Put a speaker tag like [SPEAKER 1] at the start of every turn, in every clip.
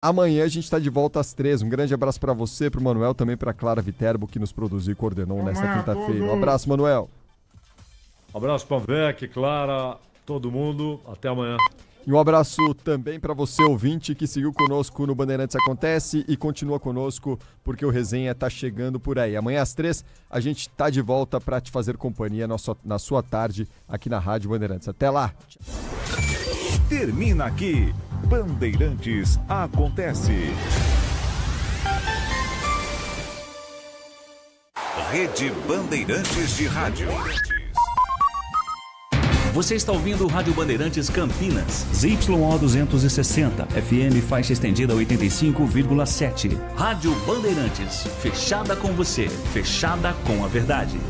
[SPEAKER 1] Amanhã a gente está de volta às 3. Um grande abraço para você, para o Manuel, também para a Clara Viterbo, que nos produziu e coordenou nesta quinta-feira. Um abraço, Manuel.
[SPEAKER 2] Um abraço para Vec, Clara, todo mundo. Até amanhã.
[SPEAKER 1] E um abraço também para você, ouvinte, que seguiu conosco no Bandeirantes Acontece e continua conosco porque o resenha está chegando por aí. Amanhã às 3 a gente está de volta para te fazer companhia na sua tarde aqui na Rádio Bandeirantes. Até lá!
[SPEAKER 3] Termina aqui. Bandeirantes Acontece. Rede Bandeirantes de Rádio.
[SPEAKER 4] Você está ouvindo o Rádio Bandeirantes Campinas.
[SPEAKER 5] ZYO 260, FM faixa estendida 85,7.
[SPEAKER 4] Rádio Bandeirantes, fechada com você, fechada com a verdade.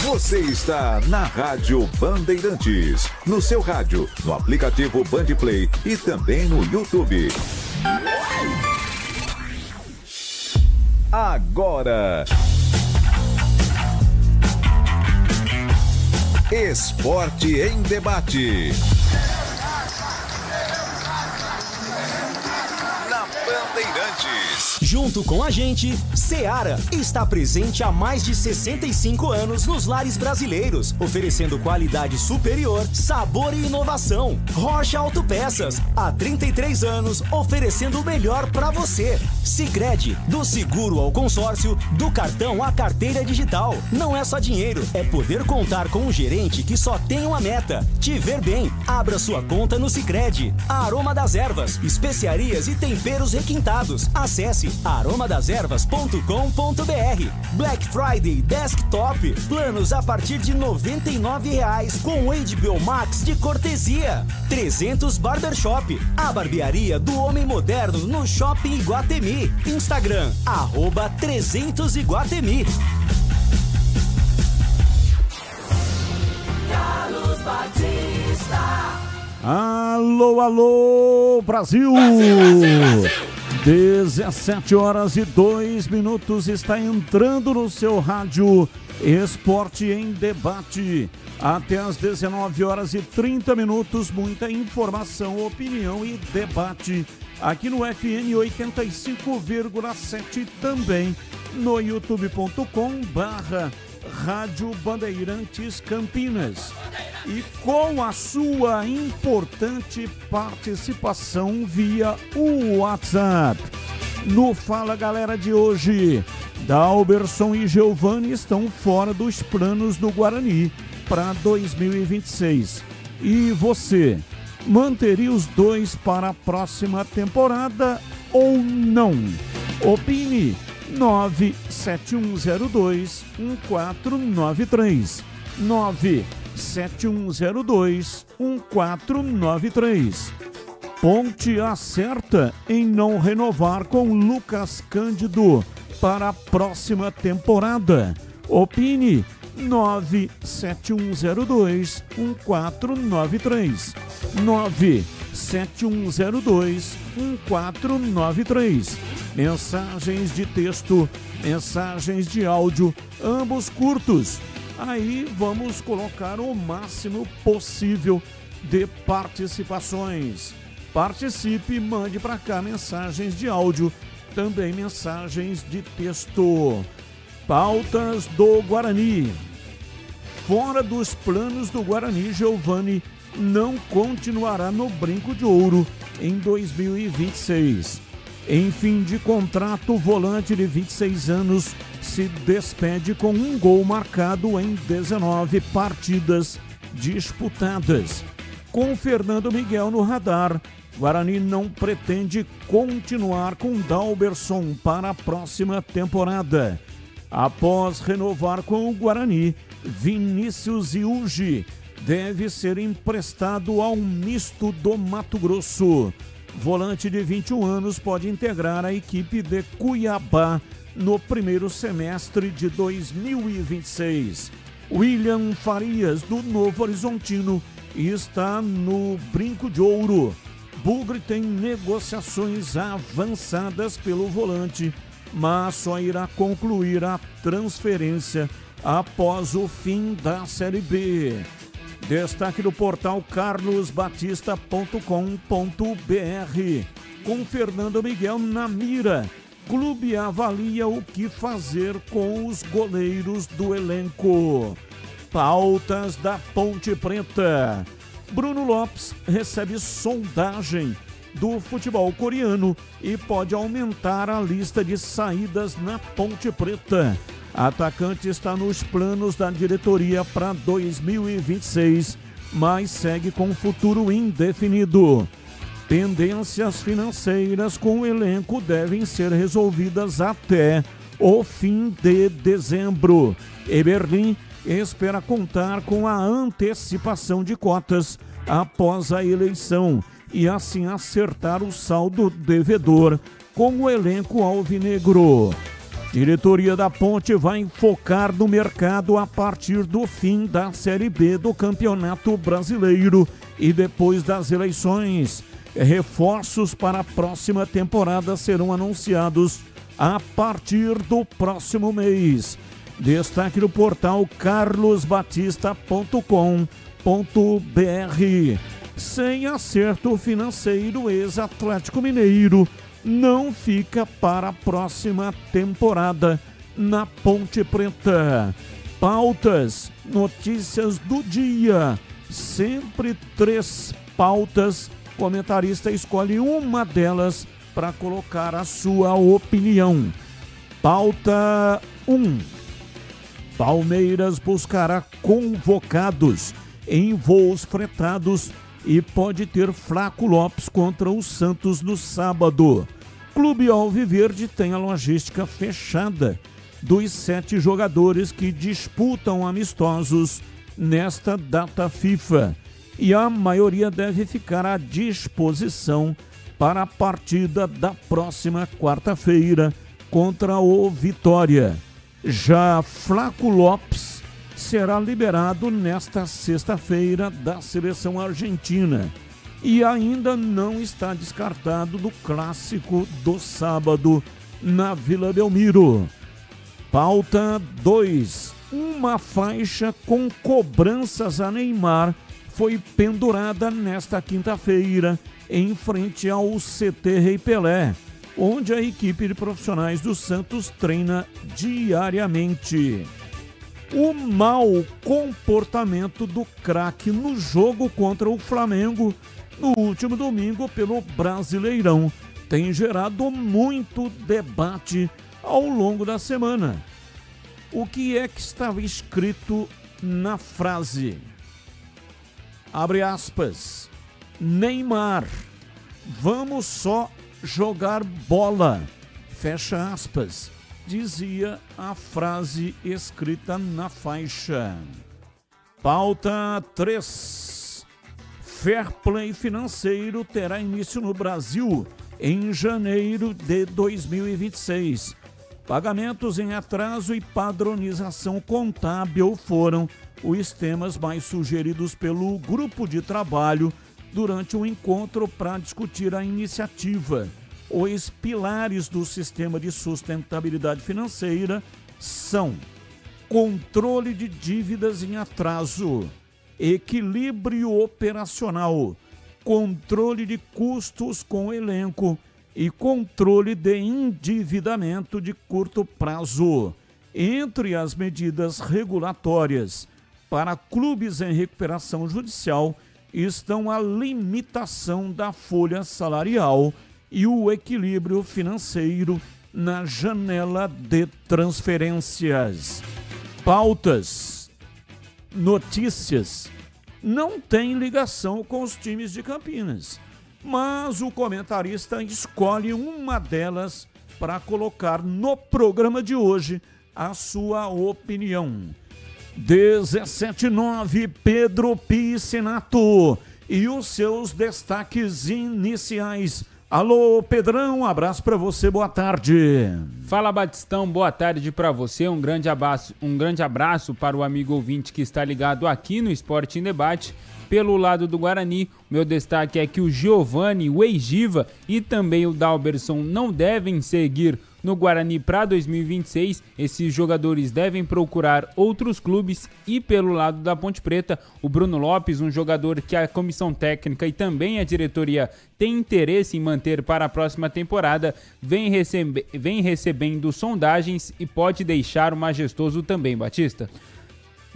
[SPEAKER 3] Você está na Rádio Bandeirantes, no seu rádio, no aplicativo Bandplay e também no YouTube. Agora, Esporte em Debate. Na Bandeirantes.
[SPEAKER 6] Junto com a gente, Seara está presente há mais de 65 anos nos lares brasileiros, oferecendo qualidade superior, sabor e inovação. Rocha Autopeças, há 33 anos, oferecendo o melhor para você. Sicredi, do seguro ao consórcio, do cartão à carteira digital. Não é só dinheiro, é poder contar com um gerente que só tem uma meta: te ver bem. Abra sua conta no Sicredi. Aroma das Ervas, especiarias e temperos requintados. Acesse aromadeservas.com.br. Black Friday Desktop, planos a partir de R$ 99,00 com HBO Max de cortesia. 300 Barbershop, a barbearia do homem moderno no Shopping Iguatemi. Instagram, @300Iguatemi.
[SPEAKER 7] Carlos Batista.
[SPEAKER 8] Alô, alô, Brasil! 17h02 está entrando no seu rádio Esporte em Debate. Até às 19h30, muita informação, opinião e debate aqui no FM 85,7, também no youtube.com/Rádio Bandeirantes Campinas. E com a sua importante participação via o WhatsApp. No Fala Galera de hoje, Dalberson e Giovani estão fora dos planos do Guarani para 2026. E você, manteria os dois para a próxima temporada ou não? Opine. 97102-1493 97102-1493. Ponte acerta em não renovar com Lucas Cândido para a próxima temporada. Opine. 97102-1493 97102-1493. Mensagens de texto, mensagens de áudio, ambos curtos. Aí vamos colocar o máximo possível de participações. Participe, mande para cá mensagens de áudio, também mensagens de texto. Pautas do Guarani. Fora dos planos do Guarani, Giovani não continuará no Brinco de Ouro em 2026. Em fim de contrato, o volante de 26 anos se despede com um gol marcado em 19 partidas disputadas. Com Fernando Miguel no radar, Guarani não pretende continuar com Dalberson para a próxima temporada. Após renovar com o Guarani, Vinícius Iugi deve ser emprestado ao misto do Mato Grosso. Volante de 21 anos pode integrar a equipe de Cuiabá no primeiro semestre de 2026. William Farias, do Novo Horizontino, está no Brinco de Ouro. Bugre tem negociações avançadas pelo volante, mas só irá concluir a transferência após o fim da Série B. Destaque do portal carlosbatista.com.br. Com Fernando Miguel na mira, clube avalia o que fazer com os goleiros do elenco. Pautas da Ponte Preta. Bruno Lopes recebe sondagem do futebol coreano e pode aumentar a lista de saídas na Ponte Preta. Atacante está nos planos da diretoria para 2026, mas segue com futuro indefinido. Pendências financeiras com o elenco devem ser resolvidas até o fim de dezembro. Eberlin espera contar com a antecipação de cotas após a eleição e assim acertar o saldo devedor com o elenco alvinegro. Diretoria da Ponte vai focar no mercado a partir do fim da Série B do Campeonato Brasileiro e depois das eleições. Reforços para a próxima temporada serão anunciados a partir do próximo mês. Destaque do portal carlosbatista.com.br. Sem acerto financeiro, ex-Atlético Mineiro não fica para a próxima temporada na Ponte Preta. Pautas, notícias do dia. Sempre 3 pautas. Comentarista escolhe uma delas para colocar a sua opinião. Pauta 1. Palmeiras buscará convocados em voos fretados e pode ter Flaco Lopes contra o Santos no sábado. Clube Alviverde tem a logística fechada dos 7 jogadores que disputam amistosos nesta data FIFA. E a maioria deve ficar à disposição para a partida da próxima quarta-feira contra o Vitória. Já Flaco Lopes será liberado nesta sexta-feira da seleção argentina e ainda não está descartado do clássico do sábado na Vila Belmiro. Pauta 2. Uma faixa com cobranças a Neymar foi pendurada nesta quinta-feira em frente ao CT Rei Pelé, onde a equipe de profissionais do Santos treina diariamente. O mau comportamento do craque no jogo contra o Flamengo no último domingo pelo Brasileirão tem gerado muito debate ao longo da semana. O que é que estava escrito na frase? Abre aspas. Neymar, vamos só jogar bola. Fecha aspas. Dizia a frase escrita na faixa. Pauta 3. Fair Play financeiro terá início no Brasil em janeiro de 2026. Pagamentos em atraso e padronização contábil foram os temas mais sugeridos pelo grupo de trabalho durante um encontro para discutir a iniciativa. Os pilares do sistema de sustentabilidade financeira são controle de dívidas em atraso, equilíbrio operacional, controle de custos com o elenco e controle de endividamento de curto prazo. Entre as medidas regulatórias para clubes em recuperação judicial estão a limitação da folha salarial e o equilíbrio financeiro na janela de transferências. Pautas, notícias, não tem ligação com os times de Campinas, mas o comentarista escolhe uma delas para colocar no programa de hoje a sua opinião. 17:09, Pedro Piscinato e os seus destaques iniciais. Alô, Pedrão, um abraço para você, boa tarde.
[SPEAKER 9] Fala, Batistão, boa tarde para você, um grande abraço para o amigo ouvinte que está ligado aqui no Esporte em Debate. Pelo lado do Guarani, meu destaque é que o Giovani, o Eigiva e também o Dalberson não devem seguir no Guarani para 2026. Esses jogadores devem procurar outros clubes. E pelo lado da Ponte Preta, o Bruno Lopes, um jogador que a comissão técnica e também a diretoria tem interesse em manter para a próxima temporada, vem recebendo sondagens e pode deixar o Majestoso também, Batista.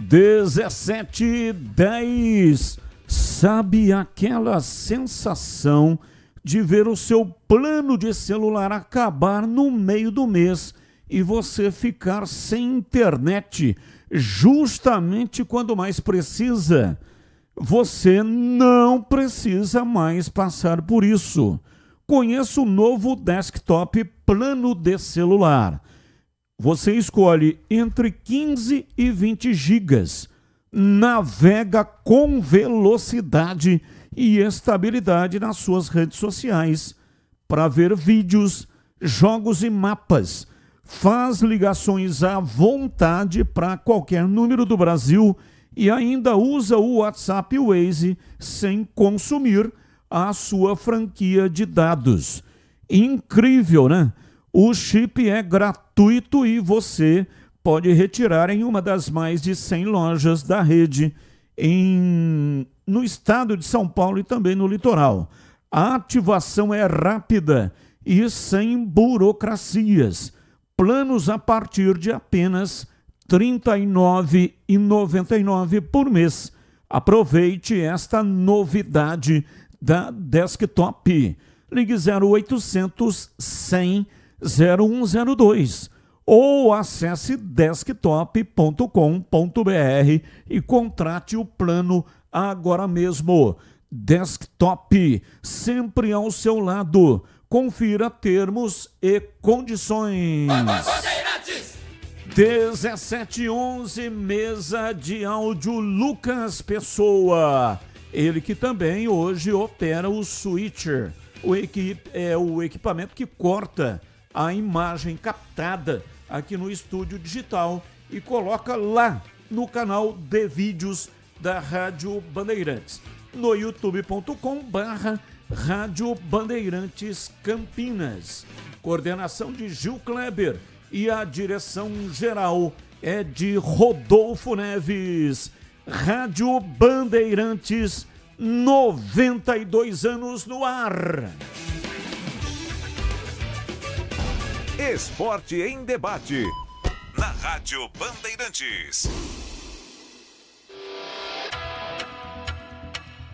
[SPEAKER 8] 17:10. Sabe aquela sensação de ver o seu plano de celular acabar no meio do mês e você ficar sem internet justamente quando mais precisa? Você não precisa mais passar por isso. Conheça o novo desktop plano de celular. Você escolhe entre 15 e 20 gigas. Navega com velocidade e estabilidade nas suas redes sociais para ver vídeos, jogos e mapas. Faz ligações à vontade para qualquer número do Brasil e ainda usa o WhatsApp Waze sem consumir a sua franquia de dados. Incrível, né? O chip é gratuito e você pode retirar em uma das mais de 100 lojas da rede no estado de São Paulo e também no litoral. A ativação é rápida e sem burocracias. Planos a partir de apenas R$ 39,99 por mês. Aproveite esta novidade da Desktop. Ligue 0800 100 0102 ou acesse desktop.com.br e contrate o plano agora mesmo. Desktop, sempre ao seu lado. Confira termos e condições. 17:11, mesa de áudio Lucas Pessoa. Ele que também hoje opera o Switcher. O equipamento que corta a imagem captada aqui no estúdio digital e coloca lá no canal de vídeos da Rádio Bandeirantes, no youtube.com/Rádio Bandeirantes Campinas. Coordenação de Gil Kleber e a direção geral é de Rodolfo Neves. Rádio Bandeirantes, 92 anos no ar.
[SPEAKER 3] Esporte em debate, na Rádio Bandeirantes.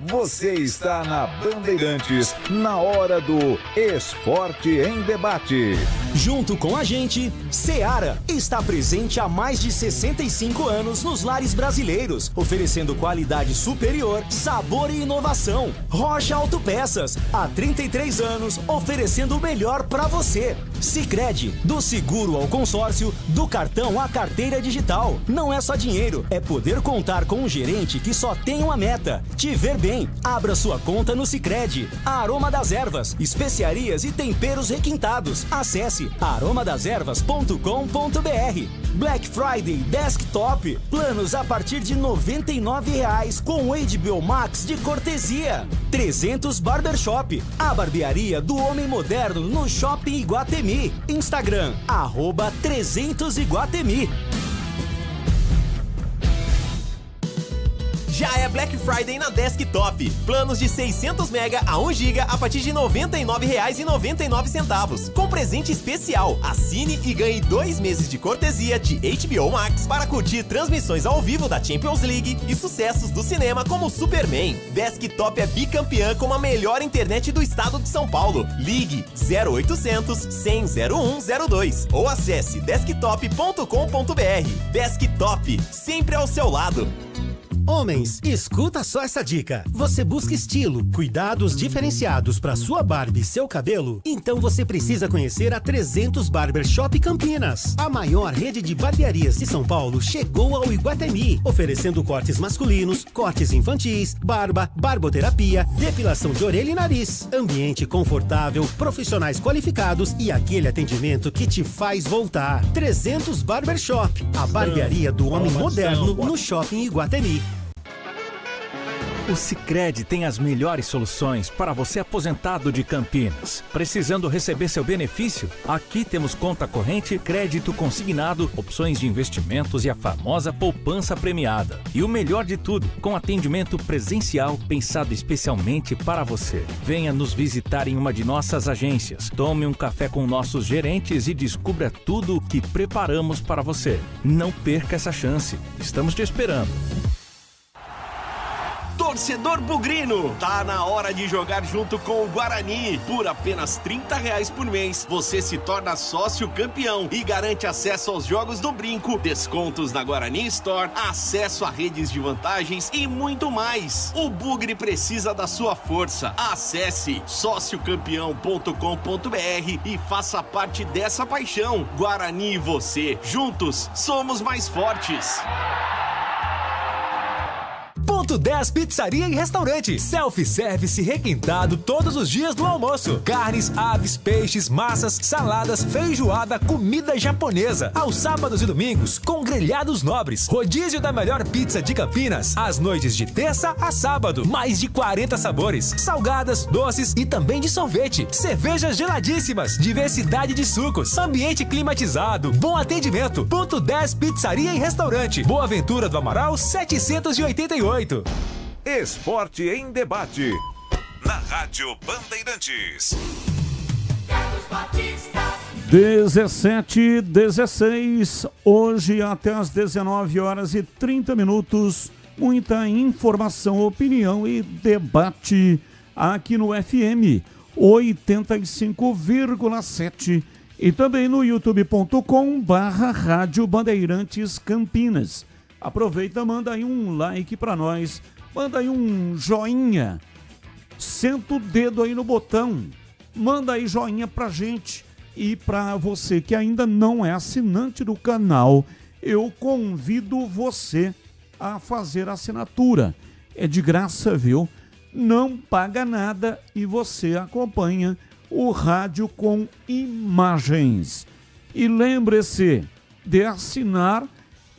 [SPEAKER 3] Você está na Bandeirantes, na hora do Esporte em Debate.
[SPEAKER 6] Junto com a gente, Seara está presente há mais de 65 anos nos lares brasileiros, oferecendo qualidade superior, sabor e inovação. Rocha Autopeças, há 33 anos, oferecendo o melhor para você. Sicredi, do seguro ao consórcio, do cartão à carteira digital. Não é só dinheiro, é poder contar com um gerente que só tem uma meta: te ver bem. Abra sua conta no Sicredi. Aroma das Ervas, especiarias e temperos requintados. Acesse aromadeservas.com.br. Black Friday Desktop, planos a partir de R$ 99,00 com HBO Max de cortesia. 300 Barbershop, a barbearia do homem moderno no Shopping Iguatemi. Instagram, @300Iguatemi.
[SPEAKER 10] Já é Black Friday na Desktop. Planos de 600 MB a 1 GB a partir de R$ 99,99. Com presente especial. Assine e ganhe 2 meses de cortesia de HBO Max para curtir transmissões ao vivo da Champions League e sucessos do cinema como Superman. Desktop é bicampeã com a melhor internet do estado de São Paulo. Ligue 0800 100 0102 ou acesse desktop.com.br. Desktop, sempre ao seu lado.
[SPEAKER 11] Homens, escuta só essa dica. Você busca estilo, cuidados diferenciados para sua barba e seu cabelo? Então você precisa conhecer a 300 Barbershop Campinas. A maior rede de barbearias de São Paulo chegou ao Iguatemi, oferecendo cortes masculinos, cortes infantis, barba, barboterapia, depilação de orelha e nariz. Ambiente confortável, profissionais qualificados e aquele atendimento que te faz voltar. 300 Barbershop, a barbearia do homem moderno no Shopping Iguatemi.
[SPEAKER 12] O Sicredi tem as melhores soluções para você aposentado de Campinas. Precisando receber seu benefício? Aqui temos conta corrente, crédito consignado, opções de investimentos e a famosa poupança premiada. E o melhor de tudo, com atendimento presencial pensado especialmente para você. Venha nos visitar em uma de nossas agências. Tome um café com nossos gerentes e descubra tudo o que preparamos para você. Não perca essa chance. Estamos te esperando.
[SPEAKER 13] Torcedor bugrino, tá na hora de jogar junto com o Guarani. Por apenas R$30 por mês, você se torna sócio campeão e garante acesso aos jogos do Brinco, descontos na Guarani Store, acesso a redes de vantagens e muito mais. O Bugre precisa da sua força. Acesse sociocampeão.com.br e faça parte dessa paixão. Guarani e você, juntos, somos mais fortes.
[SPEAKER 6] Ponto 10 Pizzaria e Restaurante. Self-service requintado todos os dias do almoço. Carnes, aves, peixes, massas, saladas, feijoada, comida japonesa. Aos sábados e domingos, com grelhados nobres. Rodízio da melhor pizza de Campinas. Às noites de terça a sábado. Mais de 40 sabores. Salgadas, doces e também de sorvete. Cervejas geladíssimas. Diversidade de sucos. Ambiente climatizado. Bom atendimento. Ponto 10 Pizzaria e Restaurante. Boa Ventura do Amaral 788.
[SPEAKER 3] Esporte em debate. Na Rádio Bandeirantes.
[SPEAKER 8] 17:16, hoje até às 19h30. Muita informação, opinião e debate aqui no FM 85,7 e também no youtube.com/Rádio Bandeirantes Campinas. Aproveita, manda aí um like pra nós, manda aí um joinha, senta o dedo aí no botão, manda aí joinha pra gente. E pra você que ainda não é assinante do canal, eu convido você a fazer a assinatura. É de graça, viu? Não paga nada e você acompanha o rádio com imagens. E lembre-se de assinar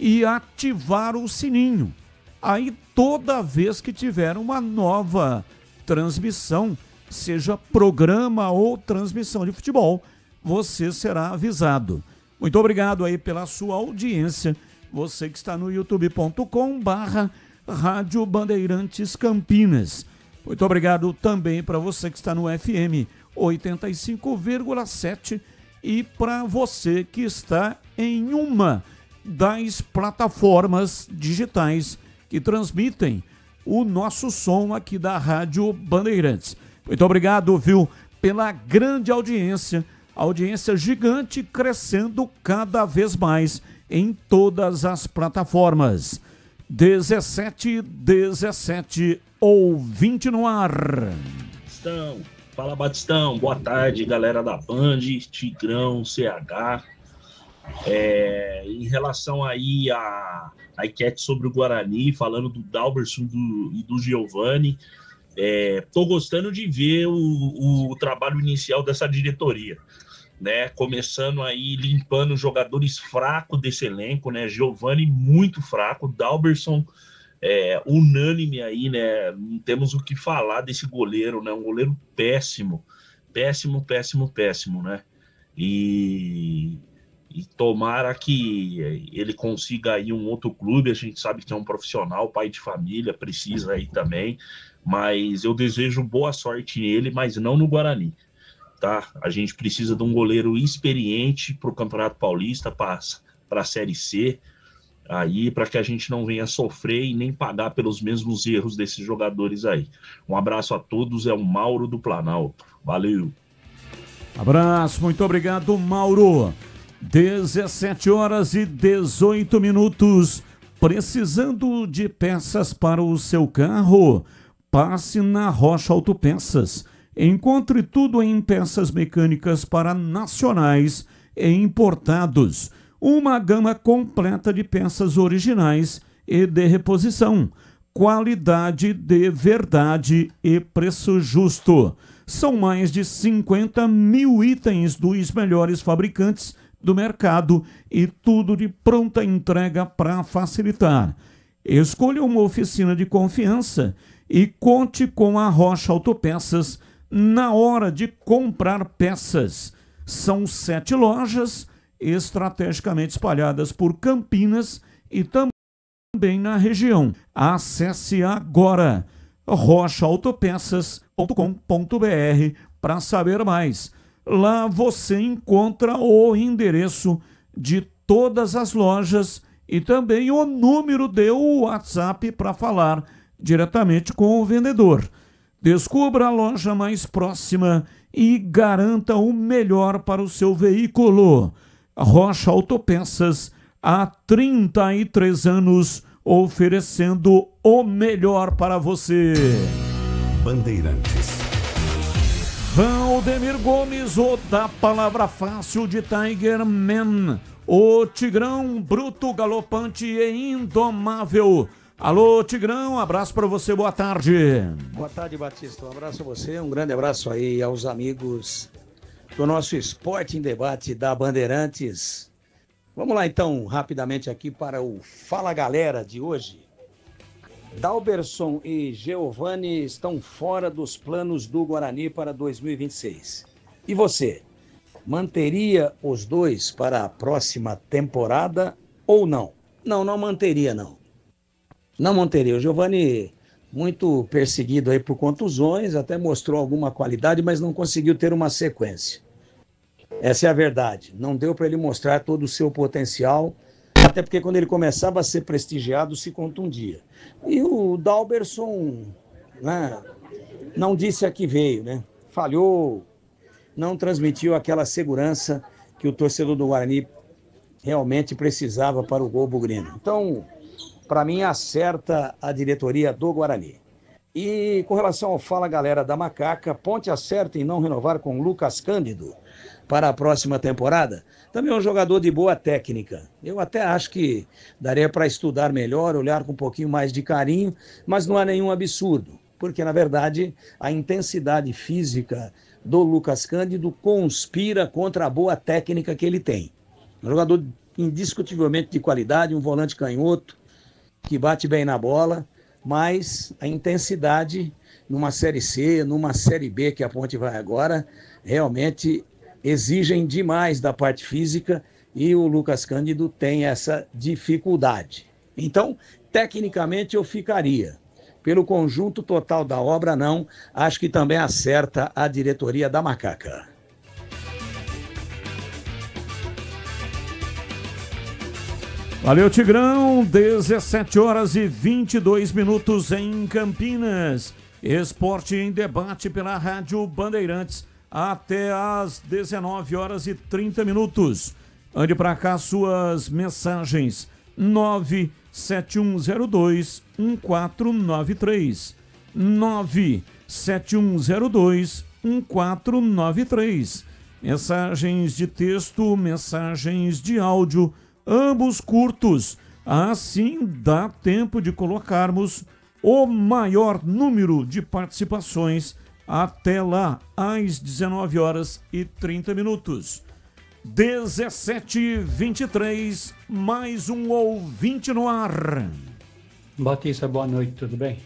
[SPEAKER 8] e ativar o sininho. Aí toda vez que tiver uma nova transmissão, seja programa ou transmissão de futebol, você será avisado. Muito obrigado aí pela sua audiência. Você que está no youtube.com/Rádio Bandeirantes Campinas. Muito obrigado também para você que está no FM 85,7 e para você que está em uma das plataformas digitais que transmitem o nosso som aqui da Rádio Bandeirantes. Muito obrigado, viu, pela grande audiência gigante, crescendo cada vez mais em todas as plataformas. 17:17, ouvinte no ar.
[SPEAKER 14] Fala, Batistão, boa tarde, galera da Band, Tigrão, CH. Em relação aí à enquete sobre o Guarani, falando do Dalberson e do Giovani, tô gostando de ver o trabalho inicial dessa diretoria, né? Começando aí limpando os jogadores fracos desse elenco, né? Giovani muito fraco, Dalberson unânime aí, né? Não temos o que falar desse goleiro, né? Um goleiro péssimo, né? E tomara que ele consiga aí um outro clube. A gente sabe que é um profissional, pai de família, precisa aí também, mas eu desejo boa sorte nele, mas não no Guarani, tá? A gente precisa de um goleiro experiente para o Campeonato Paulista, para a Série C, aí, para que a gente não venha sofrer e nem pagar pelos mesmos erros desses jogadores aí. Um abraço a todos, é o Mauro do Planalto. Valeu!
[SPEAKER 8] Abraço, muito obrigado, Mauro. 17h18. Precisando de peças para o seu carro? Passe na Rocha Autopeças. Encontre tudo em peças mecânicas para nacionais e importados. Uma gama completa de peças originais e de reposição. Qualidade de verdade e preço justo. São mais de 50 mil itens dos melhores fabricantes do mercado e tudo de pronta entrega para facilitar. Escolha uma oficina de confiança e conte com a Rocha Autopeças na hora de comprar peças. São 7 lojas estrategicamente espalhadas por Campinas e também na região. Acesse agora rochaautopeças.com.br para saber mais. Lá você encontra o endereço de todas as lojas e também o número de WhatsApp para falar diretamente com o vendedor. Descubra a loja mais próxima e garanta o melhor para o seu veículo. Rocha Autopeças, há 33 anos, oferecendo o melhor para você.
[SPEAKER 15] Bandeirantes.
[SPEAKER 8] Valdemir Gomes, o da palavra fácil de Tiger Man, o Tigrão bruto, galopante e indomável. Alô, Tigrão, abraço para você, boa tarde.
[SPEAKER 16] Boa tarde, Batista, um abraço a você, um grande abraço aí aos amigos do nosso Esporte em Debate da Bandeirantes. Vamos lá então, rapidamente aqui para o Fala Galera de hoje. Dalberson e Giovani estão fora dos planos do Guarani para 2026. E você, manteria os dois para a próxima temporada ou não? Não manteria, não. Não manteria. O Giovani, muito perseguido aí por contusões, até mostrou alguma qualidade, mas não conseguiu ter uma sequência. Essa é a verdade. Não deu para ele mostrar todo o seu potencial, até porque quando ele começava a ser prestigiado, se contundia. E o Dalberson, né, não disse a que veio, né? Falhou, não transmitiu aquela segurança que o torcedor do Guarani realmente precisava para o gol bugrino. Então, para mim, acerta a diretoria do Guarani. E com relação ao Fala Galera da Macaca, Ponte acerta em não renovar com Lucas Cândido para a próxima temporada. Também é um jogador de boa técnica. Eu até acho que daria para estudar melhor, olhar com um pouquinho mais de carinho, mas não há nenhum absurdo, porque na verdade a intensidade física do Lucas Cândido conspira contra a boa técnica que ele tem. Um jogador indiscutivelmente de qualidade, um volante canhoto, que bate bem na bola, mas a intensidade numa Série C, numa Série B que a Ponte vai agora, realmente exigem demais da parte física e o Lucas Cândido tem essa dificuldade. Então, tecnicamente eu ficaria. Pelo conjunto total da obra, não. Acho que também acerta a diretoria da Macaca.
[SPEAKER 8] Valeu, Tigrão. 17 horas e 22 minutos em Campinas. Esporte em Debate pela Rádio Bandeirantes até às 19 horas e 30 minutos. Ande para cá suas mensagens. 97102-1493. 97102-1493. Mensagens de texto, mensagens de áudio, ambos curtos. Assim dá tempo de colocarmos o maior número de participações até lá, às 19 horas e 30 minutos. 17h23, mais um ouvinte no ar.
[SPEAKER 17] Batista, boa noite, tudo bem?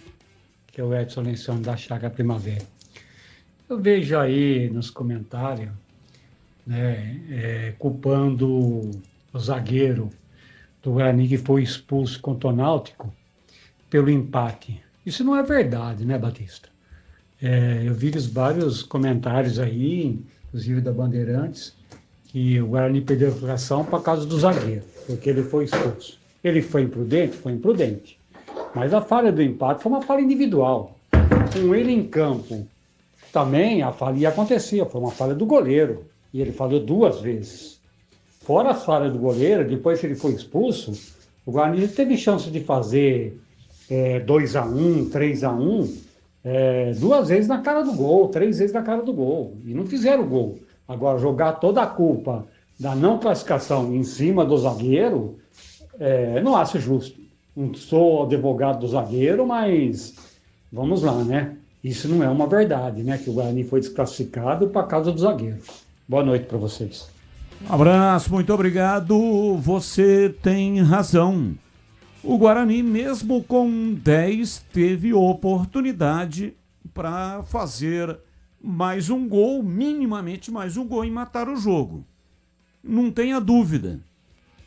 [SPEAKER 17] Aqui é o Edson Lencioni da Chácara Primavera. Eu vejo aí nos comentários, né, culpando o zagueiro do Guarani que foi expulso contra o Náutico pelo empate. Isso não é verdade, né, Batista? Eu vi vários comentários aí, inclusive da Bandeirantes, que o Guarani perdeu a classificação por causa do zagueiro, porque ele foi expulso. Ele foi imprudente? Foi imprudente. Mas a falha do empate foi uma falha individual. Com ele em campo, também a falha ia acontecer, foi uma falha do goleiro. E ele falhou 2 vezes. Fora a falha do goleiro, depois que ele foi expulso, o Guarani teve chance de fazer 2-1, 3-1, 2 vezes na cara do gol, 3 vezes na cara do gol. E não fizeram o gol. Agora, jogar toda a culpa da não classificação em cima do zagueiro, não acho justo. Não sou advogado do zagueiro, mas vamos lá, né? Isso não é uma verdade, né? Que o Guarani foi desclassificado por causa do zagueiro. Boa noite para vocês.
[SPEAKER 8] Um abraço, muito obrigado. Você tem razão. O Guarani, mesmo com 10, teve oportunidade para fazer mais um gol, minimamente mais um gol, e matar o jogo. Não tenha dúvida.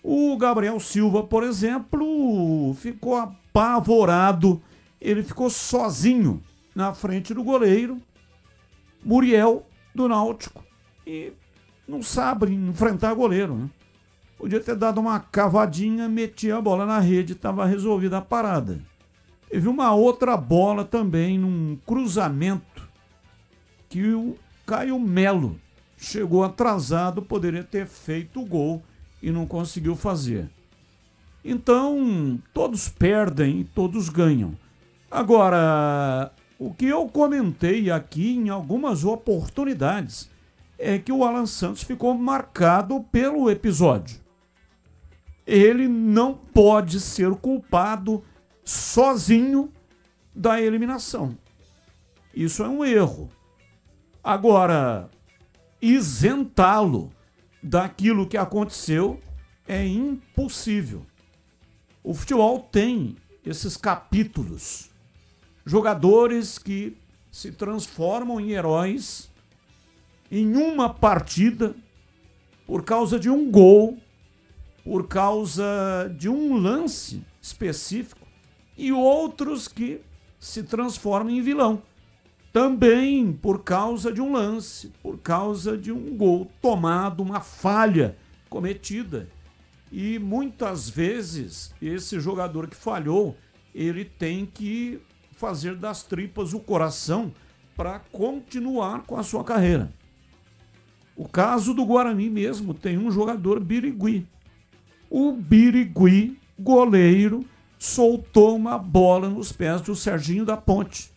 [SPEAKER 8] O Gabriel Silva, por exemplo, ficou apavorado. Ele ficou sozinho na frente do goleiro, Muriel, do Náutico, e não sabe enfrentar goleiro, né? Podia ter dado uma cavadinha, metia a bola na rede, estava resolvida a parada. Teve uma outra bola também, num cruzamento, que o Caio Melo chegou atrasado, poderia ter feito o gol e não conseguiu fazer. Então, todos perdem e todos ganham. Agora, o que eu comentei aqui em algumas oportunidades é que o Alan Santos ficou marcado pelo episódio. Ele não pode ser culpado sozinho da eliminação. Isso é um erro. Agora, isentá-lo daquilo que aconteceu é impossível. O futebol tem esses capítulos. Jogadores que se transformam em heróis em uma partida por causa de um gol, por causa de um lance específico, e outros que se transformam em vilão, também por causa de um lance, por causa de um gol tomado, uma falha cometida. E muitas vezes esse jogador que falhou, ele tem que fazer das tripas o coração para continuar com a sua carreira. O caso do Guarani mesmo tem um jogador Birigui. O Birigui, goleiro, soltou uma bola nos pés do Serginho da Ponte.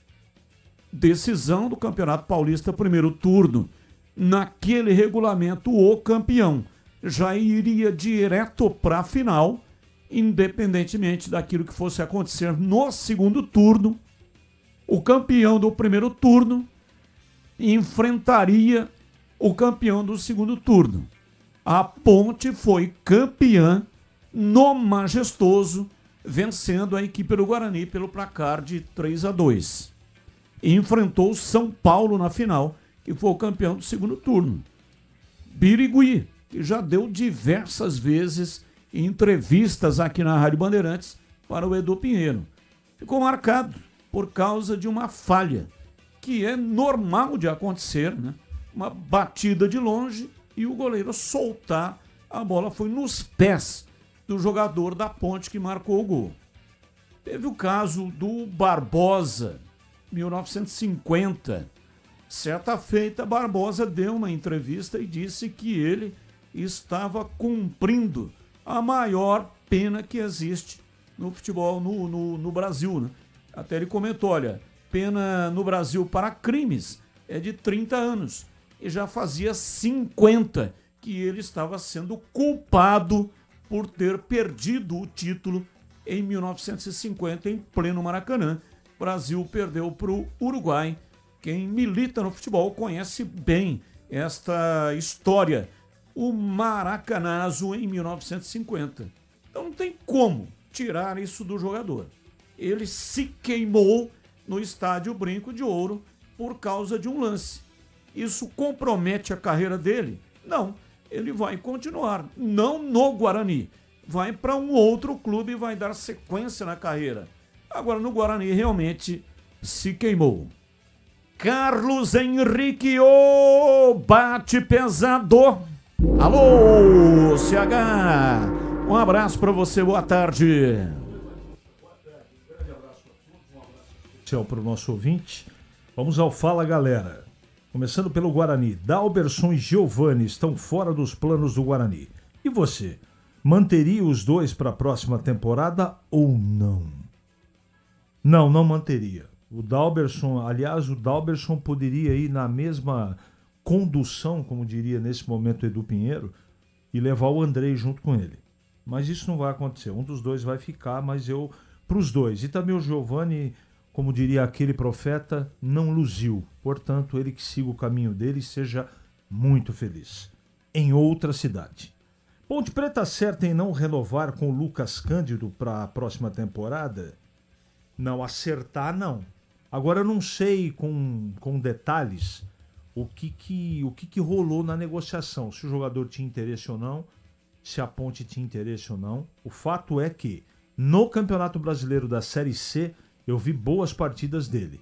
[SPEAKER 8] Decisão do Campeonato Paulista, primeiro turno. Naquele regulamento, o campeão já iria direto para a final, independentemente daquilo que fosse acontecer no segundo turno. O campeão do primeiro turno enfrentaria o campeão do segundo turno. A Ponte foi campeã no Majestoso, vencendo a equipe do Guarani pelo placar de 3-2. E enfrentou o São Paulo na final, que foi o campeão do segundo turno. Birigui, que já deu diversas vezes entrevistas aqui na Rádio Bandeirantes para o Edu Pinheiro. Ficou marcado por causa de uma falha, que é normal de acontecer, né? Uma batida de longe e o goleiro soltar, a bola foi nos pés do jogador da Ponte que marcou o gol. Teve o caso do Barbosa, 1950. Certa feita, Barbosa deu uma entrevista e disse que ele estava cumprindo a maior pena que existe no futebol no Brasil, né? Até ele comentou, olha, pena no Brasil para crimes é de 30 anos. E já fazia 50 que ele estava sendo culpado por ter perdido o título em 1950, em pleno Maracanã. O Brasil perdeu para o Uruguai. Quem milita no futebol conhece bem esta história. O Maracanazo em 1950. Então não tem como tirar isso do jogador. Ele se queimou no estádio Brinco de Ouro por causa de um lance. Isso compromete a carreira dele? Não, ele vai continuar. Não no Guarani. Vai para um outro clube e vai dar sequência na carreira. Agora no Guarani realmente se queimou. Carlos Henrique, bate pesado. Alô, CH. Um abraço para você, boa tarde.
[SPEAKER 18] Tchau para o nosso ouvinte. Vamos ao Fala Galera. Começando pelo Guarani, Dalberson e Giovani estão fora dos planos do Guarani. E você, manteria os dois para a próxima temporada ou não? Não, não manteria. O Dalberson, aliás, o Dalberson poderia ir na mesma condução, como diria nesse momento Edu Pinheiro, e levar o Andrei junto com ele. Mas isso não vai acontecer. Um dos dois vai ficar, mas eu, para os dois. E também o Giovani, como diria aquele profeta, não luziu. Portanto, ele que siga o caminho dele e seja muito feliz. Em outra cidade. Ponte Preta acerta em não renovar com o Lucas Cândido para a próxima temporada? Não, acertar não. Agora eu não sei com detalhes o que rolou na negociação, se o jogador tinha interesse ou não, se a Ponte tinha interesse ou não. O fato é que no Campeonato Brasileiro da Série C eu vi boas partidas dele.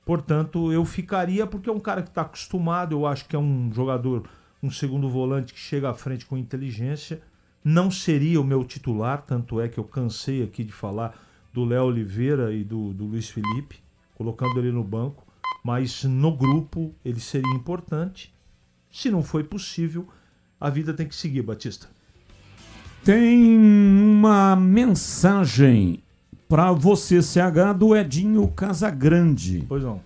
[SPEAKER 18] Portanto, eu ficaria porque é um cara que está acostumado, eu acho que é um jogador, um segundo volante que chega à frente com inteligência. Não seria o meu titular, tanto é que eu cansei aqui de falar do Léo Oliveira e do Luiz Felipe, colocando ele no banco, mas no grupo ele seria importante. Se não foi possível, a vida tem que seguir, Batista.
[SPEAKER 8] Tem uma mensagem para você, CH, do Edinho Casagrande.
[SPEAKER 18] Pois não.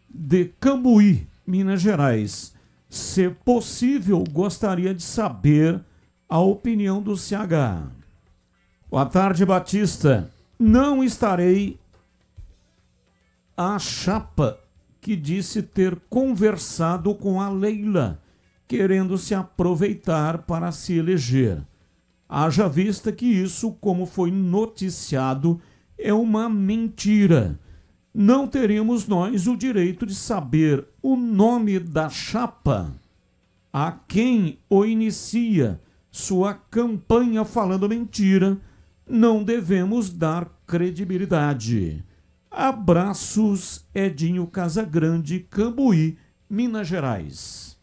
[SPEAKER 8] De Cambuí, Minas Gerais. Se possível, gostaria de saber a opinião do CH. Boa tarde, Batista. Não estarei a chapa que disse ter conversado com a Leila, querendo se aproveitar para se eleger. Haja vista que isso, como foi noticiado, é uma mentira. Não teremos nós o direito de saber o nome da chapa, a quem o inicia sua campanha falando mentira. Não devemos dar credibilidade. Abraços, Edinho Casagrande, Cambuí, Minas Gerais.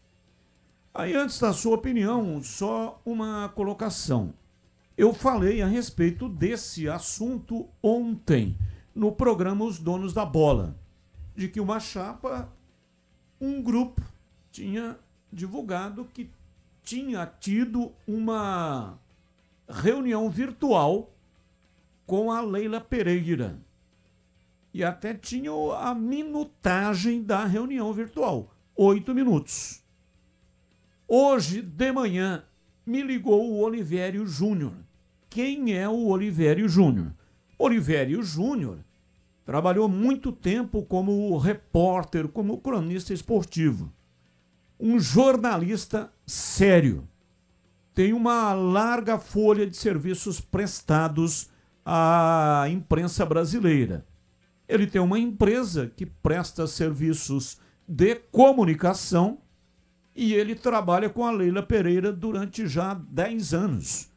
[SPEAKER 8] Aí, antes da sua opinião, só uma colocação. Eu falei a respeito desse assunto ontem, no programa Os Donos da Bola, de que uma chapa, um grupo, tinha divulgado que tinha tido uma reunião virtual com a Leila Pereira. E até tinha a minutagem da reunião virtual, 8 minutos. Hoje de manhã me ligou o Olivério Júnior. Quem é o Olivério Júnior? Olivério Júnior trabalhou muito tempo como repórter, como cronista esportivo. Um jornalista sério. Tem uma larga folha de serviços prestados à imprensa brasileira. Ele tem uma empresa que presta serviços de comunicação e ele trabalha com a Leila Pereira durante já 10 anos.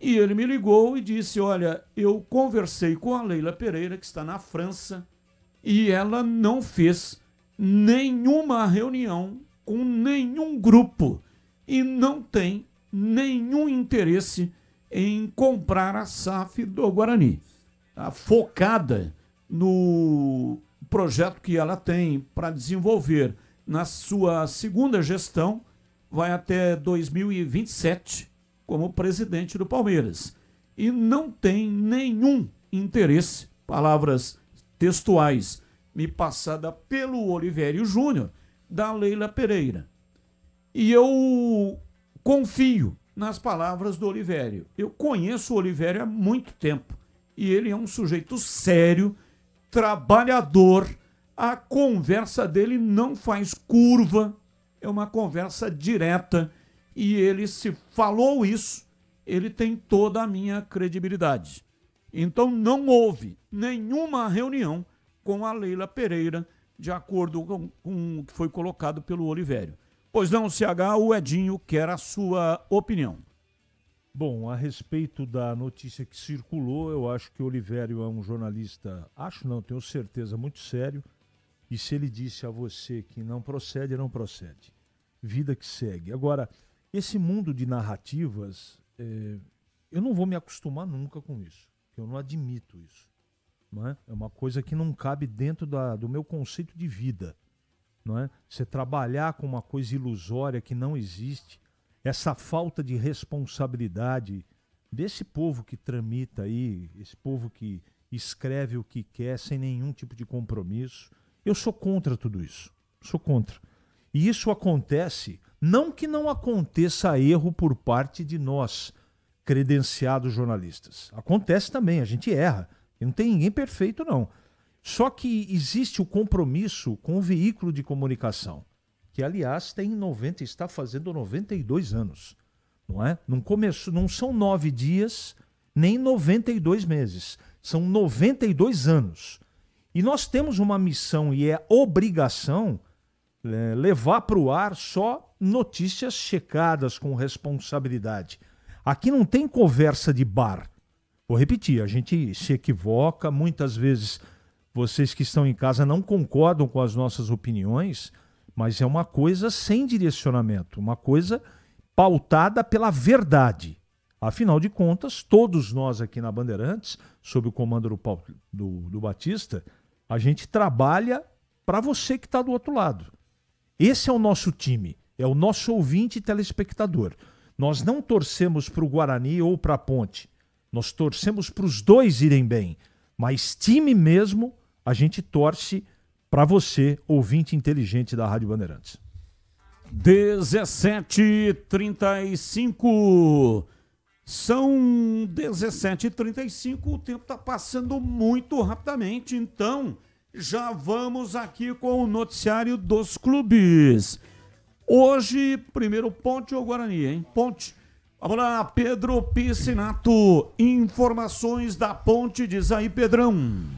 [SPEAKER 8] E ele me ligou e disse, olha, eu conversei com a Leila Pereira, que está na França, e ela não fez nenhuma reunião com nenhum grupo e não tem nenhum interesse em comprar a SAF do Guarani. Está focada no projeto que ela tem para desenvolver na sua segunda gestão, vai até 2027 como presidente do Palmeiras. E não tem nenhum interesse, palavras textuais, me passada pelo Olivério Júnior, da Leila Pereira. E eu confio nas palavras do Olivério. Eu conheço o Olivério há muito tempo e ele é um sujeito sério, trabalhador. A conversa dele não faz curva, é uma conversa direta e ele, se falou isso, ele tem toda a minha credibilidade. Então não houve nenhuma reunião com a Leila Pereira, de acordo com o que foi colocado pelo Olivério. Pois não, CH, o Edinho quer a sua opinião.
[SPEAKER 18] Bom, a respeito da notícia que circulou, eu acho que o Olivério é um jornalista, acho não, tenho certeza, muito sério. E se ele disse a você que não procede, não procede. Vida que segue. Agora, esse mundo de narrativas, eu não vou me acostumar nunca com isso. Eu não admito isso. Não é? É uma coisa que não cabe dentro do meu conceito de vida. Não é? Você trabalhar com uma coisa ilusória que não existe, essa falta de responsabilidade desse povo que tramita aí, esse povo que escreve o que quer sem nenhum tipo de compromisso. Eu sou contra tudo isso. Sou contra. E isso acontece, não que não aconteça erro por parte de nós, credenciados jornalistas. Acontece também, a gente erra. E não tem ninguém perfeito, não. Só que existe o compromisso com o veículo de comunicação, que, aliás, está fazendo 92 anos. não é? Não são 9 dias, nem 92 meses. São 92 anos. E nós temos uma missão e é obrigação levar para o ar só notícias checadas com responsabilidade. Aqui não tem conversa de bar. Vou repetir, a gente se equivoca, muitas vezes vocês que estão em casa não concordam com as nossas opiniões, mas é uma coisa sem direcionamento, uma coisa pautada pela verdade. Afinal de contas, todos nós aqui na Bandeirantes, sob o comando do Batista, a gente trabalha para você que está do outro lado. Esse é o nosso time, é o nosso ouvinte e telespectador. Nós não torcemos para o Guarani ou para a Ponte. Nós torcemos para os dois irem bem. Mas time mesmo, a gente torce para você, ouvinte inteligente da Rádio Bandeirantes.
[SPEAKER 8] 17h35. São 17h35, o tempo está passando muito rapidamente, então já vamos aqui com o noticiário dos clubes. Hoje, primeiro Ponte ou Guarani, hein? Ponte. Vamos lá, Pedro Piscinato, informações da Ponte, diz aí, Pedrão.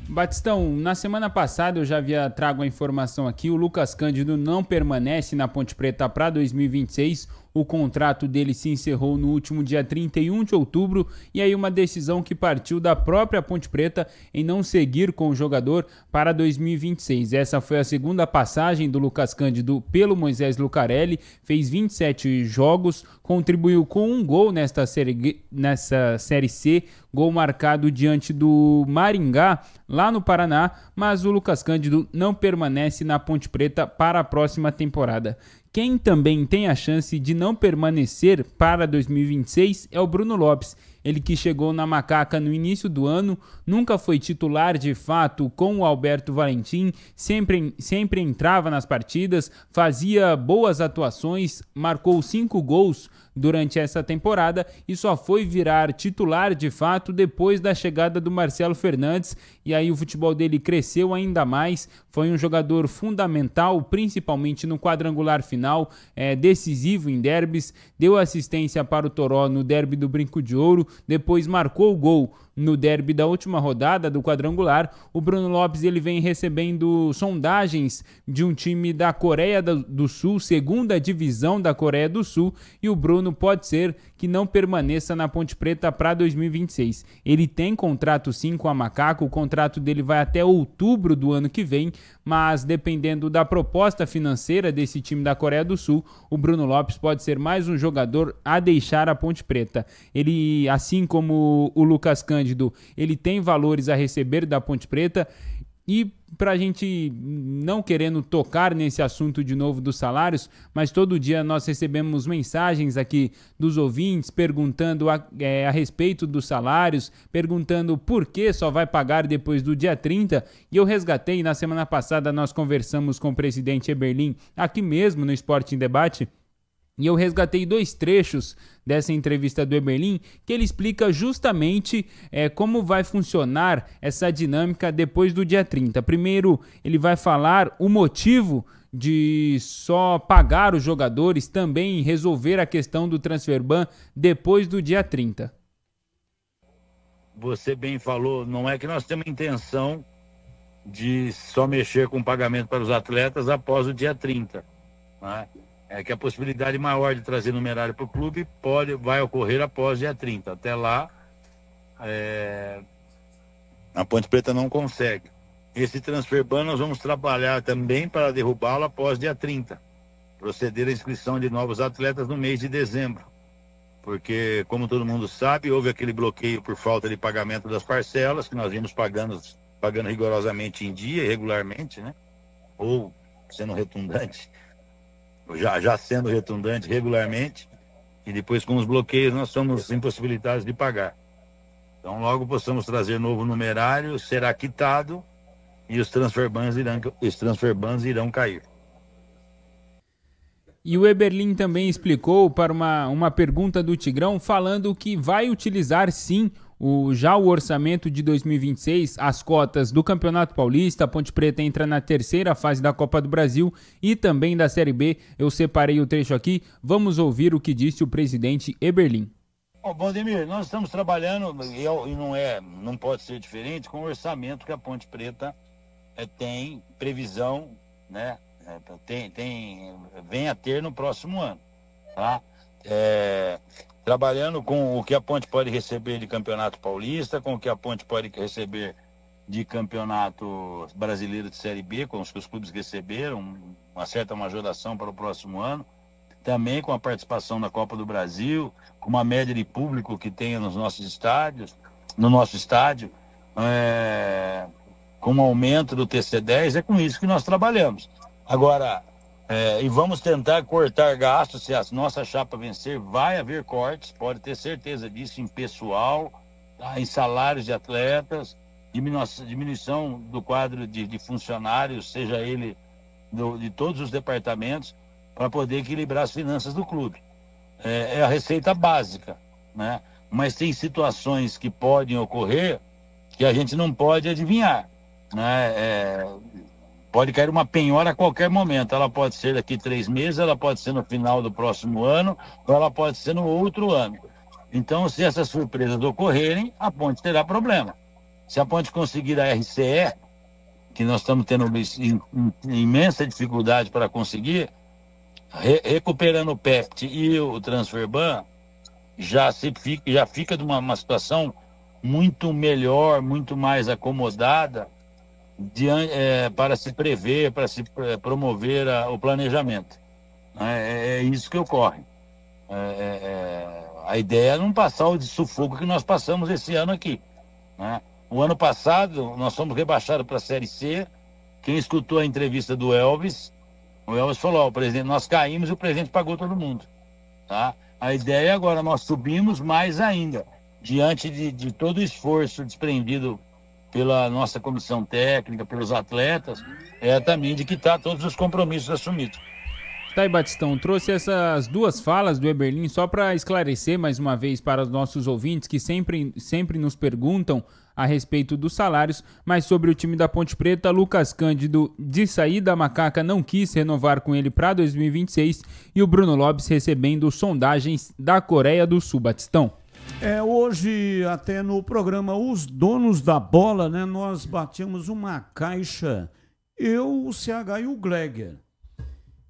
[SPEAKER 9] Batistão, na semana passada eu já havia trago a informação aqui, o Lucas Cândido não permanece na Ponte Preta para 2026, o contrato dele se encerrou no último dia 31 de outubro e aí uma decisão que partiu da própria Ponte Preta em não seguir com o jogador para 2026. Essa foi a segunda passagem do Lucas Cândido pelo Moisés Lucarelli, fez 27 jogos, contribuiu com um gol nessa Série C, gol marcado diante do Maringá, lá no Paraná, mas o Lucas Cândido não permanece na Ponte Preta para a próxima temporada. Quem também tem a chance de não permanecer para 2026 é o Bruno Lopes. Ele que chegou na Macaca no início do ano, nunca foi titular de fato com o Alberto Valentim, sempre entrava nas partidas, fazia boas atuações, marcou 5 gols durante essa temporada e só foi virar titular de fato depois da chegada do Marcelo Fernandes, e aí o futebol dele cresceu ainda mais, foi um jogador fundamental, principalmente no quadrangular final, decisivo em derbys, deu assistência para o Toró no derby do Brinco de Ouro, depois marcou o gol no derby da última rodada do quadrangular. O Bruno Lopes ele vem recebendo sondagens de um time da Coreia do Sul, segunda divisão da Coreia do Sul, e o Bruno pode ser que não permaneça na Ponte Preta para 2026. Ele tem contrato sim com a Macaca, o contrato dele vai até outubro do ano que vem, mas dependendo da proposta financeira desse time da Coreia do Sul, o Bruno Lopes pode ser mais um jogador a deixar a Ponte Preta. Ele, assim como o Lucas Cândido, ele tem valores a receber da Ponte Preta. E para a gente não querendo tocar nesse assunto de novo dos salários, mas todo dia nós recebemos mensagens aqui dos ouvintes perguntando a respeito dos salários, perguntando por que só vai pagar depois do dia 30, e eu resgatei, na semana passada nós conversamos com o presidente Eberlin aqui mesmo no Esporte em Debate, e eu resgatei 2 trechos dessa entrevista do Eberlin, que ele explica justamente como vai funcionar essa dinâmica depois do dia 30. Primeiro, ele vai falar o motivo de só pagar os jogadores, também resolver a questão do transfer ban depois do dia 30.
[SPEAKER 19] Você bem falou, não é que nós temos intenção de só mexer com o pagamento para os atletas após o dia 30, né? É que a possibilidade maior de trazer numerário para o clube vai ocorrer após dia 30. Até lá, a Ponte Preta não consegue. Esse transfer ban nós vamos trabalhar também para derrubá-lo após dia 30. Proceder à inscrição de novos atletas no mês de dezembro. Porque, como todo mundo sabe, houve aquele bloqueio por falta de pagamento das parcelas, que nós vimos pagando rigorosamente em dia, regularmente, né? Ou sendo redundante. Já sendo redundante regularmente, e depois com os bloqueios nós somos impossibilitados de pagar. Então logo possamos trazer novo numerário, será quitado e os transfer bans irão cair.
[SPEAKER 9] E o Eberlin também explicou para uma pergunta do Tigrão, falando que vai utilizar sim Já o orçamento de 2026, as cotas do Campeonato Paulista, a Ponte Preta entra na terceira fase da Copa do Brasil e também da Série B. Eu separei o trecho aqui, vamos ouvir o que disse o presidente Eberlin.
[SPEAKER 19] Bom, Ademir, nós estamos trabalhando, e não pode ser diferente, com o orçamento que a Ponte Preta tem previsão, né? Vem a ter no próximo ano, tá? Trabalhando com o que a Ponte pode receber de Campeonato Paulista, com o que a Ponte pode receber de Campeonato Brasileiro de Série B, com os que os clubes receberam, uma certa majoração para o próximo ano, também com a participação na Copa do Brasil, com uma média de público que tenha nos nossos estádios, no nosso estádio, com um aumento do TC10, é com isso que nós trabalhamos. Agora, e vamos tentar cortar gastos. Se a nossa chapa vencer, vai haver cortes, pode ter certeza disso, em pessoal, tá? Em salários de atletas, diminuição do quadro de funcionários, seja ele de todos os departamentos, para poder equilibrar as finanças do clube. É a receita básica, né? Mas tem situações que podem ocorrer que a gente não pode adivinhar, né? Pode cair uma penhora a qualquer momento. Ela pode ser daqui 3 meses, ela pode ser no final do próximo ano, ou ela pode ser no outro ano. Então, se essas surpresas ocorrerem, a Ponte terá problema. Se a Ponte conseguir a RCE, que nós estamos tendo imensa dificuldade para conseguir, recuperando o PEPT e o Transferban, já fica de uma situação muito melhor, muito mais acomodada, para se prever, para se promover o planejamento. É isso que ocorre. A ideia é não passar o sufoco que nós passamos esse ano aqui, né? O ano passado nós fomos rebaixados para a Série C. Quem escutou a entrevista do Elvis, o Elvis falou: presidente, nós caímos e o presidente pagou todo mundo, tá? A ideia agora, nós subimos mais ainda, diante de todo o esforço desprendido pela nossa comissão técnica, pelos atletas, também de quitar todos os compromissos assumidos.
[SPEAKER 9] Tá aí, Batistão, trouxe essas duas falas do Eberlin só para esclarecer mais uma vez para os nossos ouvintes que sempre nos perguntam a respeito dos salários, mas sobre o time da Ponte Preta, Lucas Cândido de saída, a Macaca não quis renovar com ele para 2026 e o Bruno Lopes recebendo sondagens da Coreia do Sul, Batistão.
[SPEAKER 8] Hoje, até no programa Os Donos da Bola, né, nós batimos uma caixa, eu, o CH e o Gleger.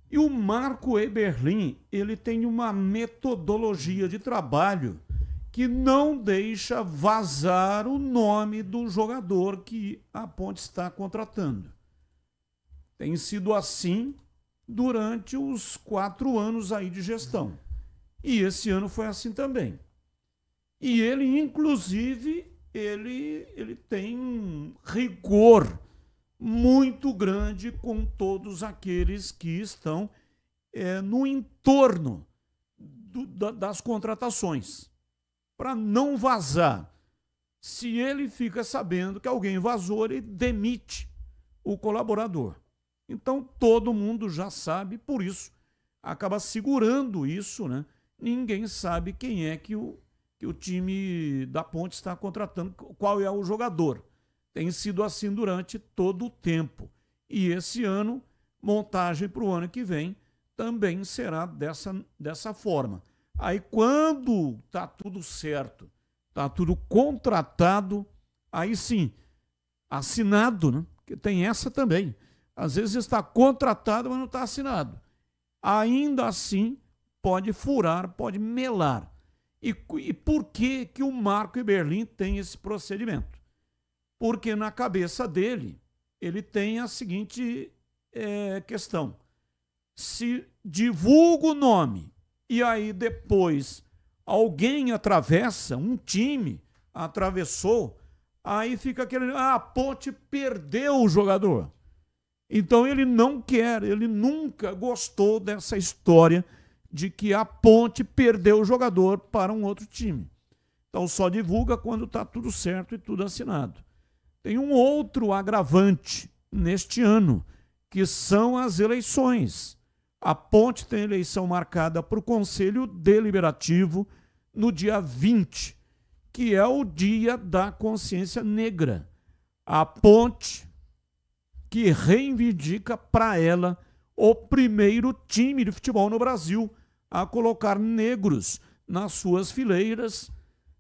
[SPEAKER 8] E o Marco Eberlin, ele tem uma metodologia de trabalho que não deixa vazar o nome do jogador que a Ponte está contratando. Tem sido assim durante os 4 anos aí de gestão. E esse ano foi assim também. E ele, inclusive, ele tem um rigor muito grande com todos aqueles que estão no entorno das contratações, para não vazar. Se ele fica sabendo que alguém vazou, ele demite o colaborador. Então, todo mundo já sabe, por isso, acaba segurando isso, né? Ninguém sabe quem é que o time da Ponte está contratando, qual é o jogador. Tem sido assim durante todo o tempo. E esse ano, montagem para o ano que vem, também será dessa forma. Aí quando está tudo certo, está tudo contratado, aí sim, assinado, né? Porque tem essa também. Às vezes está contratado, mas não está assinado. Ainda assim, pode furar, pode melar. E por que o Marco Eberlin tem esse procedimento? Porque na cabeça dele, ele tem a seguinte questão. Se divulga o nome e aí depois alguém atravessa, um time atravessou, aí fica aquele, a Ponte perdeu o jogador. Então ele não quer, ele nunca gostou dessa história de que a Ponte perdeu o jogador para um outro time. Então só divulga quando está tudo certo e tudo assinado. Tem um outro agravante neste ano, que são as eleições. A Ponte tem eleição marcada para o Conselho Deliberativo no dia 20. que é o Dia da Consciência Negra. A Ponte, que reivindica para ela o primeiro time de futebol no Brasil a colocar negros nas suas fileiras,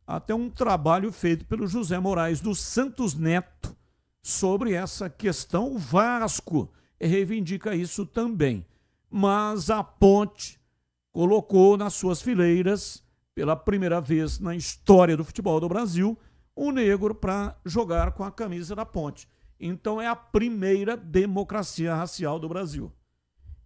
[SPEAKER 8] até um trabalho feito pelo José Moraes dos Santos Neto sobre essa questão. O Vasco reivindica isso também, mas a Ponte colocou nas suas fileiras, pela primeira vez na história do futebol do Brasil, um negro para jogar com a camisa da Ponte. Então é a primeira democracia racial do Brasil.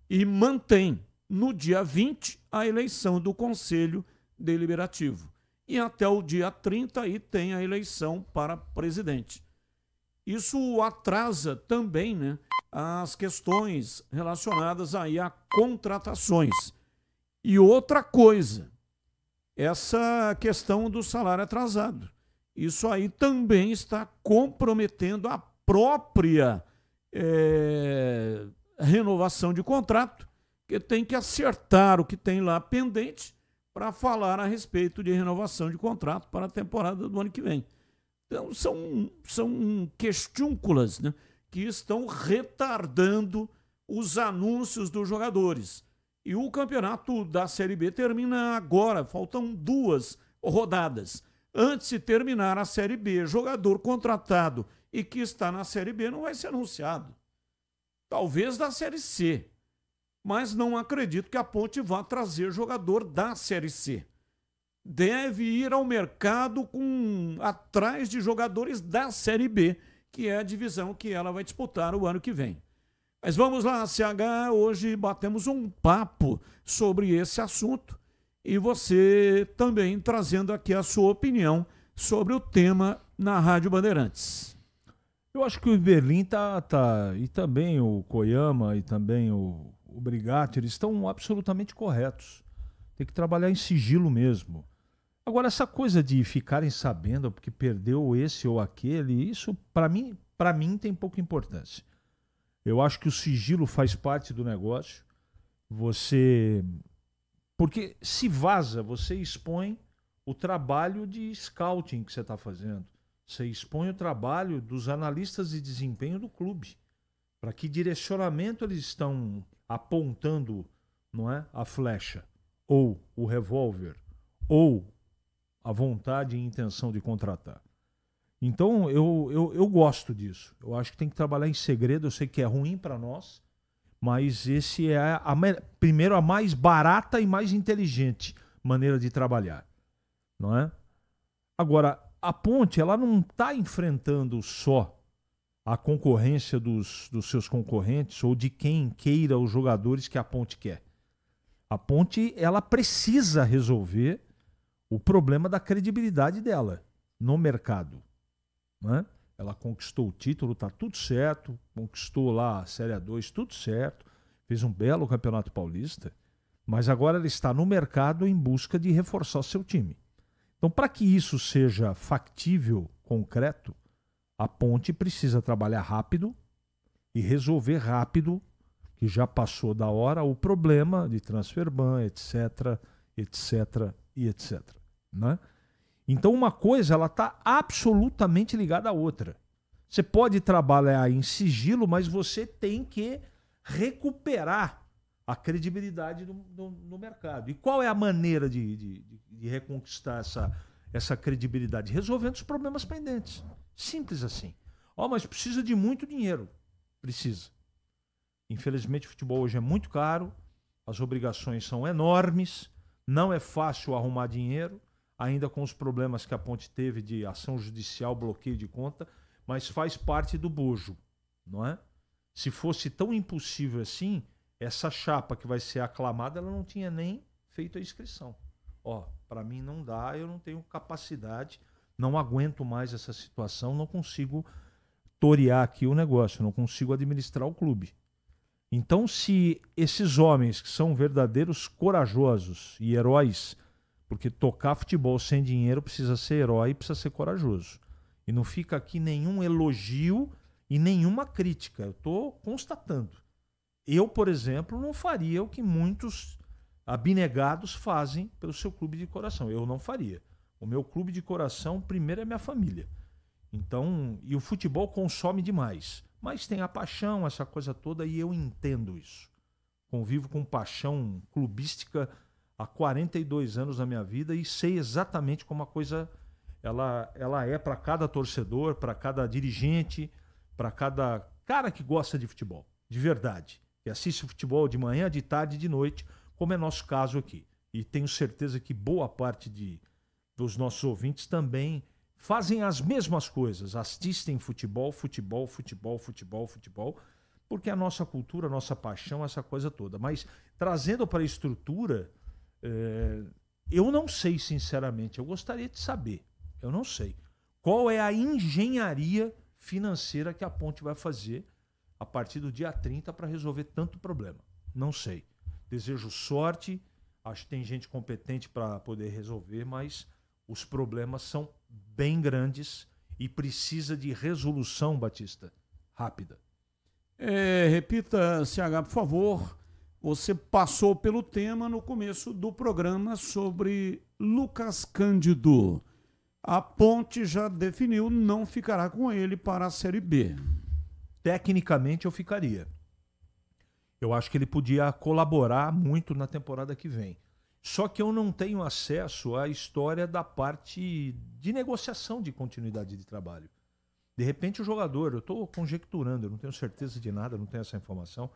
[SPEAKER 8] E mantém no dia 20 a eleição do Conselho Deliberativo. E até o dia 30 aí tem a eleição para presidente. Isso atrasa também, né, as questões relacionadas aí a contratações. E outra coisa, essa questão do salário atrasado. Isso aí também está comprometendo a própria renovação de contrato, que tem que acertar o que tem lá pendente para falar a respeito de renovação de contrato para a temporada do ano que vem. Então, são questúnculas, né, que estão retardando os anúncios dos jogadores. E o campeonato da Série B termina agora, faltam 2 rodadas. Antes de terminar a Série B, jogador contratado e que está na Série B não vai ser anunciado. Talvez da Série C, mas não acredito que a Ponte vá trazer jogador da Série C. Deve ir ao mercado atrás de jogadores da Série B, que é a divisão que ela vai disputar o ano que vem. Mas vamos lá, CH, hoje batemos um papo sobre esse assunto e você também trazendo aqui a sua opinião sobre o tema na Rádio Bandeirantes.
[SPEAKER 18] Eu acho que o Berlim e também o Koyama e também o Brigatti, eles estão absolutamente corretos. Tem que trabalhar em sigilo mesmo. Agora, essa coisa de ficarem sabendo porque perdeu esse ou aquele, isso para mim tem pouca importância. Eu acho que o sigilo faz parte do negócio. Porque se vaza, você expõe o trabalho de scouting que você está fazendo. Você expõe o trabalho dos analistas de desempenho do clube. Para que direcionamento eles estão apontando, não é, a flecha, ou o revólver, ou a vontade e intenção de contratar. Então, eu gosto disso. Eu acho que tem que trabalhar em segredo. Eu sei que é ruim para nós, mas esse é primeiro a mais barata e mais inteligente maneira de trabalhar, não é? Agora, a Ponte, ela não está enfrentando só a concorrência dos seus concorrentes ou de quem queira os jogadores que a Ponte quer. A Ponte, ela precisa resolver o problema da credibilidade dela no mercado. Né? Ela conquistou o título, está tudo certo, conquistou lá a Série A2, tudo certo, fez um belo Campeonato Paulista, mas agora ela está no mercado em busca de reforçar o seu time. Então, para que isso seja factível, concreto, a Ponte precisa trabalhar rápido e resolver rápido, que já passou da hora, o problema de transfer ban, etc, etc e etc. Né? Então uma coisa ela está absolutamente ligada à outra. Você pode trabalhar em sigilo, mas você tem que recuperar a credibilidade no mercado. E qual é a maneira de reconquistar essa credibilidade? Resolvendo os problemas pendentes. Simples assim. Mas precisa de muito dinheiro. Precisa. Infelizmente o futebol hoje é muito caro, as obrigações são enormes, não é fácil arrumar dinheiro, ainda com os problemas que a Ponte teve de ação judicial, bloqueio de conta, mas faz parte do bojo, não é? Se fosse tão impossível assim, essa chapa que vai ser aclamada, ela não tinha nem feito a inscrição. Para mim não dá, eu não tenho capacidade, não aguento mais essa situação, não consigo torear aqui o negócio, não consigo administrar o clube. Então, se esses homens que são verdadeiros corajosos e heróis, porque tocar futebol sem dinheiro precisa ser herói e precisa ser corajoso. E não fica aqui nenhum elogio e nenhuma crítica. Eu estou constatando. Eu, por exemplo, não faria o que muitos abnegados fazem pelo seu clube de coração. Eu não faria. O meu clube de coração, primeiro, é minha família. Então, e o futebol consome demais. Mas tem a paixão, essa coisa toda, e eu entendo isso. Convivo com paixão clubística há 42 anos da minha vida e sei exatamente como a coisa ela é para cada torcedor, para cada dirigente, para cada cara que gosta de futebol, de verdade. Que assiste futebol de manhã, de tarde e de noite, como é nosso caso aqui. E tenho certeza que boa parte dos nossos ouvintes também fazem as mesmas coisas, assistem futebol, porque é a nossa cultura, a nossa paixão, essa coisa toda. Mas trazendo para a estrutura, eu não sei, sinceramente, eu gostaria de saber, eu não sei, qual é a engenharia financeira que a Ponte vai fazer a partir do dia 30 para resolver tanto problema. Não sei. Desejo sorte, acho que tem gente competente para poder resolver, mas os problemas são bem grandes e precisa de resolução, Batista, rápida.
[SPEAKER 8] Repita, CH, por favor. Você passou pelo tema no começo do programa sobre Lucas Cândido. A Ponte já definiu, não ficará com ele para a Série B.
[SPEAKER 18] Tecnicamente eu ficaria. Eu acho que ele podia colaborar muito na temporada que vem. Só que eu não tenho acesso à história da parte de negociação de continuidade de trabalho. De repente o jogador, eu estou conjecturando, eu não tenho certeza de nada, não tenho essa informação,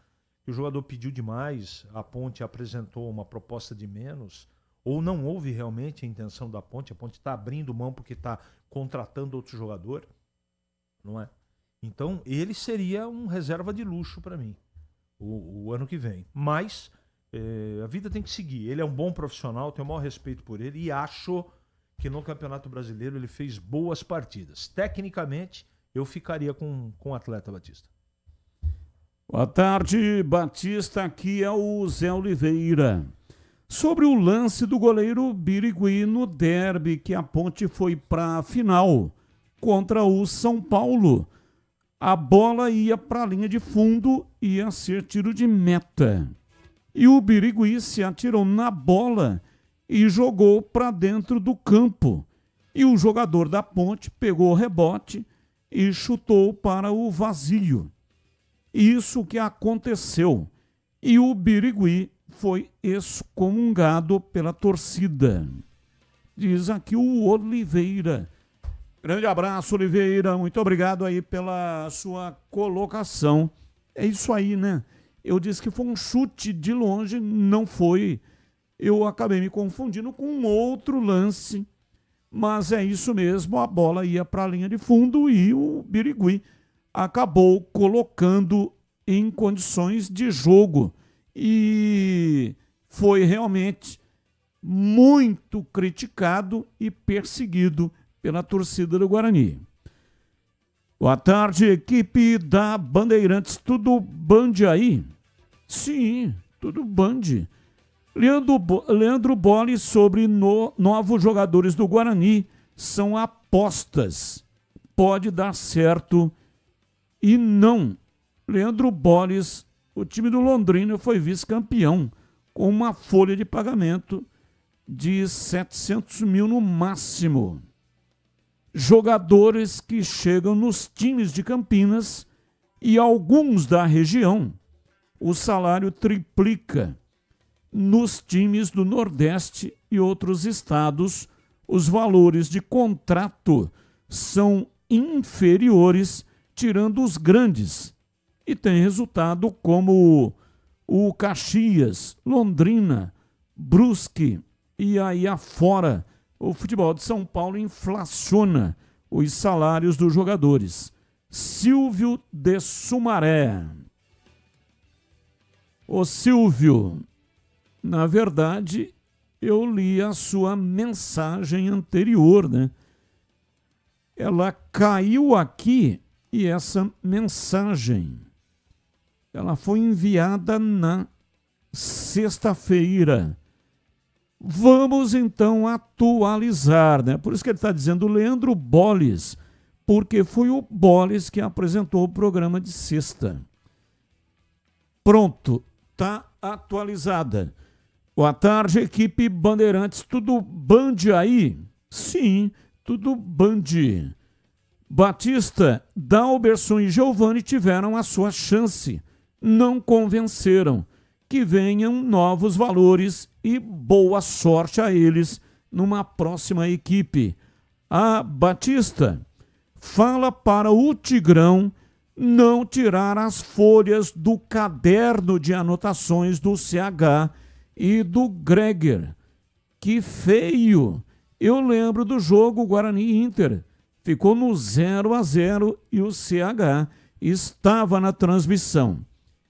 [SPEAKER 18] que o jogador pediu demais, a Ponte apresentou uma proposta de menos, ou não houve realmente a intenção da Ponte, a Ponte está abrindo mão porque está contratando outro jogador, não é? Então ele seria um reserva de luxo para mim, o ano que vem. Mas a vida tem que seguir. Ele é um bom profissional, tenho o maior respeito por ele e acho que no Campeonato Brasileiro ele fez boas partidas. Tecnicamente, eu ficaria com o atleta Batista.
[SPEAKER 8] Boa tarde, Batista. Aqui é o Zé Oliveira. Sobre o lance do goleiro Birigui no derby, que a Ponte foi para a final contra o São Paulo. A bola ia para a linha de fundo, ia ser tiro de meta. E o Birigui se atirou na bola e jogou para dentro do campo. E o jogador da Ponte pegou o rebote e chutou para o vazio. Isso que aconteceu. E o Birigui foi excomungado pela torcida. Diz aqui o Oliveira. Grande abraço, Oliveira. Muito obrigado aí pela sua colocação. É isso aí, né? Eu disse que foi um chute de longe, não foi. Eu acabei me confundindo com um outro lance, mas é isso mesmo, a bola ia para a linha de fundo e o Birigui acabou colocando em condições de jogo. E foi realmente muito criticado e perseguido pela torcida do Guarani. Boa tarde, equipe da Bandeirantes. Tudo Band aí? Sim, tudo Band. Leandro Bolle sobre novos jogadores do Guarani. São apostas. Pode dar certo e não. Leandro Bolles, o time do Londrina foi vice-campeão com uma folha de pagamento de 700 mil no máximo. Jogadores que chegam nos times de Campinas e alguns da região, o salário triplica. Nos times do Nordeste e outros estados, os valores de contrato são inferiores, tirando os grandes. E tem resultado como o Caxias, Londrina, Brusque e aí afora. O futebol de São Paulo inflaciona os salários dos jogadores. Silvio de Sumaré. Ô Silvio, na verdade, eu li a sua mensagem anterior, né? Ela caiu aqui e essa mensagem, ela foi enviada na sexta-feira. Vamos então atualizar, né? Por isso que ele está dizendo Leandro Bolles, porque foi o Bolles que apresentou o programa de sexta. Pronto, está atualizada. Boa tarde, equipe Bandeirantes, tudo Band aí? Sim, tudo Band. Batista, Dalberson e Giovani tiveram a sua chance. Não convenceram. Que venham novos valores e boa sorte a eles numa próxima equipe. A Batista, fala para o Tigrão não tirar as folhas do caderno de anotações do CH e do Greger. Que feio! Eu lembro do jogo Guarani Inter. Ficou no 0-0 e o CH estava na transmissão.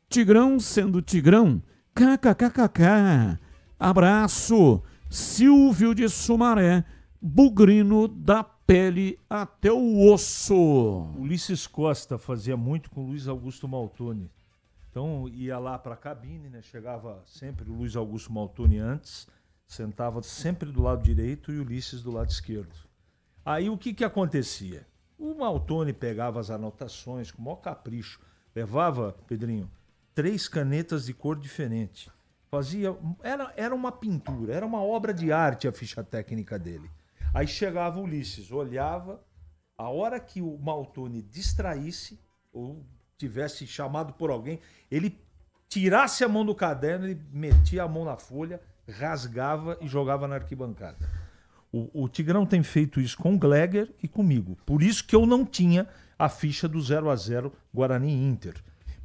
[SPEAKER 8] Tigrão sendo Tigrão, kkkk. Abraço, Silvio de Sumaré, bugrino da pele até o osso.
[SPEAKER 18] Ulisses Costa fazia muito com o Luiz Augusto Maltoni. Então ia lá para a cabine, né? Chegava sempre o Luiz Augusto Maltoni antes, sentava sempre do lado direito e o Ulisses do lado esquerdo. Aí o que acontecia? O Maltoni pegava as anotações com o maior capricho, levava, Pedrinho, 3 canetas de cor diferente. Fazia, era uma pintura, era uma obra de arte a ficha técnica dele. Aí chegava o Ulisses, olhava, a hora que o Maltoni distraísse ou tivesse chamado por alguém, ele tirasse a mão do caderno, ele metia a mão na folha, rasgava e jogava na arquibancada. O Tigrão tem feito isso com o Gleger e comigo. Por isso que eu não tinha a ficha do 0-0 Guarani Inter.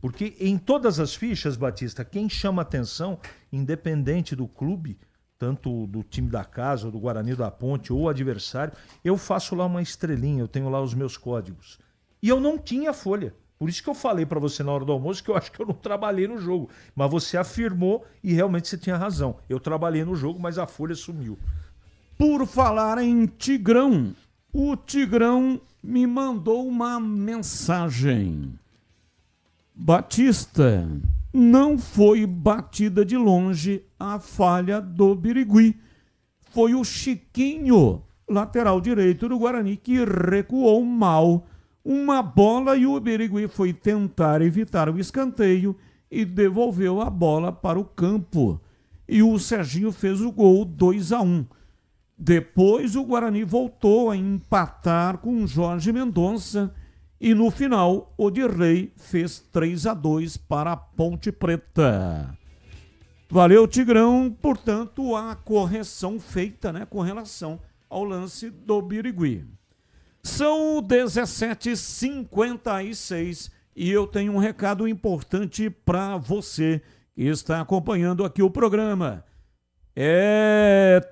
[SPEAKER 18] Porque em todas as fichas, Batista, quem chama atenção, independente do clube, tanto do time da casa, ou do Guarani da Ponte, ou adversário, eu faço lá uma estrelinha, eu tenho lá os meus códigos. E eu não tinha folha. Por isso que eu falei para você na hora do almoço que eu acho que eu não trabalhei no jogo. Mas você afirmou e realmente você tinha razão. Eu trabalhei no jogo, mas a folha sumiu.
[SPEAKER 8] Por falar em Tigrão, o Tigrão me mandou uma mensagem. Batista, não foi batida de longe a falha do Birigui. Foi o Chiquinho, lateral direito do Guarani, que recuou mal uma bola e o Birigui foi tentar evitar o escanteio e devolveu a bola para o campo. E o Serginho fez o gol 2-1. Depois o Guarani voltou a empatar com o Jorge Mendonça e no final o Dirley fez 3-2 para a Ponte Preta. Valeu, Tigrão, portanto a correção feita, né, com relação ao lance do Birigui. São 17h56 e eu tenho um recado importante para você que está acompanhando aqui o programa.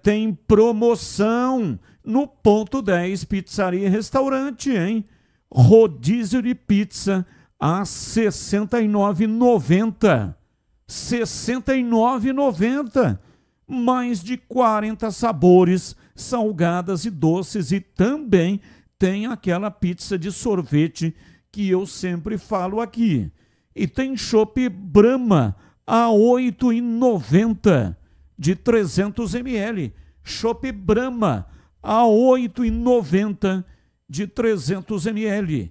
[SPEAKER 8] Tem promoção no Ponto 10 Pizzaria e Restaurante, hein? Rodízio de pizza a R$ 69,90. R$ 69,90. Mais de 40 sabores, salgadas e doces, e também tem aquela pizza de sorvete que eu sempre falo aqui. E tem chopp Brahma a R$ 8,90 de 300 ml. Chopp Brahma a R$ 8,90 de 300 ml.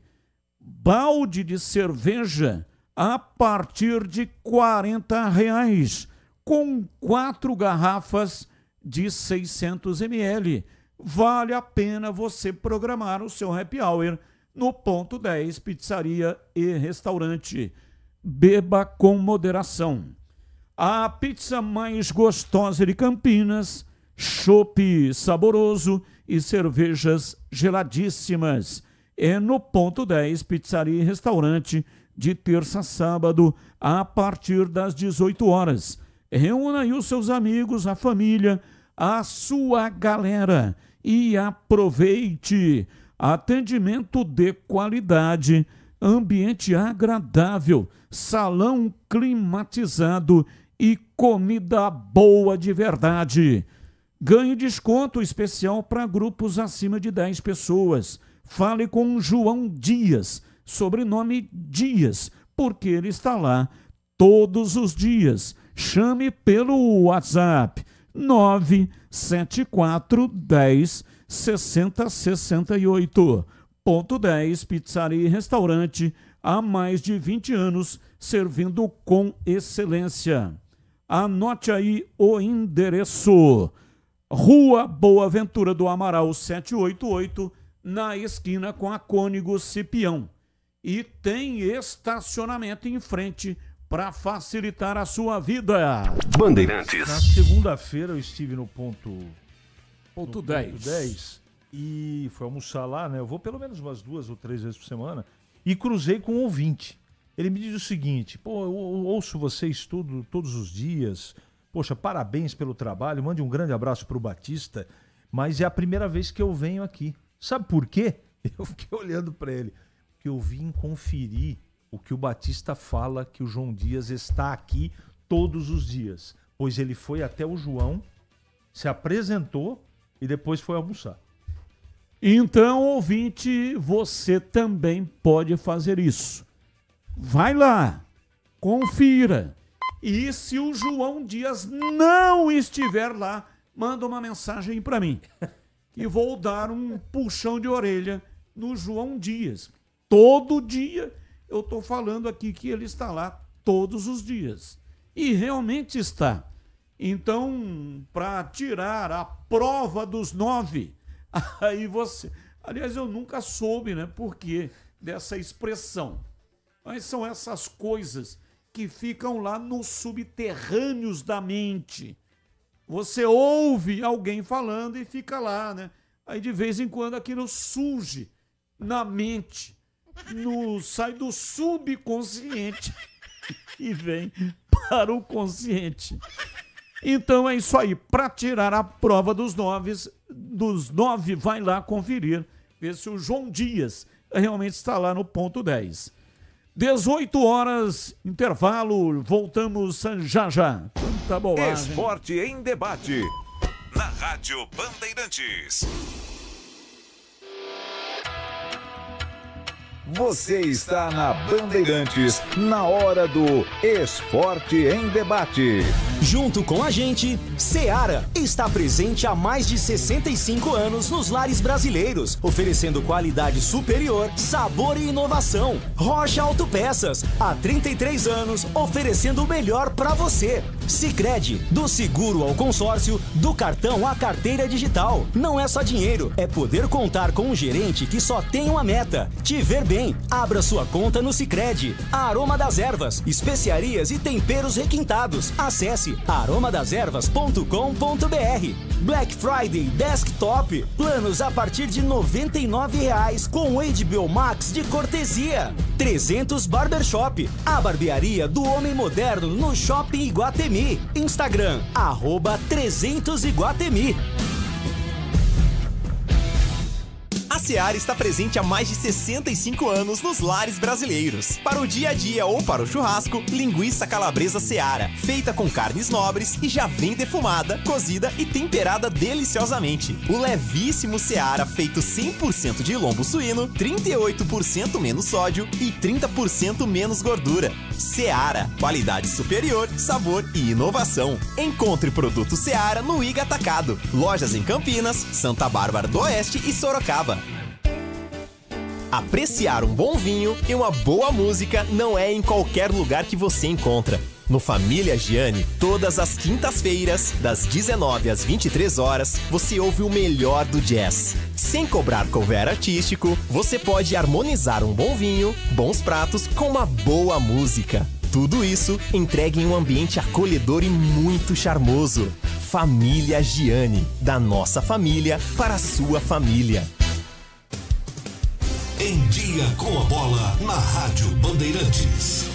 [SPEAKER 8] Balde de cerveja a partir de R$ 40,00, com 4 garrafas de 600 ml. Vale a pena você programar o seu happy hour no Ponto 10 Pizzaria e Restaurante. Beba com moderação. A pizza mais gostosa de Campinas, chopp saboroso e cervejas geladíssimas. É no Ponto 10 Pizzaria e Restaurante, de terça a sábado, a partir das 18 horas. Reúna aí os seus amigos, a família, a sua galera e aproveite. Atendimento de qualidade, ambiente agradável, salão climatizado e comida boa de verdade. Ganhe desconto especial para grupos acima de 10 pessoas. Fale com o João Dias, sobrenome Dias, porque ele está lá todos os dias. Chame pelo WhatsApp 974 10 60 68. Ponto 10 Pizzaria e Restaurante, há mais de 20 anos, servindo com excelência. Anote aí o endereço: Rua Boa Ventura do Amaral 788, na esquina com a Cônigo Cipião. E tem estacionamento em frente para facilitar a sua vida.
[SPEAKER 18] Bandeirantes. Na segunda-feira eu estive no ponto
[SPEAKER 8] 10
[SPEAKER 18] e fui almoçar lá, né? Eu vou pelo menos umas 2 ou 3 vezes por semana e cruzei com um ouvinte. Ele me diz o seguinte: pô, eu ouço vocês todos os dias. Poxa, parabéns pelo trabalho. Mande um grande abraço pro Batista. Mas é a primeira vez que eu venho aqui. Sabe por quê? Eu fiquei olhando para ele. Porque eu vim conferir o que o Batista fala, que o João Dias está aqui todos os dias. Pois ele foi até o João, se apresentou e depois foi almoçar.
[SPEAKER 8] Então, ouvinte, você também pode fazer isso. Vai lá, confira. E se o João Dias não estiver lá, manda uma mensagem para mim. E vou dar um puxão de orelha no João Dias. Todo dia eu estou falando aqui que ele está lá todos os dias. E realmente está. Então, para tirar a prova dos 9, aí você... Aliás, eu nunca soube, né, por que dessa expressão. Mas são essas coisas que ficam lá nos subterrâneos da mente. Você ouve alguém falando e fica lá, né? Aí de vez em quando aquilo surge na mente, sai do subconsciente e vem para o consciente. Então é isso aí. Para tirar a prova dos 9, vai lá conferir, ver se o João Dias realmente está lá no ponto 10. 18 horas, intervalo, voltamos já já. Tanta bobagem.
[SPEAKER 3] Esporte em debate, na Rádio Bandeirantes. Você está na Bandeirantes, na hora do Esporte em Debate.
[SPEAKER 6] Junto com a gente, Seara está presente há mais de 65 anos nos lares brasileiros, oferecendo qualidade superior, sabor e inovação. Rocha Autopeças, há 33 anos, oferecendo o melhor para você. Sicredi, do seguro ao consórcio, do cartão à carteira digital. Não é só dinheiro, é poder contar com um gerente que só tem uma meta: te ver bem. Abra sua conta no Sicredi. Aroma das Ervas, especiarias e temperos requintados. Acesse aromadaservas.com.br. Black Friday Desktop, planos a partir de R$ 99,00 com HBO Max de cortesia. 300 Barbershop, a barbearia do homem moderno no Shopping Iguatemi. Instagram, @300Iguatemi.
[SPEAKER 10] A Seara está presente há mais de 65 anos nos lares brasileiros. Para o dia a dia ou para o churrasco, linguiça calabresa Seara, feita com carnes nobres e já vem defumada, cozida e temperada deliciosamente. O levíssimo Seara, feito 100% de lombo suíno, 38% menos sódio e 30% menos gordura. Seara, qualidade superior, sabor e inovação. Encontre produto Seara no Iga Atacado. Lojas em Campinas, Santa Bárbara do Oeste e Sorocaba. Apreciar um bom vinho e uma boa música não é em qualquer lugar que você encontra. No Família Gianni, todas as quintas-feiras, das 19 às 23 horas, você ouve o melhor do jazz. Sem cobrar cover artístico, você pode harmonizar um bom vinho, bons pratos com uma boa música. Tudo isso entregue em um ambiente acolhedor e muito charmoso. Família Gianni, da nossa família para a sua família.
[SPEAKER 15] Em Dia com a Bola, na Rádio Bandeirantes.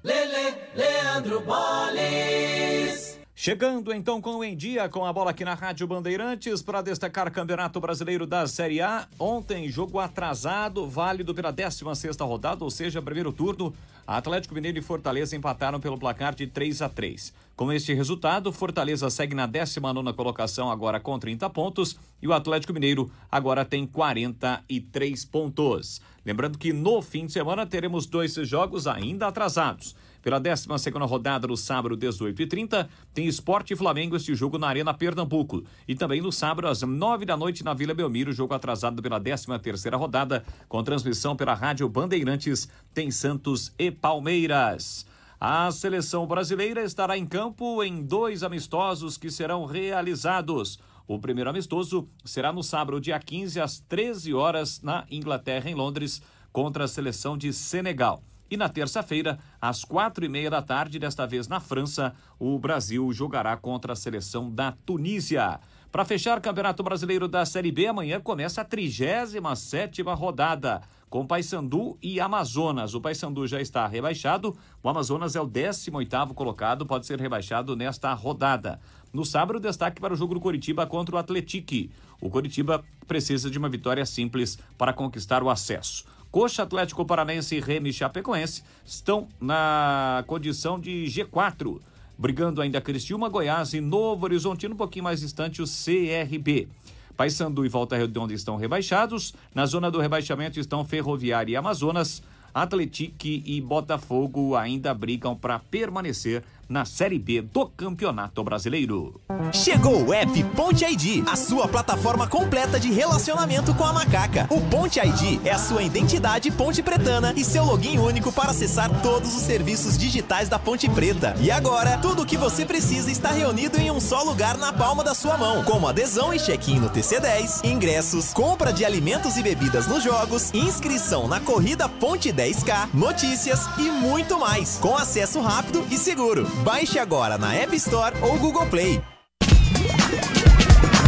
[SPEAKER 7] Leandro Boles.
[SPEAKER 12] Chegando então com o Em Dia com a Bola aqui na Rádio Bandeirantes para destacar Campeonato Brasileiro da Série A. Ontem, jogo atrasado, válido pela 16ª rodada, ou seja, primeiro turno. Atlético Mineiro e Fortaleza empataram pelo placar de 3-3. Com este resultado, Fortaleza segue na 19ª colocação agora com 30 pontos e o Atlético Mineiro agora tem 43 pontos. Lembrando que no fim de semana teremos 2 jogos ainda atrasados. Pela 12ª rodada, no sábado, 18h30, tem Sport e Flamengo, este jogo na Arena Pernambuco. E também no sábado, às 9 da noite, na Vila Belmiro, jogo atrasado pela 13ª rodada, com transmissão pela Rádio Bandeirantes, tem Santos e Palmeiras.
[SPEAKER 20] A seleção brasileira estará em campo em 2 amistosos que serão realizados. O primeiro amistoso será no sábado, dia 15, às 13 horas, na Inglaterra, em Londres, contra a seleção de Senegal. E na terça-feira, às 4h30 da tarde, desta vez na França, o Brasil jogará contra a seleção da Tunísia. Para fechar o Campeonato Brasileiro da Série B, amanhã começa a 37ª rodada, com Paysandu e Amazonas. O Paysandu já está rebaixado, o Amazonas é o 18º colocado, pode ser rebaixado nesta rodada. No sábado, destaque para o jogo do Coritiba contra o Atlético. O Coritiba precisa de uma vitória simples para conquistar o acesso. Coxa, Atlético Paranaense, Remo e Chapecoense estão na condição de G4. Brigando ainda Criciúma, Goiás e Novo Horizontino, um pouquinho mais distante o CRB. Paysandu e Volta Redonda estão rebaixados. Na zona do rebaixamento estão Ferroviária e Amazonas. Atlético e Botafogo ainda brigam para permanecer na Série B do Campeonato Brasileiro.
[SPEAKER 10] Chegou o app Ponte ID, a sua plataforma completa de relacionamento com a macaca. O Ponte ID é a sua identidade ponte pretana e seu login único para acessar todos os serviços digitais da Ponte Preta. E agora, tudo o que você precisa está reunido em um só lugar na palma da sua mão, como adesão e check-in no TC10, ingressos, compra de alimentos e bebidas nos jogos, inscrição na corrida Ponte 10K, notícias e muito mais, com acesso rápido e seguro. Baixe agora na App Store ou Google Play.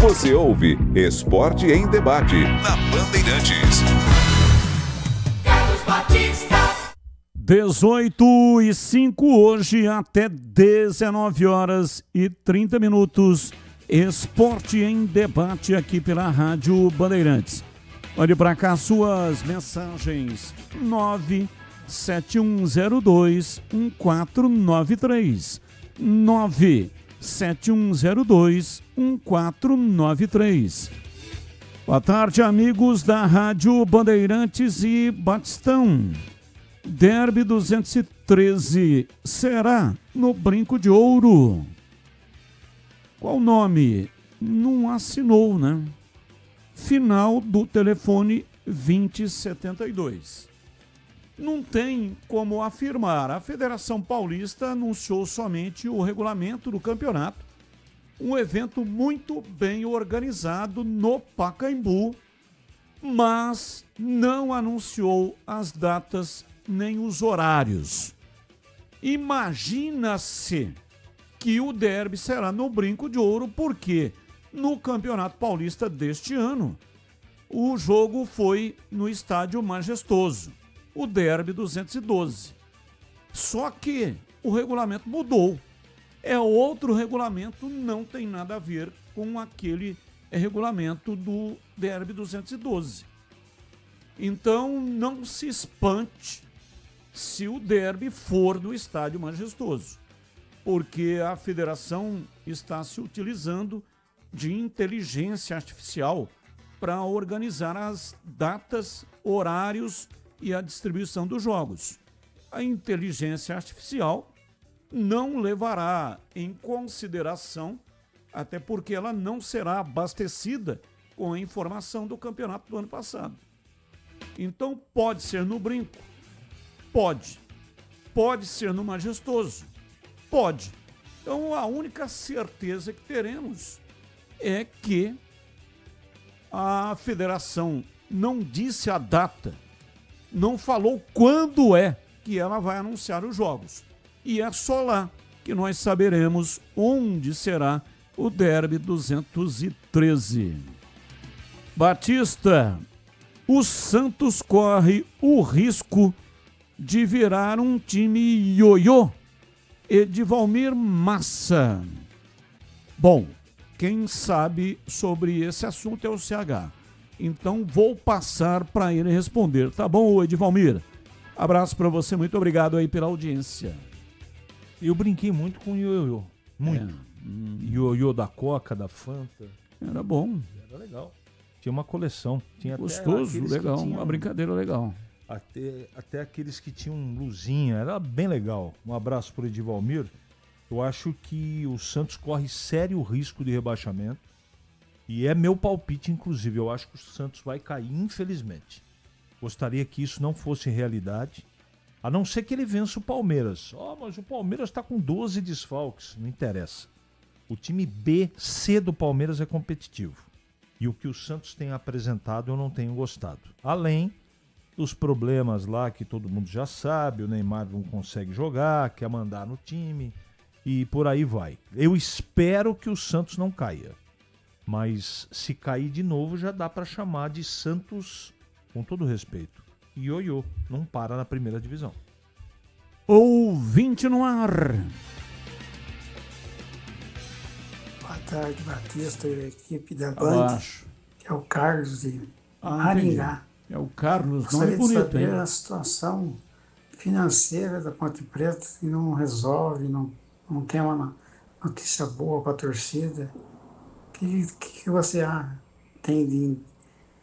[SPEAKER 3] Você ouve Esporte em Debate na Bandeirantes.
[SPEAKER 8] 18h05 hoje até 19h30. Esporte em Debate aqui pela Rádio Bandeirantes. Olhe para cá suas mensagens. 97102-1493. 97102-1493. Boa tarde, amigos da Rádio Bandeirantes e Batistão. Derby 213 será no Brinco de Ouro. Qual o nome? Não assinou, né? Final do telefone 2072. Não tem como afirmar. A Federação Paulista anunciou somente o regulamento do campeonato. Um evento muito bem organizado no Pacaembu, mas não anunciou as datas nem os horários. Imagina-se que o derby será no Brinco de Ouro, porque no Campeonato Paulista deste ano, o jogo foi no Estádio Majestoso, o derby 212. Só que o regulamento mudou. É outro regulamento, não tem nada a ver com aquele regulamento do derby 212. Então, não se espante se o derby for no Estádio Majestoso, porque a federação está se utilizando de inteligência artificial para organizar as datas, horários e a distribuição dos jogos. A inteligência artificial não levará em consideração, até porque ela não será abastecida com a informação do campeonato do ano passado. Então, pode ser no Brinco? Pode. Pode ser no Majestoso? Pode. Então, a única certeza que teremos é que a federação não disse a data, não falou quando é que ela vai anunciar os jogos. E é só lá que nós saberemos onde será o derby 213. Batista, o Santos corre o risco de virar um time ioiô. Edvalmir Massa. Bom, quem sabe sobre esse assunto é o CH. Então vou passar para ele responder. Tá bom, Edvalmir? Abraço para você, muito obrigado aí pela audiência.
[SPEAKER 18] Eu brinquei muito com o ioiô. Muito. Ioiô da Coca, da Fanta.
[SPEAKER 8] Era bom.
[SPEAKER 18] Era legal. Tinha uma coleção. Tinha
[SPEAKER 8] gostoso, legal. Uma brincadeira legal.
[SPEAKER 18] Até aqueles que tinham luzinha. Era bem legal. Um abraço para o Edvalmir. Eu acho que o Santos corre sério risco de rebaixamento. E é meu palpite, inclusive. Eu acho que o Santos vai cair, infelizmente. Gostaria que isso não fosse realidade. A não ser que ele vença o Palmeiras. Mas o Palmeiras está com 12 desfalques. Não interessa. O time B, C do Palmeiras é competitivo. E o que o Santos tem apresentado eu não tenho gostado. Além dos problemas lá que todo mundo já sabe, o Neymar não consegue jogar, quer mandar no time e por aí vai. Eu espero que o Santos não caia. Mas se cair de novo já dá para chamar de Santos, com todo respeito, ioiô, não para na primeira divisão.
[SPEAKER 8] Ouvinte no ar.
[SPEAKER 21] Boa tarde, Batista e a equipe da Band. Que é o Carlos de Maringá.
[SPEAKER 8] É o Carlos, não
[SPEAKER 21] gostaria
[SPEAKER 8] é bonito,
[SPEAKER 21] de saber
[SPEAKER 8] hein?
[SPEAKER 21] a situação financeira da Ponte Preta e não resolve, não tem uma notícia boa para a torcida. O que você tem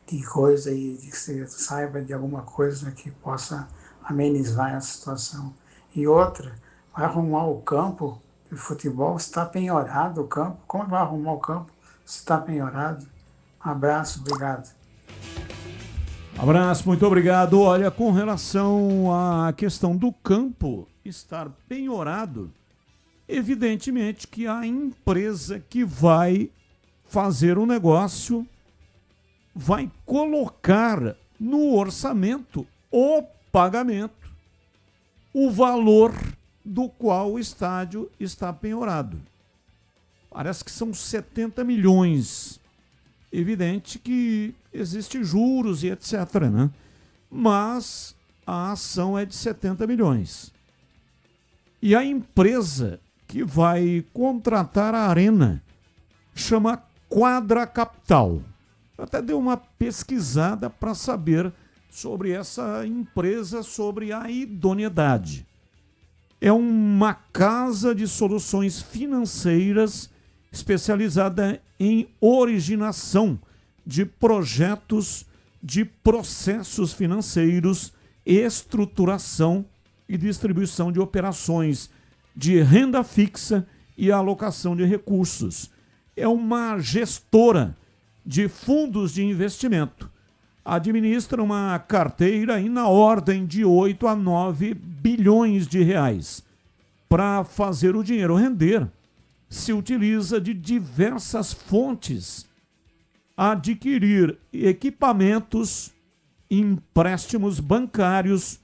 [SPEAKER 21] de coisa aí, de que você saiba de alguma coisa que possa amenizar essa situação? E outra, vai arrumar o campo de futebol, está penhorado o campo. Como vai arrumar o campo se está penhorado? Um abraço, obrigado.
[SPEAKER 8] Abraço, muito obrigado. Olha, com relação à questão do campo estar penhorado, evidentemente que a empresa que vai fazer o negócio vai colocar no orçamento o pagamento, o valor do qual o estádio está penhorado. Parece que são 70 milhões. Evidente que existe juros e etc, né? Mas a ação é de 70 milhões. E a empresa que vai contratar a arena chama Quadra Capital. Eu até dei uma pesquisada para saber sobre essa empresa, sobre a idoneidade. É uma casa de soluções financeiras especializada em originação de projetos de processos financeiros, estruturação e distribuição de operações de renda fixa e alocação de recursos. É uma gestora de fundos de investimento. Administra uma carteira aí na ordem de 8 a 9 bilhões de reais. Para fazer o dinheiro render, se utiliza de diversas fontes, adquirir equipamentos, empréstimos bancários,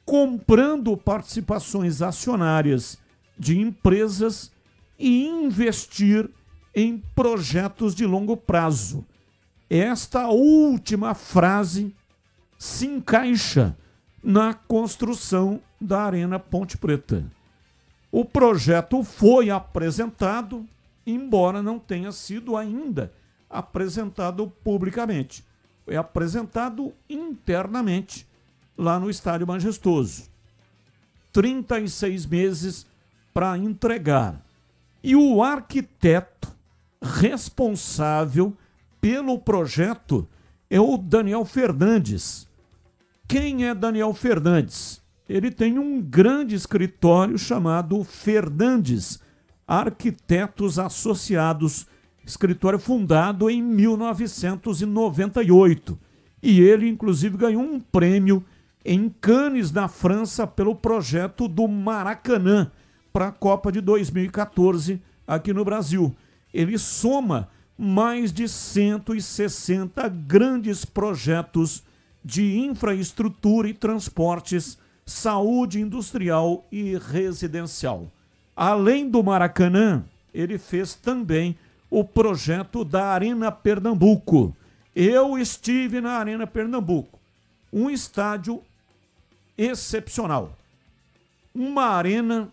[SPEAKER 8] comprando participações acionárias de empresas e investir em projetos de longo prazo. Esta última frase se encaixa na construção da Arena Ponte Preta. O projeto foi apresentado, embora não tenha sido ainda apresentado publicamente. Foi apresentado internamente lá no Estádio Majestoso. 36 meses para entregar. E o arquiteto responsável pelo projeto é o Daniel Fernandes. Quem é Daniel Fernandes? Ele tem um grande escritório chamado Fernandes Arquitetos Associados, escritório fundado em 1998. E ele, inclusive, ganhou um prêmio em Cannes, na França, pelo projeto do Maracanã para a Copa de 2014 aqui no Brasil. Ele soma mais de 160 grandes projetos de infraestrutura e transportes, saúde industrial e residencial. Além do Maracanã, ele fez também o projeto da Arena Pernambuco. Eu estive na Arena Pernambuco, um estádio excepcional, uma arena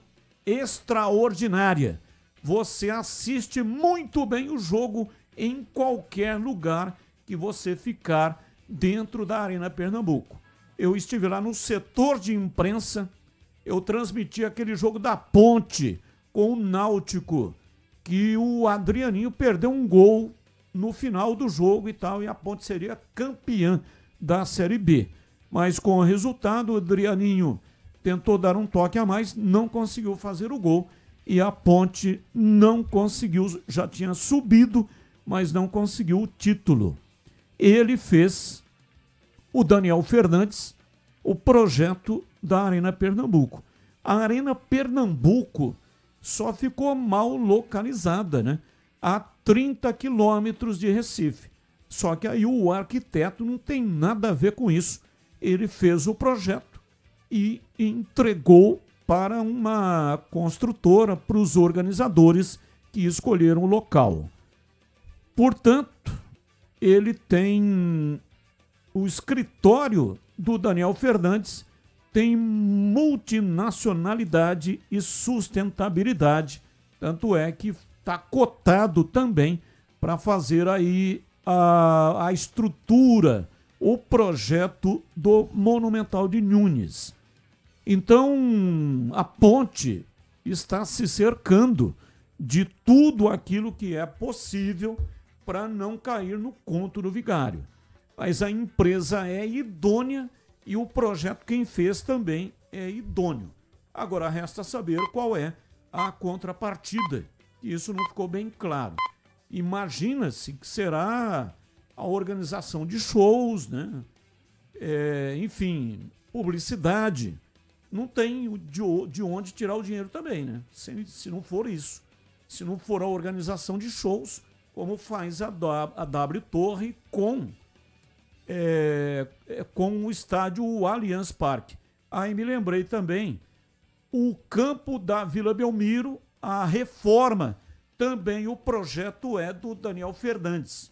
[SPEAKER 8] extraordinária. Você assiste muito bem o jogo em qualquer lugar que você ficar dentro da Arena Pernambuco. Eu estive lá no setor de imprensa, eu transmiti aquele jogo da Ponte com o Náutico, que o Adrianinho perdeu um gol no final do jogo e tal, e a Ponte seria campeã da Série B. Mas com o resultado, o Adrianinho tentou dar um toque a mais, não conseguiu fazer o gol, e a Ponte não conseguiu, já tinha subido, mas não conseguiu o título. Ele fez, o Daniel Fernandes, o projeto da Arena Pernambuco. A Arena Pernambuco só ficou mal localizada, né? A 30 quilômetros de Recife. Só que aí o arquiteto não tem nada a ver com isso. Ele fez o projeto e entregou para uma construtora, para os organizadores que escolheram o local. Portanto, ele tem o escritório do Daniel Fernandes, tem multinacionalidade e sustentabilidade, tanto é que está cotado também para fazer aí a estrutura, o projeto do Monumental de Nunes. Então, a ponte está se cercando de tudo aquilo que é possível para não cair no conto do vigário. Mas a empresa é idônea e o projeto quem fez também é idôneo. Agora resta saber qual é a contrapartida. Isso não ficou bem claro. Imagina-se que será a organização de shows, né? Enfim, publicidade. Não tem de onde tirar o dinheiro também, né? Se não for isso. Se não for a organização de shows, como faz a W Torre com o estádio Allianz Parque. Aí me lembrei também, o campo da Vila Belmiro, a reforma, também o projeto é do Daniel Fernandes.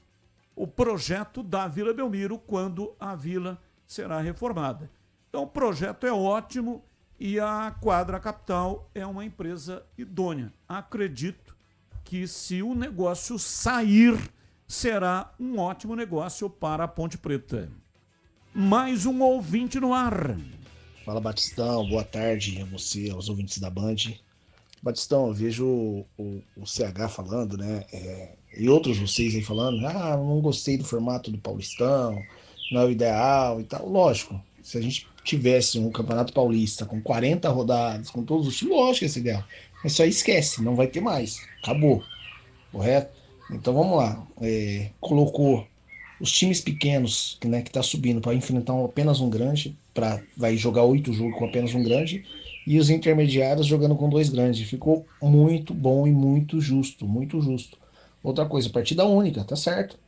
[SPEAKER 8] O projeto da Vila Belmiro, quando a vila será reformada. Então o projeto é ótimo e a Quadra Capital é uma empresa idônea. Acredito que se o negócio sair, será um ótimo negócio para a Ponte Preta. Mais um ouvinte no ar.
[SPEAKER 2] Fala, Batistão, boa tarde a você, aos ouvintes da Band. Batistão, eu vejo o CH falando, né, e outros vocês aí falando, não gostei do formato do Paulistão, não é o ideal e tal. Lógico, se a gente tivesse um Campeonato Paulista com 40 rodadas, com todos os times, lógico que esse é ideal. Mas isso aí esquece, não vai ter mais, acabou, correto? Então vamos lá, colocou os times pequenos, né, que tá subindo para enfrentar apenas um grande, vai jogar 8 jogos com apenas um grande, e os intermediários jogando com 2 grandes. Ficou muito bom e muito justo, muito justo. Outra coisa, partida única, tá certo?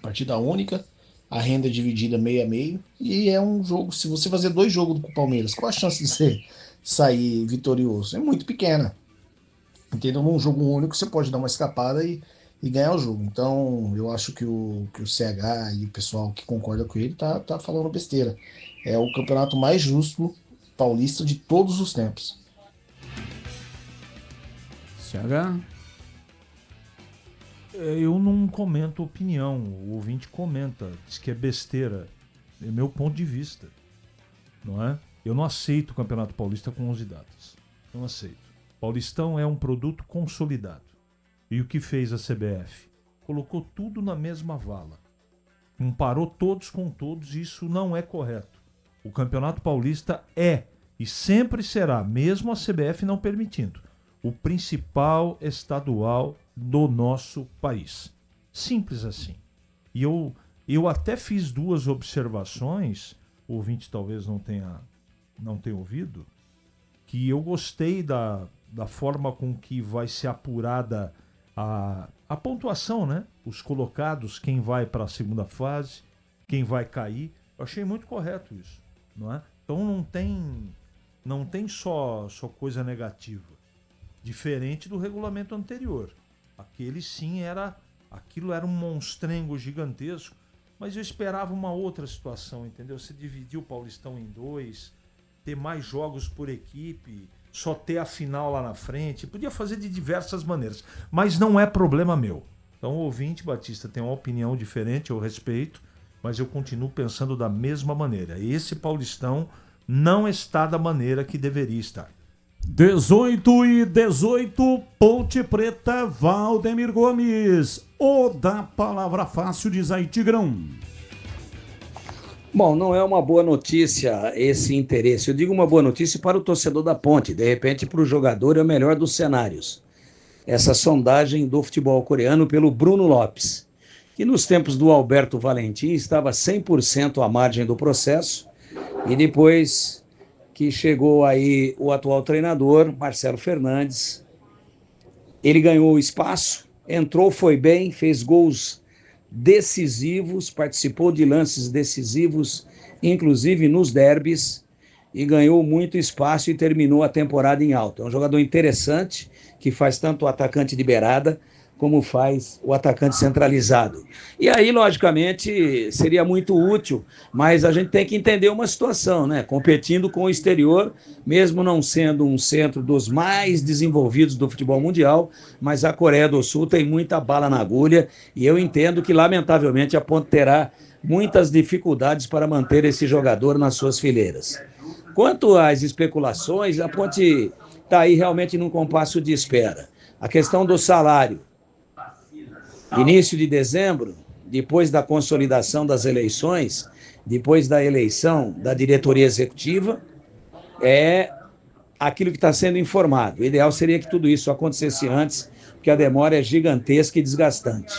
[SPEAKER 2] Partida única, a renda é dividida meio a meio, e é um jogo, se você fazer 2 jogos com o Palmeiras, qual a chance de você sair vitorioso? É muito pequena. Entendeu? Num jogo único você pode dar uma escapada e ganhar o jogo. Então eu acho que o CH e o pessoal que concorda com ele tá falando besteira. É o campeonato mais justo paulista de todos os tempos.
[SPEAKER 8] CH?
[SPEAKER 18] Eu não comento opinião, o ouvinte comenta, diz que é besteira. É meu ponto de vista, não é? Eu não aceito o Campeonato Paulista com 11 datas. Não aceito. Paulistão é um produto consolidado. E o que fez a CBF? Colocou tudo na mesma vala. Comparou todos com todos e isso não é correto. O Campeonato Paulista é e sempre será, mesmo a CBF não permitindo, o principal estadual do nosso país. Simples assim. E eu até fiz 2 observações, o ouvinte talvez não tenha ouvido, que eu gostei da forma com que vai ser apurada a pontuação, né? Os colocados, quem vai para a segunda fase, quem vai cair. Eu achei muito correto isso, não é? Então não tem só coisa negativa. Diferente do regulamento anterior. Aquele sim aquilo era um monstrengo gigantesco, mas eu esperava uma outra situação, entendeu? Você dividir o Paulistão em 2, ter mais jogos por equipe, só ter a final lá na frente, podia fazer de diversas maneiras, mas não é problema meu. Então o ouvinte, Batista, tem uma opinião diferente, eu respeito, mas eu continuo pensando da mesma maneira. Esse Paulistão não está da maneira que deveria estar.
[SPEAKER 8] 18:18, Ponte Preta, Valdemir Gomes. O da palavra fácil, diz aí, Tigrão.
[SPEAKER 16] Bom, não é uma boa notícia esse interesse. Eu digo uma boa notícia para o torcedor da Ponte. De repente, para o jogador, é o melhor dos cenários. Essa sondagem do futebol coreano pelo Bruno Lopes, que nos tempos do Alberto Valentim estava 100% à margem do processo e depois que chegou aí o atual treinador, Marcelo Fernandes. Ele ganhou espaço, entrou, foi bem, fez gols decisivos, participou de lances decisivos, inclusive nos derbys, e ganhou muito espaço e terminou a temporada em alta. É um jogador interessante, que faz tanto o atacante de beirada, como faz o atacante centralizado. E aí, logicamente, seria muito útil, mas a gente tem que entender uma situação, né? Competindo com o exterior, mesmo não sendo um centro dos mais desenvolvidos do futebol mundial, mas a Coreia do Sul tem muita bala na agulha, e eu entendo que, lamentavelmente, a Ponte terá muitas dificuldades para manter esse jogador nas suas fileiras. Quanto às especulações, a Ponte está aí realmente num compasso de espera. A questão do salário. Início de dezembro, depois da consolidação das eleições, depois da eleição da diretoria executiva, é aquilo que está sendo informado. O ideal seria que tudo isso acontecesse antes, porque a demora é gigantesca e desgastante.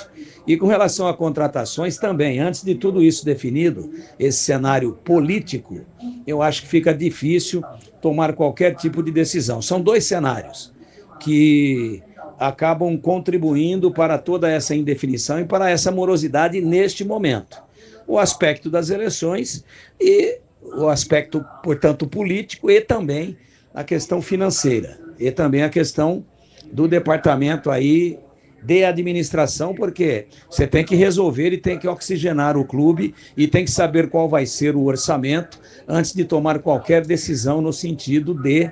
[SPEAKER 16] E com relação a contratações também, antes de tudo isso definido, esse cenário político, eu acho que fica difícil tomar qualquer tipo de decisão. São dois cenários que acabam contribuindo para toda essa indefinição e para essa morosidade neste momento. O aspecto das eleições e o aspecto, portanto, político e também a questão financeira e também a questão do departamento aí de administração, porque você tem que resolver e tem que oxigenar o clube e tem que saber qual vai ser o orçamento antes de tomar qualquer decisão no sentido de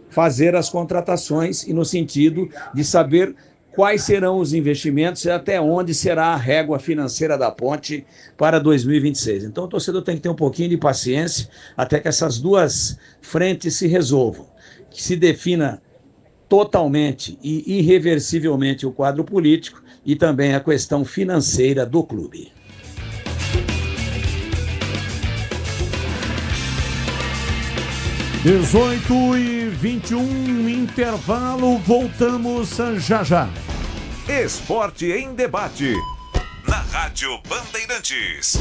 [SPEAKER 16] fazer as contratações e no sentido de saber quais serão os investimentos e até onde será a régua financeira da Ponte para 2026. Então o torcedor tem que ter um pouquinho de paciência até que essas duas frentes se resolvam, que se defina totalmente e irreversivelmente o quadro político e também a questão financeira do clube.
[SPEAKER 8] (18h21), intervalo, voltamos já já.
[SPEAKER 3] Esporte em debate, na Rádio Bandeirantes.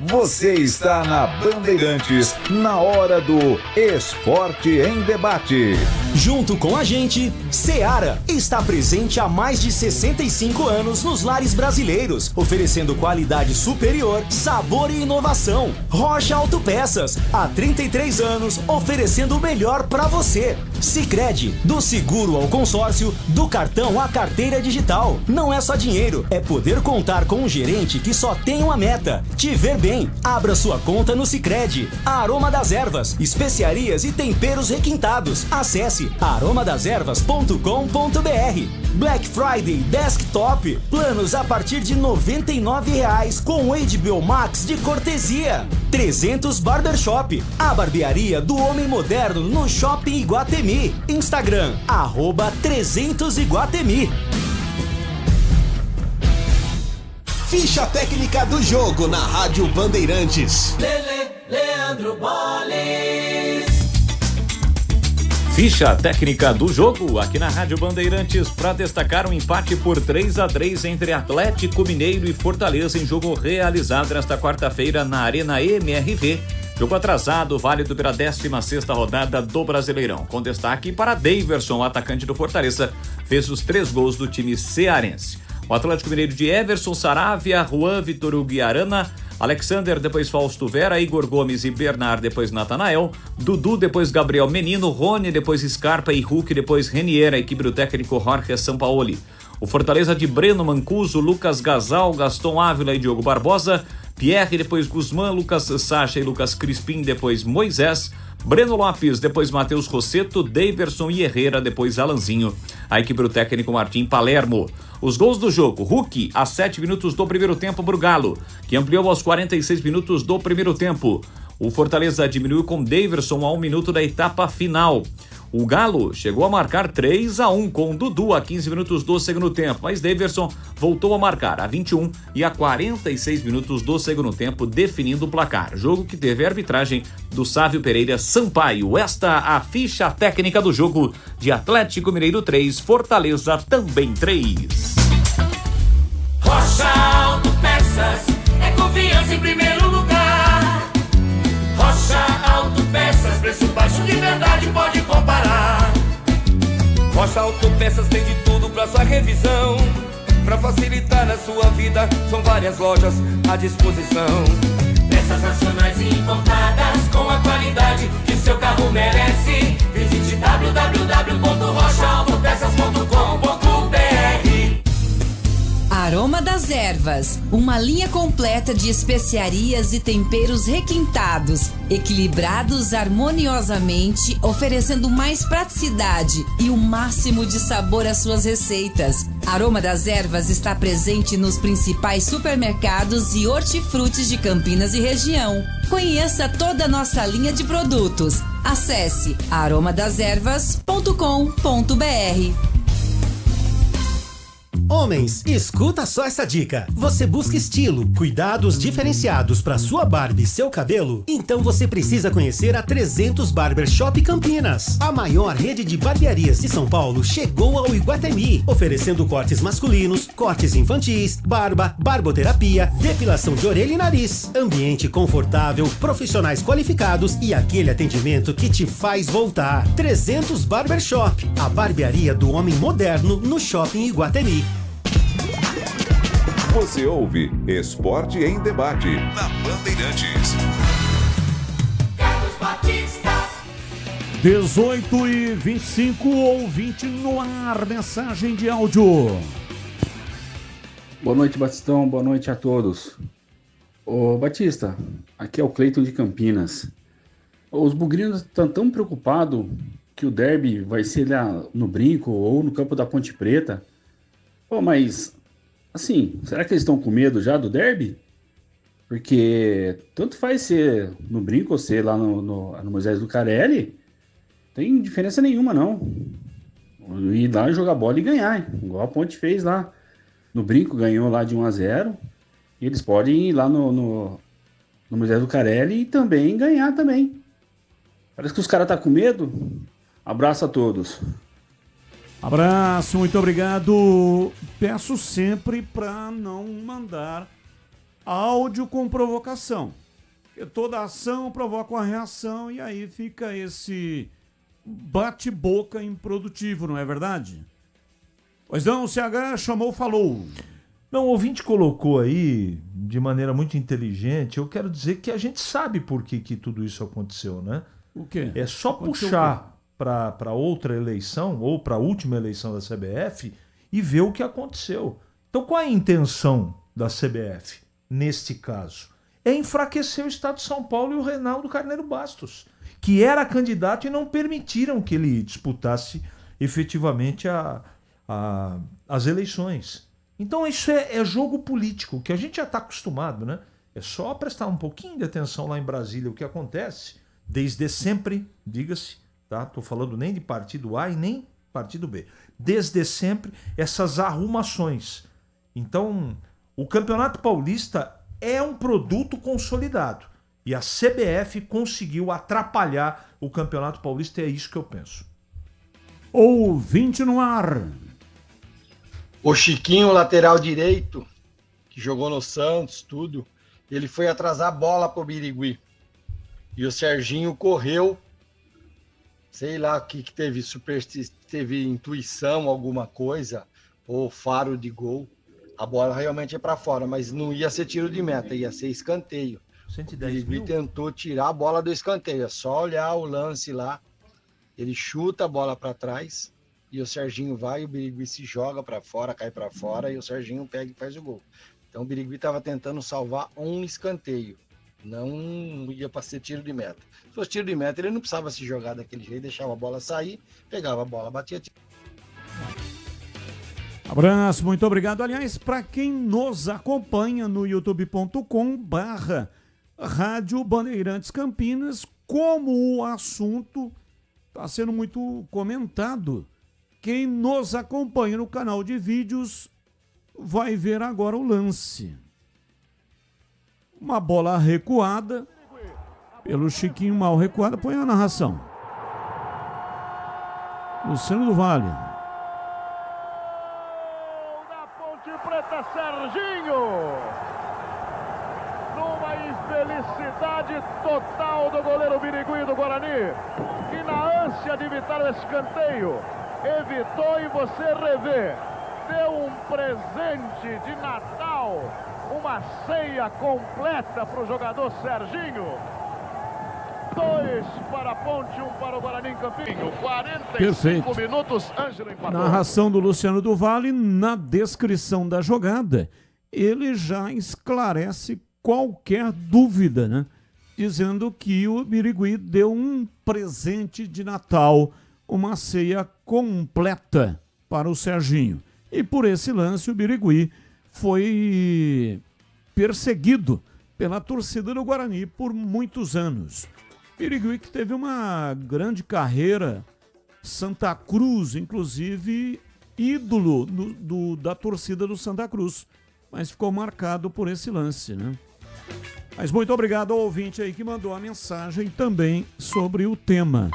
[SPEAKER 3] Você está na Bandeirantes, na hora do Esporte em Debate.
[SPEAKER 6] Junto com a gente, Seara está presente há mais de 65 anos nos lares brasileiros, oferecendo qualidade superior, sabor e inovação. Rocha Autopeças, há 33 anos, oferecendo o melhor para você. Sicredi, do seguro ao consórcio, do cartão à carteira digital. Não é só dinheiro, é poder contar com um gerente que só tem uma meta: te ver bem. Abra sua conta no Sicredi. Aroma das Ervas, especiarias e temperos requintados. Acesse aromadaservas.com.br. Black Friday Desktop, planos a partir de R$ 99,00 com HBO Max de cortesia. 300 Barbershop, a barbearia do homem moderno no Shopping Iguatemi. Instagram, @300Iguatemi.
[SPEAKER 10] Ficha técnica do jogo na Rádio Bandeirantes.
[SPEAKER 7] Leandro Bolles.
[SPEAKER 20] Ficha técnica do jogo aqui na Rádio Bandeirantes para destacar um empate por 3-3 entre Atlético Mineiro e Fortaleza em jogo realizado nesta quarta-feira na Arena MRV. Jogo atrasado, válido pela 16ª rodada do Brasileirão. Com destaque para Daverson, o atacante do Fortaleza, fez os 3 gols do time cearense. O Atlético Mineiro de Everson, Saravia, Juan Vitor Hugo e Arana, Alexander, depois Fausto Vera, Igor Gomes e Bernard, depois Natanael, Dudu, depois Gabriel Menino, Rony, depois Scarpa e Hulk, depois Renier, a equipe do técnico Jorge Sampaoli. O Fortaleza de Breno Mancuso, Lucas Gasal, Gaston Ávila e Diogo Barbosa, Pierre, depois Guzmán, Lucas Sacha e Lucas Crispim, depois Moisés, Breno Lopes, depois Matheus Rosseto, Daverson e Herrera, depois Alanzinho, a equipe do técnico Martim Palermo. Os gols do jogo: Hulk, aos 7 minutos do primeiro tempo para o Galo, que ampliou aos 46 minutos do primeiro tempo. O Fortaleza diminuiu com Daverson a 1 minuto da etapa final. O Galo chegou a marcar 3-1 com Dudu a 15 minutos do segundo tempo, mas Daverson voltou a marcar a 21 e a 46 minutos do segundo tempo, definindo o placar. Jogo que teve a arbitragem do Sávio Pereira Sampaio. Esta a ficha técnica do jogo de Atlético Mineiro 3, Fortaleza também 3.
[SPEAKER 7] Rocha Autopeças, é confiança em primeiro lugar. Rocha Autopeças, preço baixo de verdade, pode comparar.
[SPEAKER 1] Rocha Autopeças tem de tudo pra sua revisão. Pra facilitar a sua vida, são várias lojas à disposição.
[SPEAKER 7] Peças nacionais e importadas com a qualidade que seu carro merece. Visite www.rochaautopeças.com.br.
[SPEAKER 22] Aroma das Ervas, uma linha completa de especiarias e temperos requintados, equilibrados harmoniosamente, oferecendo mais praticidade e o máximo de sabor às suas receitas. Aroma das Ervas está presente nos principais supermercados e hortifrutis de Campinas e região. Conheça toda a nossa linha de produtos. Acesse aromadeservas.com.br.
[SPEAKER 11] Homens, escuta só essa dica. Você busca estilo, cuidados diferenciados para sua barba e seu cabelo? Então você precisa conhecer a 300 Barbershop Campinas. A maior rede de barbearias de São Paulo chegou ao Iguatemi, oferecendo cortes masculinos, cortes infantis, barba, barboterapia, depilação de orelha e nariz. Ambiente confortável, profissionais qualificados e aquele atendimento que te faz voltar. 300 Barbershop, a barbearia do homem moderno no Shopping Iguatemi.
[SPEAKER 3] Você ouve Esporte em Debate na Bandeirantes.
[SPEAKER 7] Carlos Batista.
[SPEAKER 8] 18h25, ouvinte no ar, mensagem de áudio.
[SPEAKER 23] Boa noite, Batistão, boa noite a todos. Ô Batista, aqui é o Cleiton de Campinas. Os bugrinos estão tão preocupados que o derby vai ser lá no Brinco ou no campo da Ponte Preta. Pô, mas, assim, será que eles estão com medo já do derby? Porque tanto faz ser no Brinco ou ser lá no Moisés Lucarelli, tem diferença nenhuma, não. Ir lá jogar bola e ganhar, igual a Ponte fez lá. No Brinco ganhou lá de 1-0, e eles podem ir lá no Moisés Lucarelli e também ganhar também. Parece que os caras estão com medo. Abraço a todos.
[SPEAKER 8] Abraço, muito obrigado. Peço sempre para não mandar áudio com provocação. Porque toda ação provoca uma reação e aí fica esse bate-boca improdutivo, não é verdade? Pois não, o CH chamou, falou.
[SPEAKER 18] Não, o ouvinte colocou aí de maneira muito inteligente. Eu quero dizer que a gente sabe por que tudo isso aconteceu, né?
[SPEAKER 8] O quê?
[SPEAKER 18] É só puxar para outra eleição, ou para a última eleição da CBF, e ver o que aconteceu. Então, qual é a intenção da CBF, neste caso? É enfraquecer o Estado de São Paulo e o Reinaldo Carneiro Bastos, que era candidato e não permitiram que ele disputasse efetivamente as eleições. Então, isso é jogo político, que a gente já está acostumado, né? É só prestar um pouquinho de atenção lá em Brasília o que acontece, desde sempre, diga-se, tá? Tô falando nem de partido A e nem partido B. Desde sempre, essas arrumações. Então, o Campeonato Paulista é um produto consolidado. E a CBF conseguiu atrapalhar o Campeonato Paulista, e é isso que eu penso.
[SPEAKER 8] Ouvinte no ar.
[SPEAKER 24] O Chiquinho, lateral direito, que jogou no Santos, tudo, ele foi atrasar a bola pro Birigui. E o Serginho correu, sei lá o que teve, teve intuição, alguma coisa, ou faro de gol. A bola realmente é para fora, mas não ia ser tiro de meta, ia ser escanteio.
[SPEAKER 18] 110 mil?
[SPEAKER 24] Ele tentou tirar a bola do escanteio, é só olhar o lance lá. Ele chuta a bola para trás e o Serginho vai, o Birigui se joga para fora, cai para fora e o Serginho pega e faz o gol. Então o Birigui estava tentando salvar um escanteio. Não ia para ser tiro de meta. Se fosse tiro de meta, ele não precisava se jogar daquele jeito, deixava a bola sair, pegava a bola, batia.
[SPEAKER 8] Abraço, muito obrigado. Aliás, para quem nos acompanha no youtube.com/Rádio Bandeirantes Campinas, como o assunto está sendo muito comentado, quem nos acompanha no canal de vídeos vai ver agora o lance. Uma bola recuada pelo Chiquinho, mal recuada. Põe a narração. Luciano do Vale.
[SPEAKER 25] Da Ponte Preta, Serginho.
[SPEAKER 4] numa infelicidade total do goleiro Birigui do Guarani, que na ânsia de evitar o escanteio, evitou e você revê, deu um presente de Natal, uma ceia completa para o jogador Serginho. 2 para a Ponte, 1 para o Guarani em Campinho. 45
[SPEAKER 8] Perfeito.
[SPEAKER 4] minutos, Ângelo empatou.
[SPEAKER 8] Narração do Luciano do Vale, na descrição da jogada, ele já esclarece qualquer dúvida, né? Dizendo que o Birigui deu um presente de Natal, uma ceia completa para o Serginho. E por esse lance o Birigui foi perseguido pela torcida do Guarani por muitos anos. Birigui que teve uma grande carreira, Santa Cruz, inclusive ídolo da torcida do Santa Cruz, mas ficou marcado por esse lance, né? Mas muito obrigado ao ouvinte aí que mandou a mensagem também sobre o tema.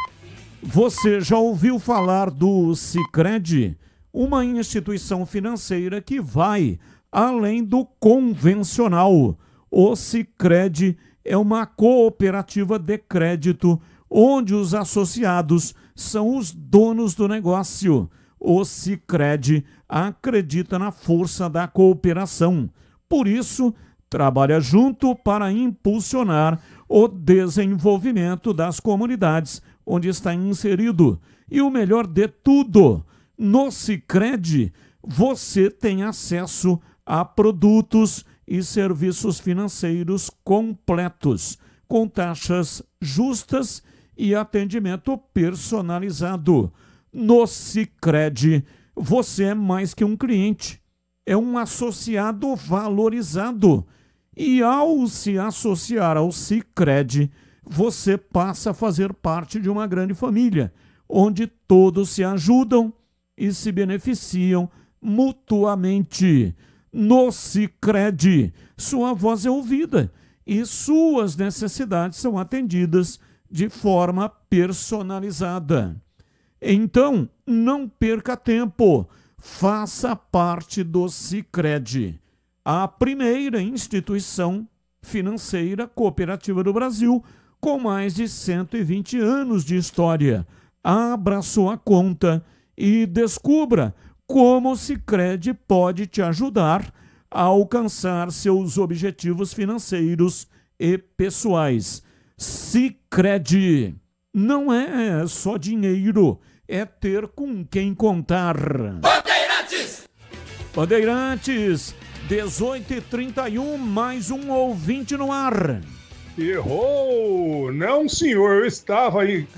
[SPEAKER 8] Você já ouviu falar do Sicredi? Uma instituição financeira que vai além do convencional. O Sicredi é uma cooperativa de crédito onde os associados são os donos do negócio. O Sicredi acredita na força da cooperação. Por isso, trabalha junto para impulsionar o desenvolvimento das comunidades onde está inserido. E o melhor de tudo, no Sicredi, você tem acesso a produtos e serviços financeiros completos, com taxas justas e atendimento personalizado. No Sicredi, você é mais que um cliente, é um associado valorizado. E ao se associar ao Sicredi, você passa a fazer parte de uma grande família, onde todos se ajudam e se beneficiam mutuamente. No Sicredi, sua voz é ouvida e suas necessidades são atendidas de forma personalizada. Então, não perca tempo, faça parte do Sicredi, a primeira instituição financeira cooperativa do Brasil, com mais de 120 anos de história. Abra sua conta e descubra como o Sicredi pode te ajudar a alcançar seus objetivos financeiros e pessoais. Sicredi não é só dinheiro, é ter com quem contar.
[SPEAKER 7] Bandeirantes!
[SPEAKER 8] Bandeirantes, 18h31, mais um ouvinte no ar.
[SPEAKER 5] Errou! Não, senhor, eu estava aí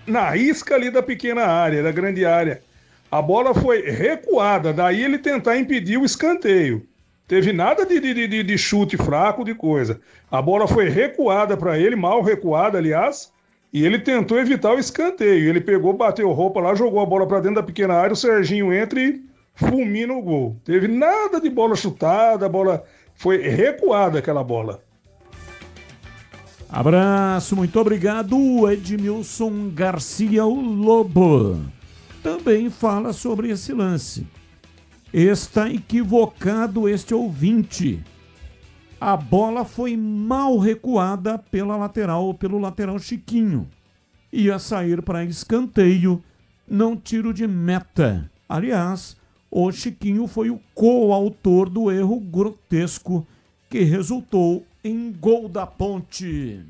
[SPEAKER 5] na isca ali da pequena área, da grande área. A bola foi recuada, daí ele tentar impedir o escanteio. Teve nada de chute fraco, de coisa. A bola foi recuada para ele, mal recuada, aliás, e ele tentou evitar o escanteio. Ele pegou, bateu roupa lá, jogou a bola para dentro da pequena área, o Serginho entra e fulmina o gol. Teve nada de bola chutada, a bola foi recuada, aquela bola.
[SPEAKER 8] Abraço, muito obrigado, Edmilson Garcia, o Lobo. Também fala sobre esse lance. Está equivocado este ouvinte. A bola foi mal recuada pelo lateral Chiquinho. Ia sair para escanteio, não tiro de meta. Aliás, o Chiquinho foi o coautor do erro grotesco que resultou em gol da Ponte.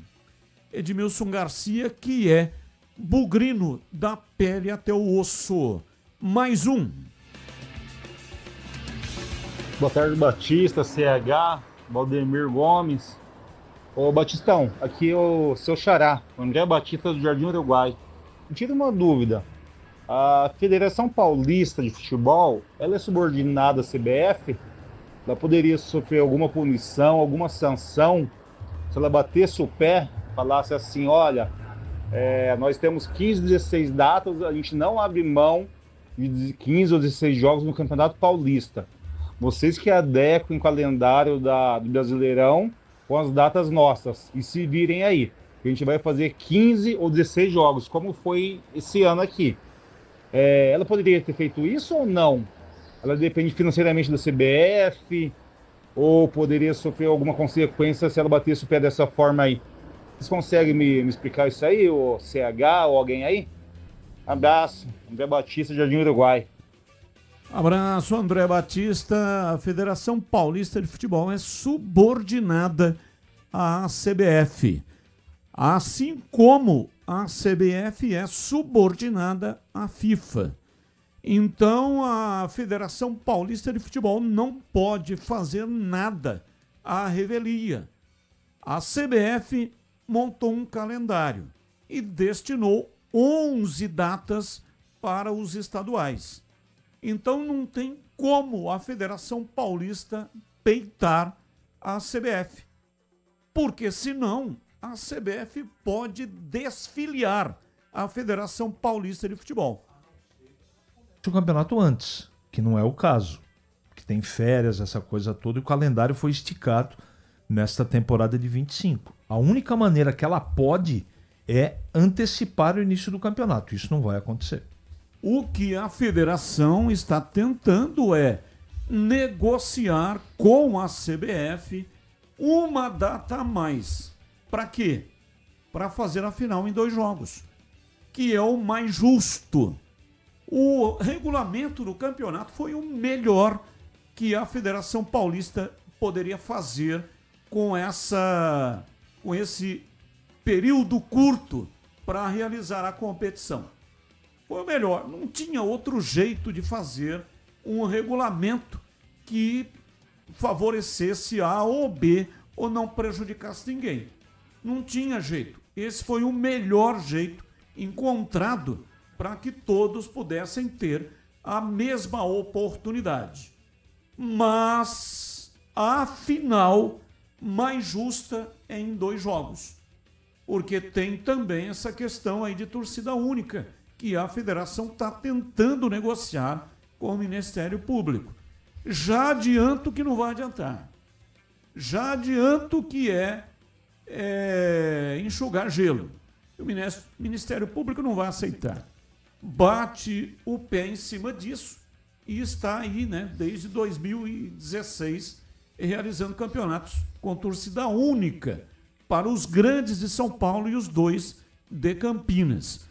[SPEAKER 8] Edmilson Garcia, que é bugrino da pele até o osso. Mais um.
[SPEAKER 13] Boa tarde, Batista, CH, Valdemir Gomes. Ô Batistão, aqui é o seu xará, André Batista do Jardim Uruguai. Me tira uma dúvida. A Federação Paulista de Futebol, ela é subordinada à CBF? Ela poderia sofrer alguma punição, alguma sanção, se ela batesse o pé, falasse assim, olha, nós temos 15, 16 datas, a gente não abre mão de 15 ou 16 jogos no Campeonato Paulista. Vocês que adequem o calendário do Brasileirão com as datas nossas e se virem aí. A gente vai fazer 15 ou 16 jogos, como foi esse ano aqui. Ela poderia ter feito isso ou não? Ela depende financeiramente da CBF. ou poderia sofrer alguma consequência se ela batesse o pé dessa forma aí. Vocês conseguem me explicar isso aí, o CH ou alguém aí? Abraço, André Batista, Jardim Uruguai.
[SPEAKER 8] Abraço, André Batista. A Federação Paulista de Futebol é subordinada à CBF, assim como a CBF é subordinada à FIFA. Então, a Federação Paulista de Futebol não pode fazer nada à revelia. A CBF montou um calendário e destinou 11 datas para os estaduais. Então, não tem como a Federação Paulista peitar a CBF, porque senão a CBF pode desfiliar a Federação Paulista de Futebol.
[SPEAKER 18] O campeonato antes, que não é o caso, que tem férias, essa coisa toda, e o calendário foi esticado nesta temporada de 25. A única maneira que ela pode é antecipar o início do campeonato. Isso não vai acontecer.
[SPEAKER 8] O que a federação está tentando é negociar com a CBF uma data a mais. Para quê? Para fazer a final em 2 jogos, que é o mais justo. O regulamento do campeonato foi o melhor que a Federação Paulista poderia fazer com esse período curto para realizar a competição. Foi o melhor. Não tinha outro jeito de fazer um regulamento que favorecesse A ou B ou não prejudicasse ninguém. Não tinha jeito. Esse foi o melhor jeito encontrado para que todos pudessem ter a mesma oportunidade. Mas a final mais justa é em 2 jogos, porque tem também essa questão aí de torcida única, que a federação está tentando negociar com o Ministério Público. Já adianto que não vai adiantar. Já adianto que é enxugar gelo. O Ministério Público não vai aceitar. Bate o pé em cima disso e está aí, né, desde 2016, realizando campeonatos com torcida única para os grandes de São Paulo e os 2 de Campinas.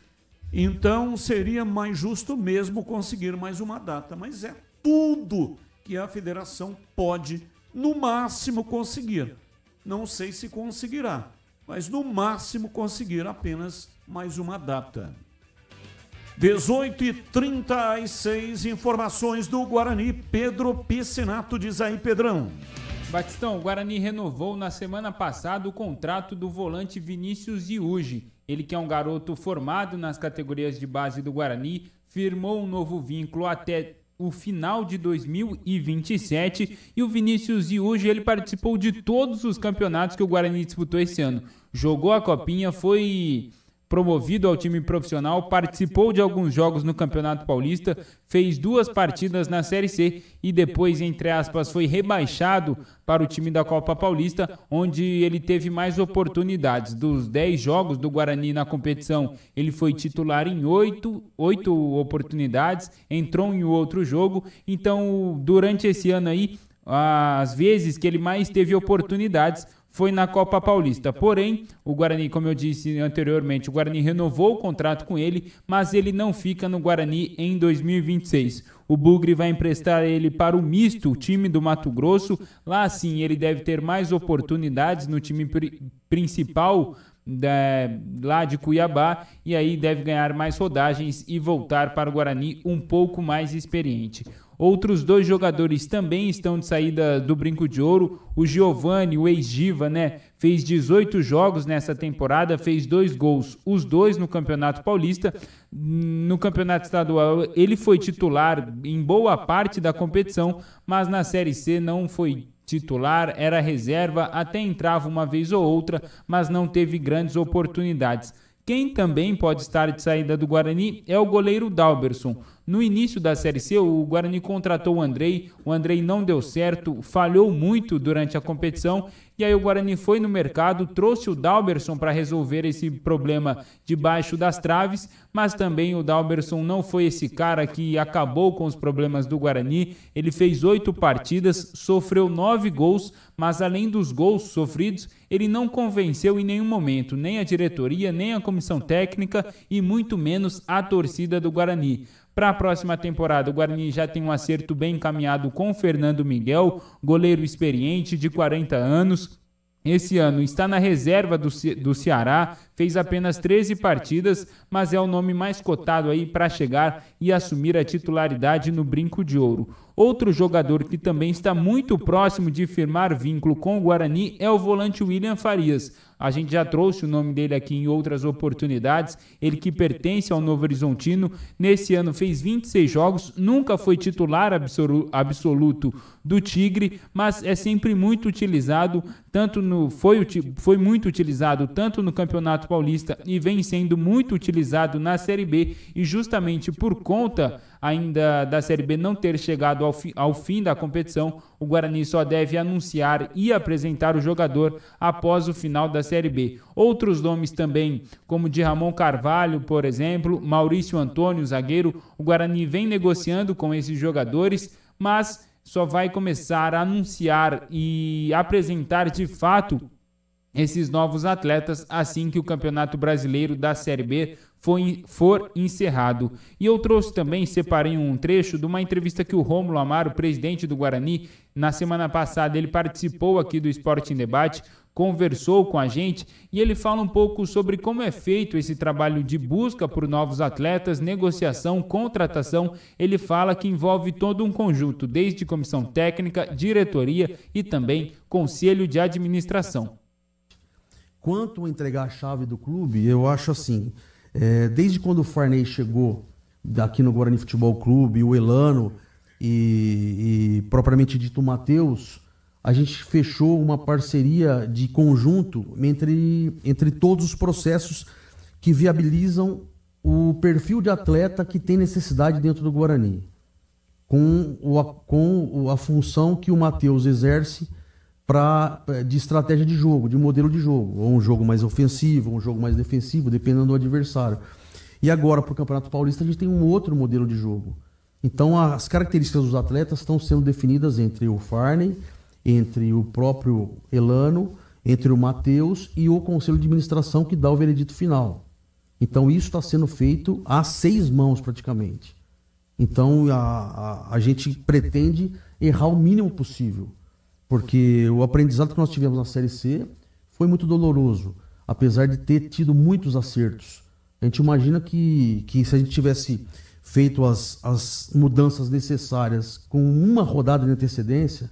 [SPEAKER 8] Então, seria mais justo mesmo conseguir mais uma data, mas é tudo que a federação pode, no máximo, conseguir. Não sei se conseguirá, mas no máximo conseguir apenas mais uma data. 18h36, informações do Guarani. Pedro Piscinato, diz aí, Pedrão.
[SPEAKER 9] Batistão, o Guarani renovou na semana passada o contrato do volante Vinícius Iuge. Ele, que é um garoto formado nas categorias de base do Guarani, firmou um novo vínculo até o final de 2027, e o Vinícius Iuge, ele participou de todos os campeonatos que o Guarani disputou esse ano. Jogou a copinha, foi promovido ao time profissional, participou de alguns jogos no Campeonato Paulista, fez 2 partidas na Série C e depois, entre aspas, foi rebaixado para o time da Copa Paulista, onde ele teve mais oportunidades. Dos 10 jogos do Guarani na competição, ele foi titular em 8 oportunidades, entrou em outro jogo. Então, durante esse ano aí, as vezes que ele mais teve oportunidades foi na Copa Paulista. Porém, o Guarani, como eu disse anteriormente, o Guarani renovou o contrato com ele, mas ele não fica no Guarani em 2026. O Bugre vai emprestar ele para o Misto, o time do Mato Grosso. Lá sim, ele deve ter mais oportunidades no time principal lá de Cuiabá, e aí deve ganhar mais rodagens e voltar para o Guarani um pouco mais experiente. Outros 2 jogadores também estão de saída do Brinco de Ouro. O Giovani, o ex-Giva, né, fez 18 jogos nessa temporada, fez 2 gols, os 2 no Campeonato Paulista. No Campeonato Estadual ele foi titular em boa parte da competição, mas na Série C não foi titular, era reserva, até entrava uma vez ou outra, mas não teve grandes oportunidades. Quem também pode estar de saída do Guarani é o goleiro Dalberson. No início da Série C, o Guarani contratou o Andrei não deu certo, falhou muito durante a competição, e aí o Guarani foi no mercado, trouxe o Dalberson para resolver esse problema debaixo das traves, mas também o Dalberson não foi esse cara que acabou com os problemas do Guarani. Ele fez 8 partidas, sofreu 9 gols, mas além dos gols sofridos, ele não convenceu em nenhum momento, nem a diretoria, nem a comissão técnica e muito menos a torcida do Guarani. Para a próxima temporada, o Guarani já tem um acerto bem encaminhado com o Fernando Miguel, goleiro experiente de 40 anos. Esse ano está na reserva do Ceará, fez apenas 13 partidas, mas é o nome mais cotado aí para chegar e assumir a titularidade no Brinco de Ouro. Outro jogador que também está muito próximo de firmar vínculo com o Guarani é o volante William Farias. A gente já trouxe o nome dele aqui em outras oportunidades, ele que pertence ao Novo Horizontino. Nesse ano fez 26 jogos, nunca foi titular absoluto do Tigre, mas é sempre muito utilizado, foi muito utilizado tanto no Campeonato Paulista e vem sendo muito utilizado na Série B, e justamente por conta ainda da Série B não ter chegado ao fim da competição, o Guarani só deve anunciar e apresentar o jogador após o final da Série B. Outros nomes também, como de Ramon Carvalho, por exemplo, Maurício Antônio, zagueiro, o Guarani vem negociando com esses jogadores, mas só vai começar a anunciar e apresentar de fato esses novos atletas assim que o Campeonato Brasileiro da Série B for encerrado. E eu trouxe também, separei um trecho de uma entrevista que o Rômulo Amaro, presidente do Guarani, na semana passada, ele participou aqui do Esporte em Debate, conversou com a gente e ele fala um pouco sobre como é feito esse trabalho de busca por novos atletas, negociação, contratação. Ele fala que envolve todo um conjunto, desde comissão técnica, diretoria e também conselho de administração.
[SPEAKER 14] Quanto a entregar a chave do clube, eu acho assim, desde quando o Farney chegou aqui no Guarani Futebol Clube, o Elano e propriamente dito o Matheus, a gente fechou uma parceria de conjunto entre todos os processos que viabilizam o perfil de atleta que tem necessidade dentro do Guarani, com a função que o Matheus exerce de estratégia de jogo, de modelo de jogo, ou um jogo mais ofensivo, ou um jogo mais defensivo, dependendo do adversário. E agora, para o Campeonato Paulista, a gente tem um outro modelo de jogo. Então, as características dos atletas estão sendo definidas entre o Farney, entre o próprio Elano, entre o Matheus e o Conselho de Administração que dá o veredito final. Então, isso está sendo feito a 6 mãos, praticamente. Então, a gente pretende errar o mínimo possível. Porque o aprendizado que nós tivemos na Série C foi muito doloroso, apesar de ter tido muitos acertos. A gente imagina que se a gente tivesse feito as mudanças necessárias com uma rodada de antecedência,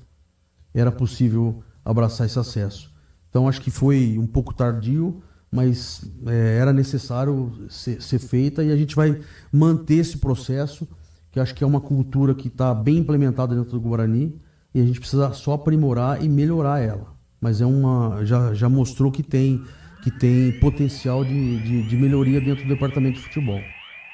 [SPEAKER 14] era possível abraçar esse acesso. Então acho que foi um pouco tardio, mas era necessário ser feita, e a gente vai manter esse processo, que acho que é uma cultura que está bem implementada dentro do Guarani, e a gente precisa só aprimorar e melhorar ela. Mas já mostrou que tem potencial de melhoria dentro do departamento de futebol.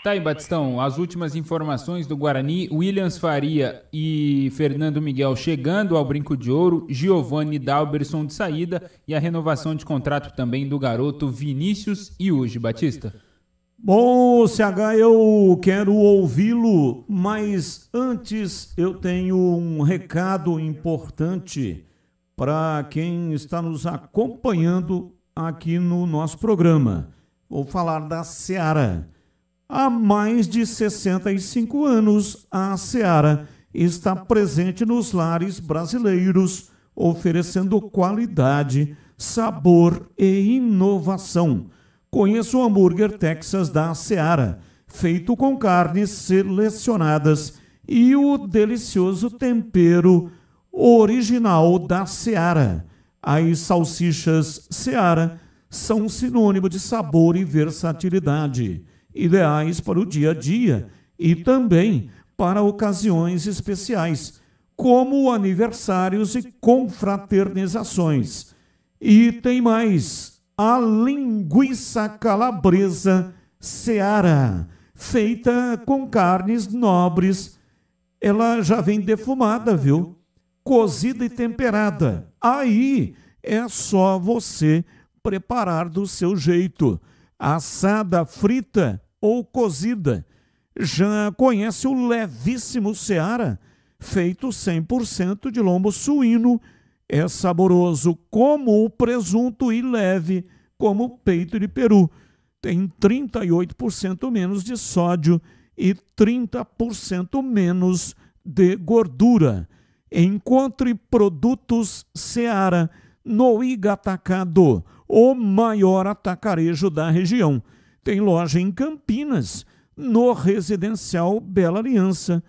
[SPEAKER 9] Tá aí, Batistão, as últimas informações do Guarani: Williams Faria e Fernando Miguel chegando ao Brinco de Ouro, Giovanni Dalberson de saída e a renovação de contrato também do garoto Vinícius Iuji. Batista.
[SPEAKER 8] Bom, CH, eu quero ouvi-lo, mas antes eu tenho um recado importante para quem está nos acompanhando aqui no nosso programa. Vou falar da Seara. Há mais de 65 anos, a Seara está presente nos lares brasileiros, oferecendo qualidade, sabor e inovação. Conheça o hambúrguer Texas da Seara, feito com carnes selecionadas e o delicioso tempero original da Seara. As salsichas Seara são sinônimo de sabor e versatilidade, ideais para o dia a dia e também para ocasiões especiais, como aniversários e confraternizações. E tem mais: a linguiça calabresa Seara, feita com carnes nobres. Ela já vem defumada, viu? Cozida e temperada. Aí é só você preparar do seu jeito. Assada, frita ou cozida. Já conhece o levíssimo Seara? Feito 100% de lombo suíno. É saboroso como o presunto e leve como o peito de peru. Tem 38% menos de sódio e 30% menos de gordura. Encontre produtos Seara no Iga Atacado, o maior atacarejo da região. Tem loja em Campinas, no Residencial Bela Aliança,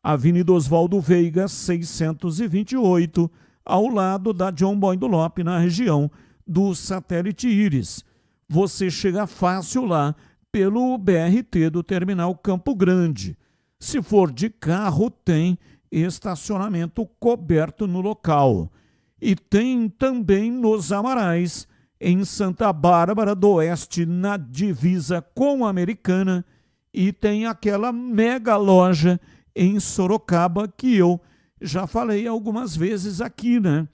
[SPEAKER 8] Avenida Oswaldo Veiga, 628, ao lado da John Boy do Lope, na região do Satélite Íris. Você chega fácil lá pelo BRT do Terminal Campo Grande. Se for de carro, tem estacionamento coberto no local. E tem também nos Amarais, em Santa Bárbara do Oeste, na divisa com a Americana, e tem aquela mega loja em Sorocaba que eu já falei algumas vezes aqui, né?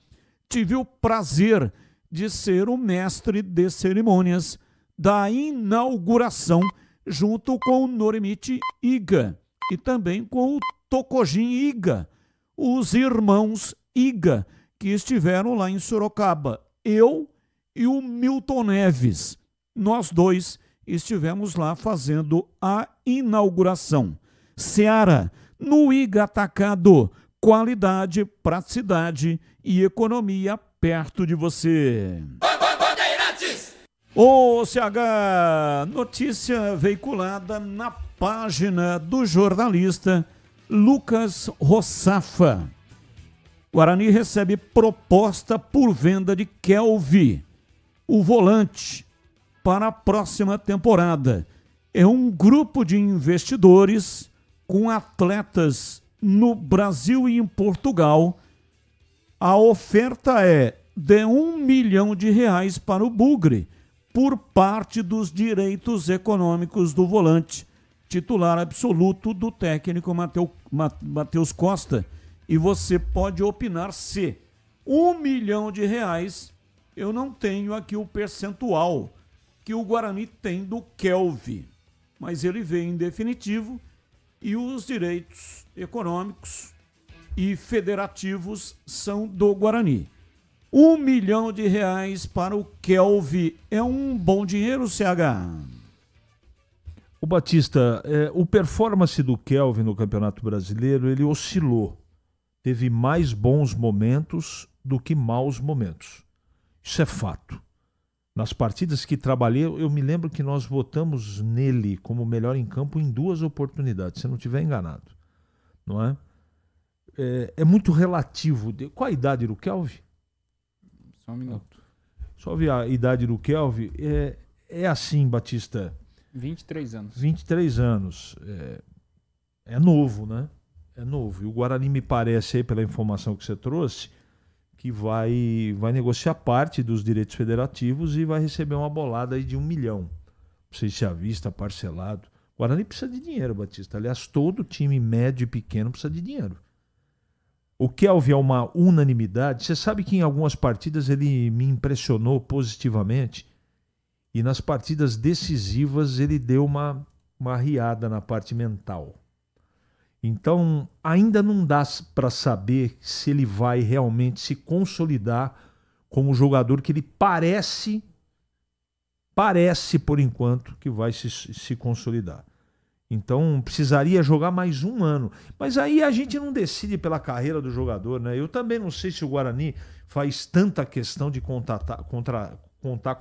[SPEAKER 8] Tive o prazer de ser o mestre de cerimônias da inauguração junto com o Norimichi Iga e também com o Tokojin Iga, os irmãos Iga, que estiveram lá em Sorocaba. Eu e o Milton Neves, nós dois estivemos lá fazendo a inauguração. Seara, no Iga Atacado, qualidade, praticidade e economia perto de você. O CH, notícia veiculada na página do jornalista Lucas Rossafa. Guarani recebe proposta por venda de Kelvin, o volante, para a próxima temporada. É um grupo de investidores com atletas no Brasil e em Portugal. A oferta é de R$1 milhão para o Bugre, por parte dos direitos econômicos do volante, titular absoluto do técnico Matheus Costa. E você pode opinar se R$1 milhão, eu não tenho aqui o percentual que o Guarani tem do Kelvin, mas ele veio em definitivo e os direitos econômicos e federativos são do Guarani. R$1 milhão para o Kelvin é um bom dinheiro, CH?
[SPEAKER 18] O Batista, o performance do Kelvin no Campeonato Brasileiro, ele oscilou. Teve mais bons momentos do que maus momentos. Isso é fato. Nas partidas que trabalhei, eu me lembro que nós votamos nele como melhor em campo em 2 oportunidades, se não estiver enganado. Não é? É muito relativo. Qual a idade do Kelvin?
[SPEAKER 9] Só um minuto.
[SPEAKER 18] Só ver a idade do Kelvin. É assim, Batista.
[SPEAKER 9] 23 anos.
[SPEAKER 18] 23 anos. É novo, né? É novo. E o Guarani me parece, aí, pela informação que você trouxe, que vai negociar parte dos direitos federativos e vai receber uma bolada aí de R$1 milhão. Não sei se à vista, parcelado. O Guarani precisa de dinheiro, Batista. Aliás, todo time médio e pequeno precisa de dinheiro. O Kelvin é uma unanimidade. Você sabe que em algumas partidas ele me impressionou positivamente e nas partidas decisivas ele deu uma riada na parte mental. Então, ainda não dá para saber se ele vai realmente se consolidar como jogador que ele parece por enquanto que vai se consolidar. Então, precisaria jogar mais um ano. Mas aí a gente não decide pela carreira do jogador, né? Eu também não sei se o Guarani faz tanta questão de contar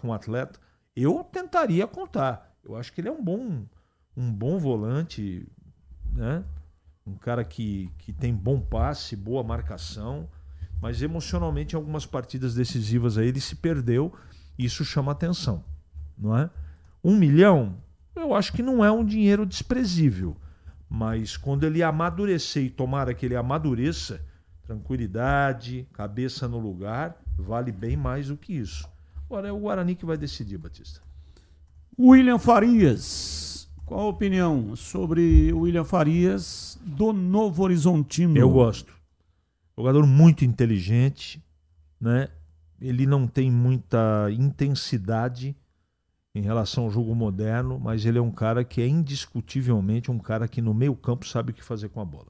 [SPEAKER 18] com o atleta. Eu tentaria contar. Eu acho que ele é um bom volante, né? Um cara que tem bom passe, boa marcação, mas emocionalmente em algumas partidas decisivas aí ele se perdeu e isso chama atenção, não é? R$1 milhão, eu acho que não é um dinheiro desprezível, mas quando ele amadurecer e tomara que ele amadureça, tranquilidade, cabeça no lugar, vale bem mais do que isso. Agora é o Guarani que vai decidir, Batista.
[SPEAKER 8] William Farias Qual a opinião sobre o William Farias do Novo Horizontino?
[SPEAKER 18] Eu gosto. Jogador muito inteligente, né? Ele não tem muita intensidade em relação ao jogo moderno, mas ele é um cara que é indiscutivelmente um cara que no meio campo sabe o que fazer com a bola.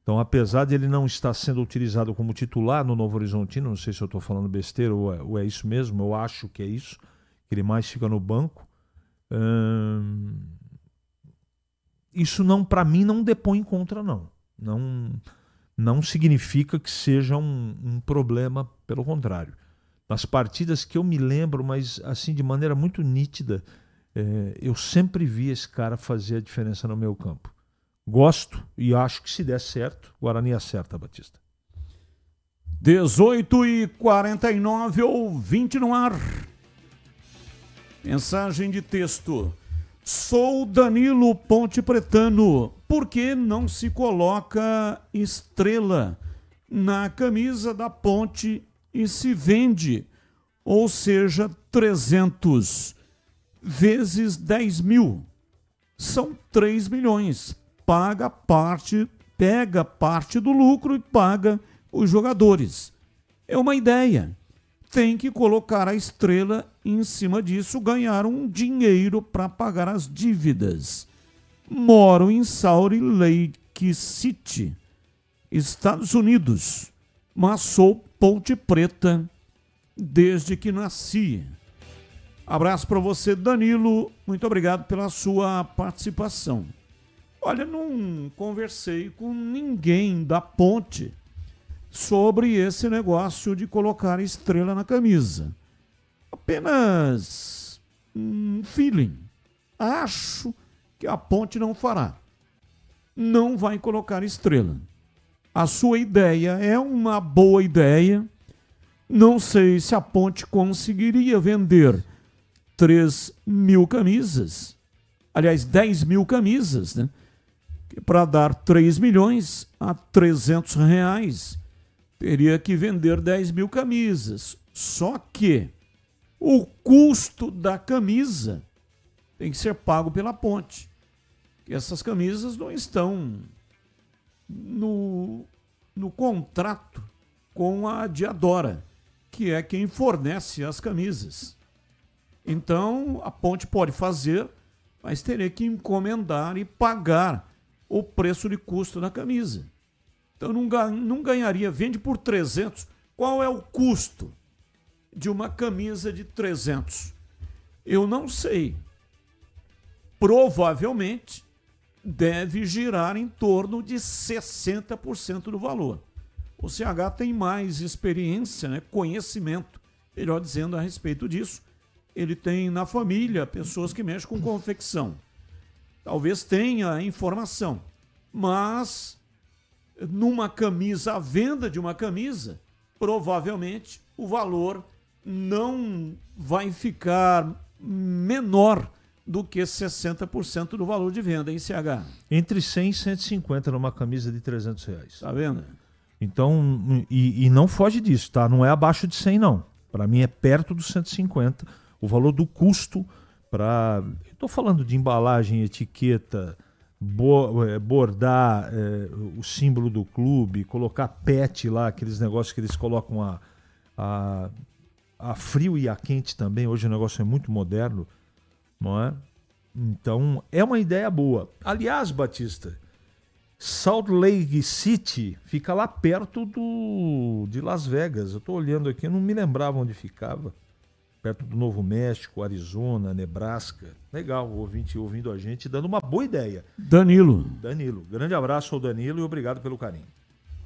[SPEAKER 18] Então, apesar de ele não estar sendo utilizado como titular no Novo Horizontino, não sei se eu estou falando besteira ou é isso mesmo, eu acho que é isso, que ele mais fica no banco. Isso não, para mim, não depõe contra, não. Não significa que seja um problema, pelo contrário. Nas partidas que eu me lembro, mas assim de maneira muito nítida, eu sempre vi esse cara fazer a diferença no meu campo. Gosto e acho que se der certo, o Guarani acerta, Batista.
[SPEAKER 8] 18h49, ouvinte no ar. Mensagem de texto. Sou Danilo Ponte Pretano. Por que não se coloca estrela na camisa da Ponte e se vende? Ou seja, 300 vezes 10 mil. São 3 milhões. Pega parte do lucro e paga os jogadores. É uma ideia. Tem que colocar a estrela e, em cima disso, ganhar um dinheiro para pagar as dívidas. Moro em Salt Lake City, Estados Unidos, mas sou Ponte Preta desde que nasci. Abraço para você, Danilo. Muito obrigado pela sua participação. Olha, não conversei com ninguém da Ponte sobre esse negócio de colocar estrela na camisa. Apenas feeling. Acho que a Ponte não fará. Não vai colocar estrela. A sua ideia é uma boa ideia. Não sei se a Ponte conseguiria vender 3 mil camisas. Aliás, 10 mil camisas, né? Para dar 3 milhões a 300 reais, teria que vender 10 mil camisas. Só que o custo da camisa tem que ser pago pela Ponte. Essas camisas não estão no contrato com a Diadora, que é quem fornece as camisas. Então, a Ponte pode fazer, mas teria que encomendar e pagar o preço de custo da camisa. Então não ganharia, vende por 300. Qual é o custo de uma camisa de 300? Eu não sei. Provavelmente deve girar em torno de 60% do valor. O CH tem mais experiência, né, conhecimento, melhor dizendo, a respeito disso. Ele tem na família pessoas que mexem com confecção. Talvez tenha informação, mas numa camisa, a venda de uma camisa, provavelmente o valor não vai ficar menor do que 60% do valor de venda em CH.
[SPEAKER 18] Entre 100 e 150 numa camisa de 300 reais.
[SPEAKER 8] Tá vendo?
[SPEAKER 18] Então, e não foge disso, tá? Não é abaixo de 100, não. Para mim é perto dos 150. O valor do custo para... Estou falando de embalagem, etiqueta, bordar o símbolo do clube, colocar pet lá, aqueles negócios que eles colocam a frio e a quente também. Hoje o negócio é muito moderno, não é? Então, é uma ideia boa. Aliás, Batista, Salt Lake City fica lá perto de Las Vegas. Eu estou olhando aqui, eu não me lembrava onde ficava. Perto do Novo México, Arizona, Nebraska. Legal, o ouvinte ouvindo a gente, dando uma boa ideia.
[SPEAKER 8] Danilo.
[SPEAKER 18] Grande abraço ao Danilo e obrigado pelo carinho.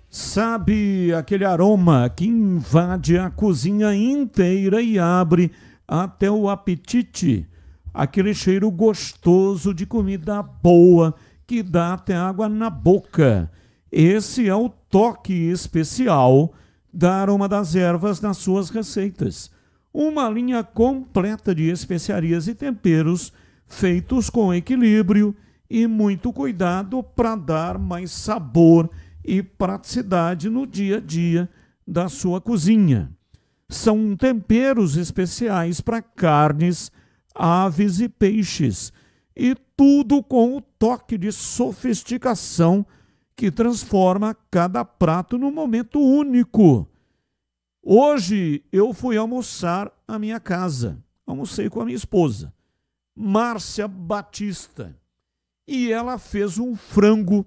[SPEAKER 8] Sabe aquele aroma que invade a cozinha inteira e abre até o apetite? Aquele cheiro gostoso de comida boa que dá até água na boca. Esse é o toque especial da Aroma das Ervas nas suas receitas. Uma linha completa de especiarias e temperos feitos com equilíbrio e muito cuidado para dar mais sabor e praticidade no dia a dia da sua cozinha. São temperos especiais para carnes, aves e peixes e tudo com o toque de sofisticação que transforma cada prato num momento único. Hoje eu fui almoçar à minha casa. Almocei com a minha esposa, Márcia Batista, e ela fez um frango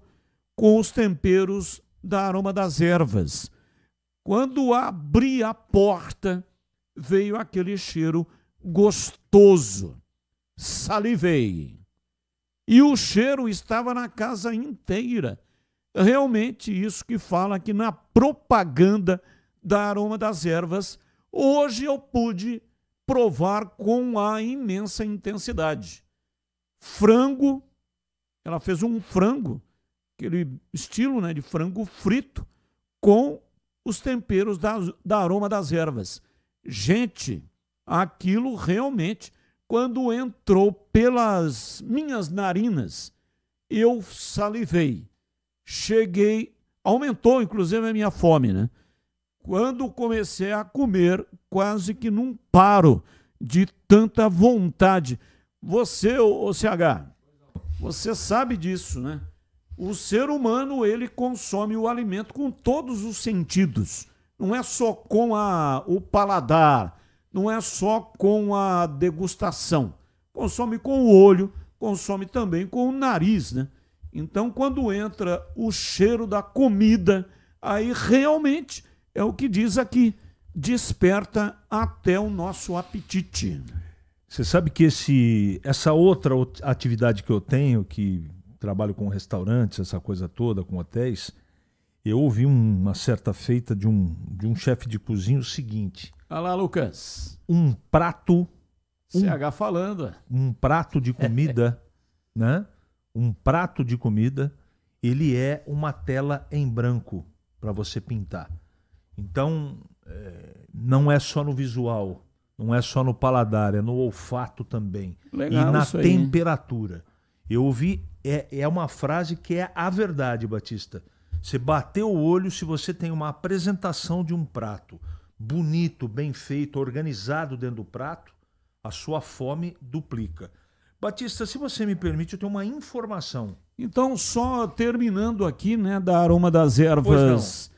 [SPEAKER 8] com os temperos da Aroma das Ervas. Quando abri a porta, veio aquele cheiro gostoso. Salivei. E o cheiro estava na casa inteira. Realmente isso que fala aqui na propaganda da Aroma das Ervas, hoje eu pude provar com a imensa intensidade. Frango, ela fez um frango, aquele estilo, né, de frango frito, com os temperos da Aroma das Ervas. Gente, aquilo realmente, quando entrou pelas minhas narinas, eu salivei. Cheguei, aumentou inclusive a minha fome, né? Quando comecei a comer, quase que não paro de tanta vontade. Você, ô CH, você sabe disso, né? O ser humano, ele consome o alimento com todos os sentidos. Não é só com o paladar, não é só com a degustação. Consome com o olho, consome também com o nariz, né? Então, quando entra o cheiro da comida, aí realmente é o que diz aqui, desperta até o nosso apetite.
[SPEAKER 18] Você sabe que essa outra atividade que eu tenho, que trabalho com restaurantes, essa coisa toda, com hotéis, eu ouvi uma certa feita de um chefe de cozinha o seguinte.
[SPEAKER 8] Olha lá, Lucas.
[SPEAKER 18] Um prato...
[SPEAKER 8] CH falando.
[SPEAKER 18] Um prato de comida, né? Um prato de comida, ele é uma tela em branco para você pintar. Então, não é só no visual, não é só no paladar, é no olfato também.
[SPEAKER 8] Legal,
[SPEAKER 18] e na
[SPEAKER 8] isso aí,
[SPEAKER 18] temperatura. Eu ouvi, é uma frase que é a verdade, Batista. Você bateu o olho, se você tem uma apresentação de um prato bonito, bem feito, organizado dentro do prato, a sua fome duplica. Batista, se você me permite, eu tenho uma informação.
[SPEAKER 8] Então, só terminando aqui, né, da Aroma das Ervas,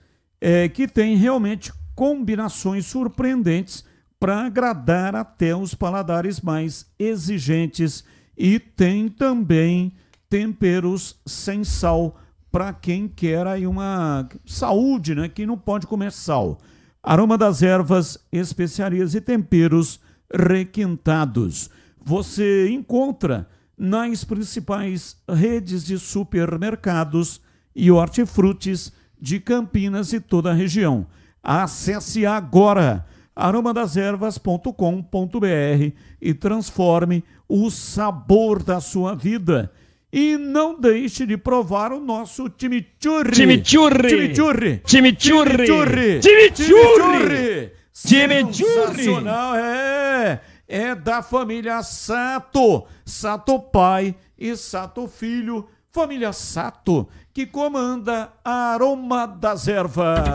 [SPEAKER 8] que tem realmente combinações surpreendentes para agradar até os paladares mais exigentes, e tem também temperos sem sal para quem quer aí uma saúde, né, quem não pode comer sal. Aroma das Ervas, especiarias e temperos requintados. Você encontra nas principais redes de supermercados e hortifrutis de Campinas e toda a região. Acesse agora aromadeservas.com.br e transforme o sabor da sua vida. E não deixe de provar o nosso chimichurri.
[SPEAKER 7] Chimichurri.
[SPEAKER 8] Chimichurri.
[SPEAKER 7] Chimichurri.
[SPEAKER 8] Chimichurri.
[SPEAKER 7] Chimichurri.
[SPEAKER 8] Sensacional, é da família Sato. Sato pai e Sato filho. Família Sato, que comanda a Aroma das Ervas.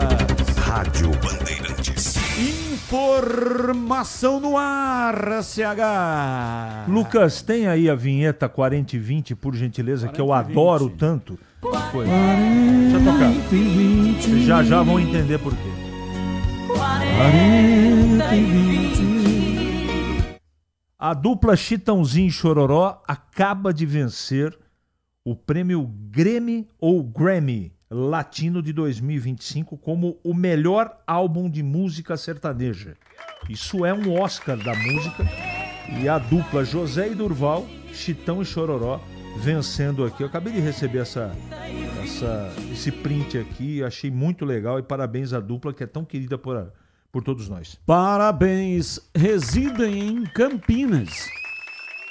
[SPEAKER 3] Rádio Bandeirantes.
[SPEAKER 8] Informação no ar, CH.
[SPEAKER 18] Lucas, tem aí a vinheta 40 e 20, por gentileza, 40 que eu adoro tanto. Foi. Deixa eu tocar. Vocês já vão entender por quê.
[SPEAKER 7] 40 e 20.
[SPEAKER 18] A dupla Chitãozinho e Chororó acaba de vencer o prêmio Grammy Latino de 2025 como o melhor álbum de música sertaneja. Isso é um Oscar da música. E a dupla José e Durval, Chitão e Chororó, vencendo aqui. Eu acabei de receber esse print aqui, achei muito legal, e parabéns à dupla que é tão querida por todos nós.
[SPEAKER 8] Parabéns, residem em Campinas.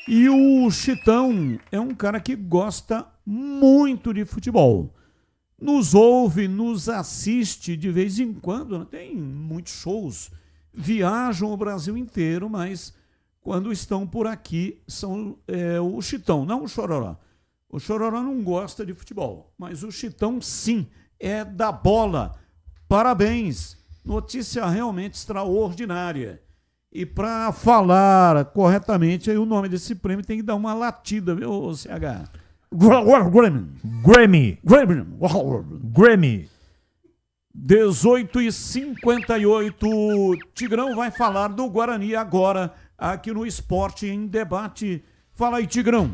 [SPEAKER 8] E o Chitão é um cara que gosta muito de futebol. Nos ouve, nos assiste de vez em quando, tem muitos shows, viajam o Brasil inteiro, mas quando estão por aqui são o Chitão, não o Chororó. O Chororó não gosta de futebol, mas o Chitão sim, é da bola. Parabéns, notícia realmente extraordinária. E para falar corretamente, aí o nome desse prêmio tem que dar uma latida, viu, CH?
[SPEAKER 18] Grammy.
[SPEAKER 8] 18h58, Tigrão vai falar do Guarani agora, aqui no Esporte em Debate. Fala aí, Tigrão.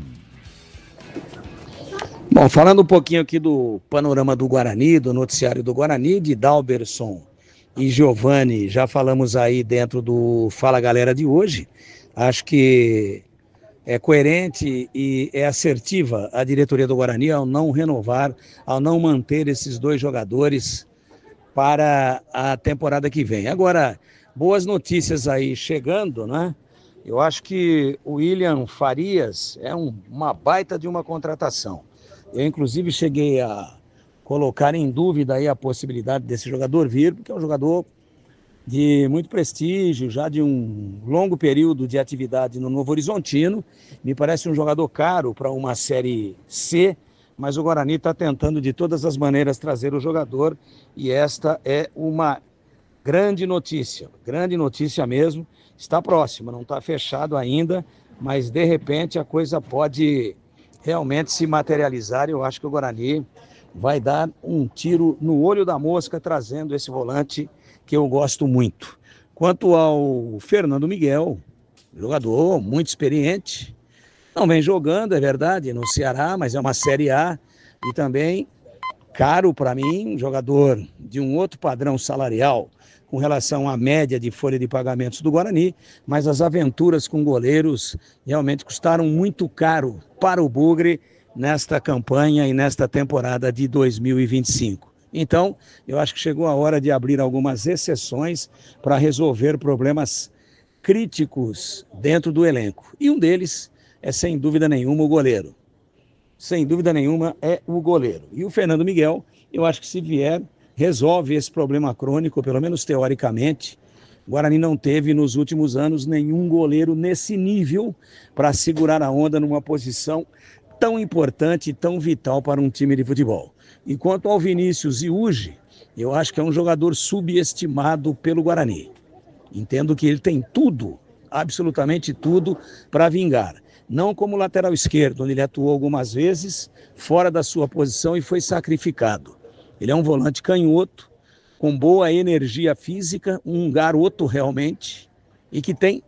[SPEAKER 16] Bom, falando um pouquinho aqui do panorama do Guarani, do noticiário do Guarani, de Dalberson e Giovani, já falamos aí dentro do Fala Galera de hoje. Acho que é coerente e é assertiva a diretoria do Guarani ao não renovar, ao não manter esses dois jogadores para a temporada que vem. Agora, boas notícias aí chegando, né? Eu acho que o William Farias é uma baita de uma contratação. Eu, inclusive, cheguei a colocar em dúvida aí a possibilidade desse jogador vir, porque é um jogador de muito prestígio, já de um longo período de atividade no Novo Horizontino. Me parece um jogador caro para uma Série C, mas o Guarani está tentando de todas as maneiras trazer o jogador, e esta é uma grande notícia mesmo. Está próxima, não está fechado ainda, mas de repente a coisa pode realmente se materializar. Eu acho que o Guarani vai dar um tiro no olho da mosca trazendo esse volante que eu gosto muito. Quanto ao Fernando Miguel, jogador muito experiente, não vem jogando, é verdade, no Ceará, mas é uma Série A, e também caro para mim, jogador de um outro padrão salarial com relação à média de folha de pagamentos do Guarani, mas as aventuras com goleiros realmente custaram muito caro para o Bugre nesta campanha e nesta temporada de 2025. Então, eu acho que chegou a hora de abrir algumas exceções para resolver problemas críticos dentro do elenco. E um deles é, sem dúvida nenhuma, o goleiro. Sem dúvida nenhuma, é o goleiro. E o Fernando Miguel, eu acho que se vier, resolve esse problema crônico, pelo menos teoricamente. O Guarani não teve nos últimos anos nenhum goleiro nesse nível para segurar a onda numa posição tão importante e tão vital para um time de futebol. E quanto ao Vinícius Iuge, eu acho que é um jogador subestimado pelo Guarani. Entendo que ele tem tudo, absolutamente tudo, para vingar. Não como lateral esquerdo, onde ele atuou algumas vezes fora da sua posição e foi sacrificado. Ele é um volante canhoto, com boa energia física, um garoto realmente, e que tem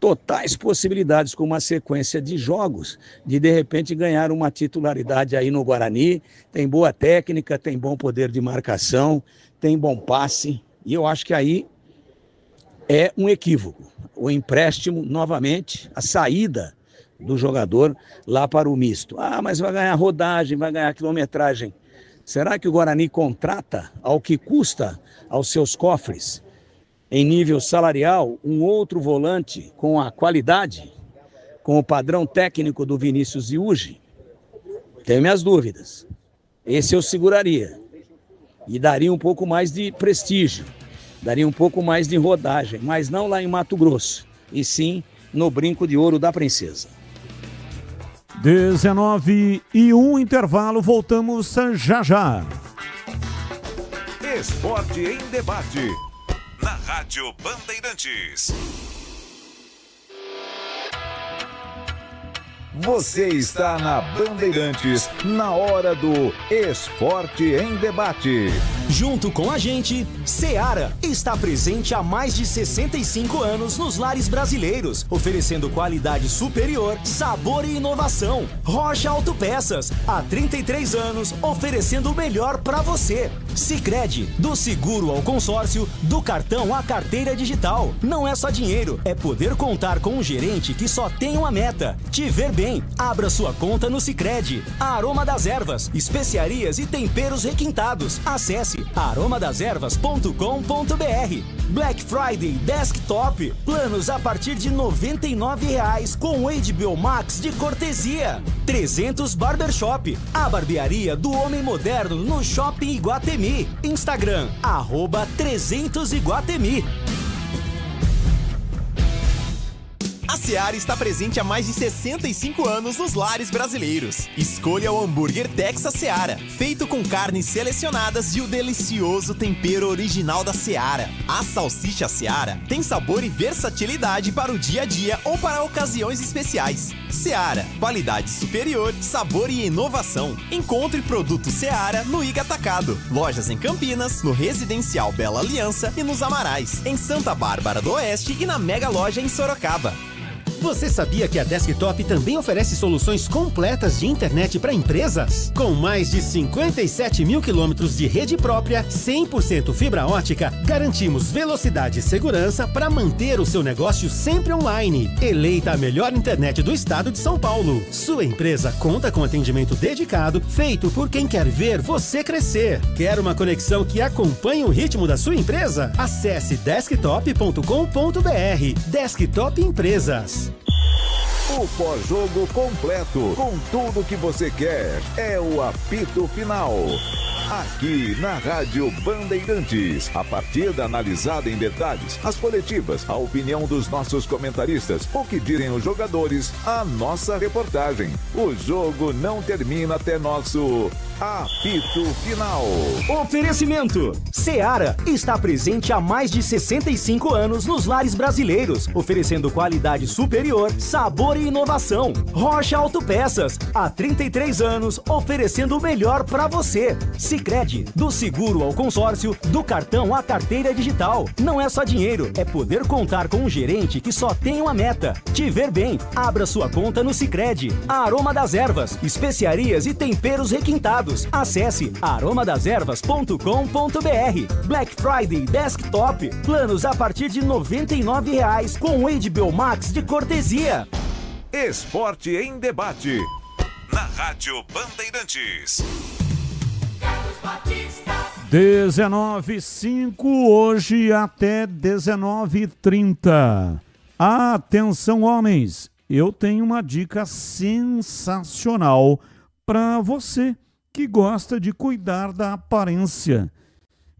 [SPEAKER 16] totais possibilidades, com uma sequência de jogos, de repente ganhar uma titularidade aí no Guarani. Tem boa técnica, tem bom poder de marcação, tem bom passe, e eu acho que aí é um equívoco. O empréstimo, novamente, a saída do jogador lá para o misto. Ah, mas vai ganhar rodagem, vai ganhar quilometragem. Será que o Guarani contrata ao que custa aos seus cofres, em nível salarial, um outro volante com a qualidade, com o padrão técnico do Vinícius Iuge? Tenho minhas dúvidas. Esse eu seguraria. E daria um pouco mais de prestígio, daria um pouco mais de rodagem, mas não lá em Mato Grosso, e sim no Brinco de Ouro da Princesa.
[SPEAKER 8] 19h01, intervalo, voltamos já já.
[SPEAKER 3] Esporte em Debate, na Rádio Bandeirantes. Você está na Bandeirantes, na hora do Esporte em Debate.
[SPEAKER 6] Junto com a gente, Seara está presente há mais de 65 anos nos lares brasileiros, oferecendo qualidade superior, sabor e inovação. Rocha Autopeças, há 33 anos, oferecendo o melhor para você. Sicredi, do seguro ao consórcio, do cartão à carteira digital. Não é só dinheiro, é poder contar com um gerente que só tem uma meta: te ver bem. Abra sua conta no Sicredi. A Aroma das Ervas, especiarias e temperos requintados. Acesse aromadaservas.com.br. Black Friday Desktop, planos a partir de R$ 99,00 com HBO Max de cortesia. 300 Barbershop, a barbearia do homem moderno no Shopping Iguatemi. Instagram, @300Iguatemi.
[SPEAKER 10] A Seara está presente há mais de 65 anos nos lares brasileiros. Escolha o hambúrguer Texas Seara, feito com carnes selecionadas e o delicioso tempero original da Seara. A salsicha Seara tem sabor e versatilidade para o dia a dia ou para ocasiões especiais. Seara, qualidade superior, sabor e inovação. Encontre produto Seara no Iga Atacado. Lojas em Campinas, no Residencial Bela Aliança e nos Amarais, em Santa Bárbara do Oeste e na Mega Loja em Sorocaba.
[SPEAKER 11] Você sabia que a Desktop também oferece soluções completas de internet para empresas? Com mais de 57 mil quilômetros de rede própria, 100% fibra ótica, garantimos velocidade e segurança para manter o seu negócio sempre online. Eleita a melhor internet do estado de São Paulo. Sua empresa conta com atendimento dedicado, feito por quem quer ver você crescer. Quer uma conexão que acompanhe o ritmo da sua empresa? Acesse desktop.com.br. Desktop Empresas.
[SPEAKER 3] O pós-jogo completo, com tudo que você quer, é o apito final. Aqui na Rádio Bandeirantes, a partida analisada em detalhes, as coletivas, a opinião dos nossos comentaristas, o que dizem os jogadores, a nossa reportagem. O jogo não termina até nosso apito final.
[SPEAKER 6] Oferecimento: Seara está presente há mais de 65 anos nos lares brasileiros, oferecendo qualidade superior, sabor e inovação. Rocha Autopeças, há 33 anos, oferecendo o melhor para você. Sicredi, do seguro ao consórcio, do cartão à carteira digital. Não é só dinheiro, é poder contar com um gerente que só tem uma meta: te ver bem. Abra sua conta no Sicredi. A Aroma das Ervas, especiarias e temperos requintados. Acesse aromadeservas.com.br. Black Friday Desktop, planos a partir de R$ 99,00 com HBO Max de cortesia.
[SPEAKER 3] Esporte em debate, na Rádio Bandeirantes.
[SPEAKER 8] 19h05, hoje até 19h30. Atenção, homens, eu tenho uma dica sensacional para você que gosta de cuidar da aparência.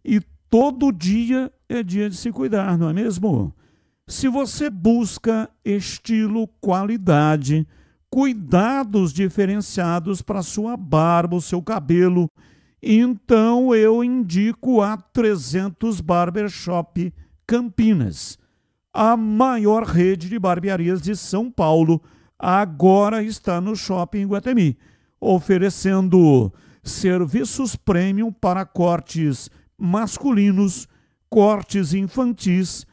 [SPEAKER 8] E todo dia é dia de se cuidar, não é mesmo? Se você busca estilo, qualidade, cuidados diferenciados para sua barba, o seu cabelo, então eu indico a 300 Barbershop Campinas. A maior rede de barbearias de São Paulo agora está no Shopping Iguatemi, oferecendo serviços premium para cortes masculinos, cortes infantis,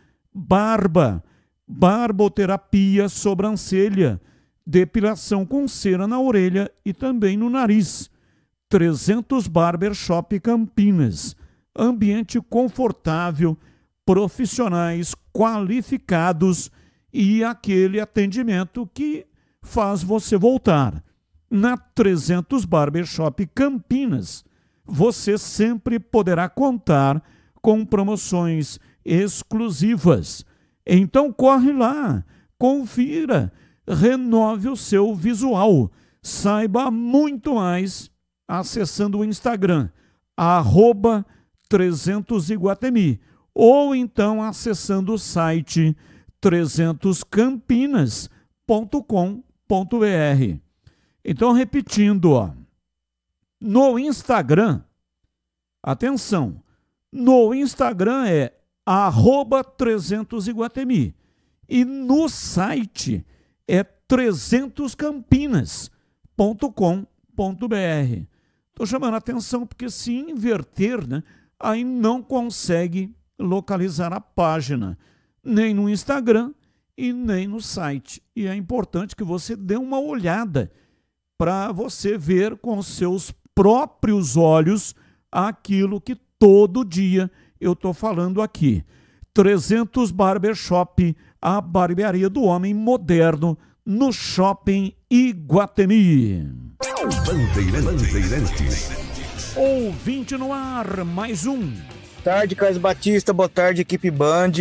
[SPEAKER 8] barboterapia, sobrancelha, depilação com cera na orelha e também no nariz. 300 Barbershop Campinas. Ambiente confortável, profissionais qualificados e aquele atendimento que faz você voltar. Na 300 Barbershop Campinas, você sempre poderá contar com promoções exclusivas. Então corre lá, confira, renove o seu visual. Saiba muito mais acessando o Instagram, @300iguatemi, ou então acessando o site 300campinas.com.br. Então, repetindo, no Instagram, atenção, no Instagram é @300iguatemi e no site é 300campinas.com.br. Estou chamando a atenção porque se inverter, né, aí não consegue localizar a página, nem no Instagram e nem no site. E é importante que você dê uma olhada para você ver com seus próprios olhos aquilo que todo dia eu estou falando aqui. 300 Barbershop, a barbearia do homem moderno, no Shopping Iguatemi.
[SPEAKER 3] Bandeirantes.
[SPEAKER 8] Ouvinte no ar, mais um.
[SPEAKER 12] Boa tarde, Carlos Batista. Boa tarde, equipe Band.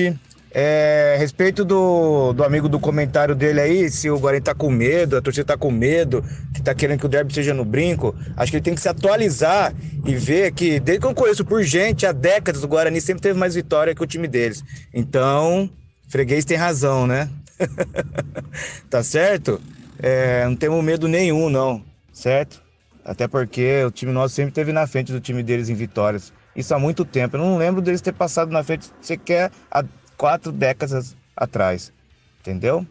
[SPEAKER 12] A respeito do amigo do comentário dele aí, se o Guarani tá com medo, a torcida tá com medo, que tá querendo que o derby seja no brinco, acho que ele tem que se atualizar e ver que, desde que eu conheço por gente, há décadas o Guarani sempre teve mais vitória que o time deles. Então, freguês tem razão, né? Tá certo? Não temos medo nenhum, não, certo? Até porque o time nosso sempre esteve na frente do time deles em vitórias. Isso há muito tempo. Eu não lembro deles ter passado na frente sequer há 4 décadas atrás. Entendeu?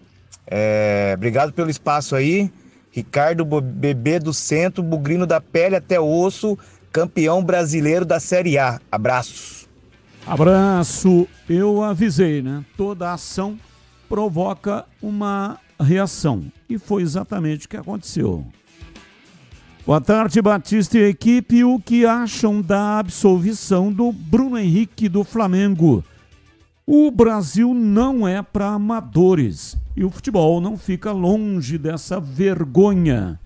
[SPEAKER 12] Obrigado pelo espaço aí. Ricardo, bebê do centro, bugrino da pele até o osso, campeão brasileiro da Série A. Abraços.
[SPEAKER 8] Abraço. Eu avisei, né? Toda ação provoca uma reação. E foi exatamente o que aconteceu. Boa tarde, Batista e equipe. O que acham da absolvição do Bruno Henrique do Flamengo? O Brasil não é para amadores e o futebol não fica longe dessa vergonha.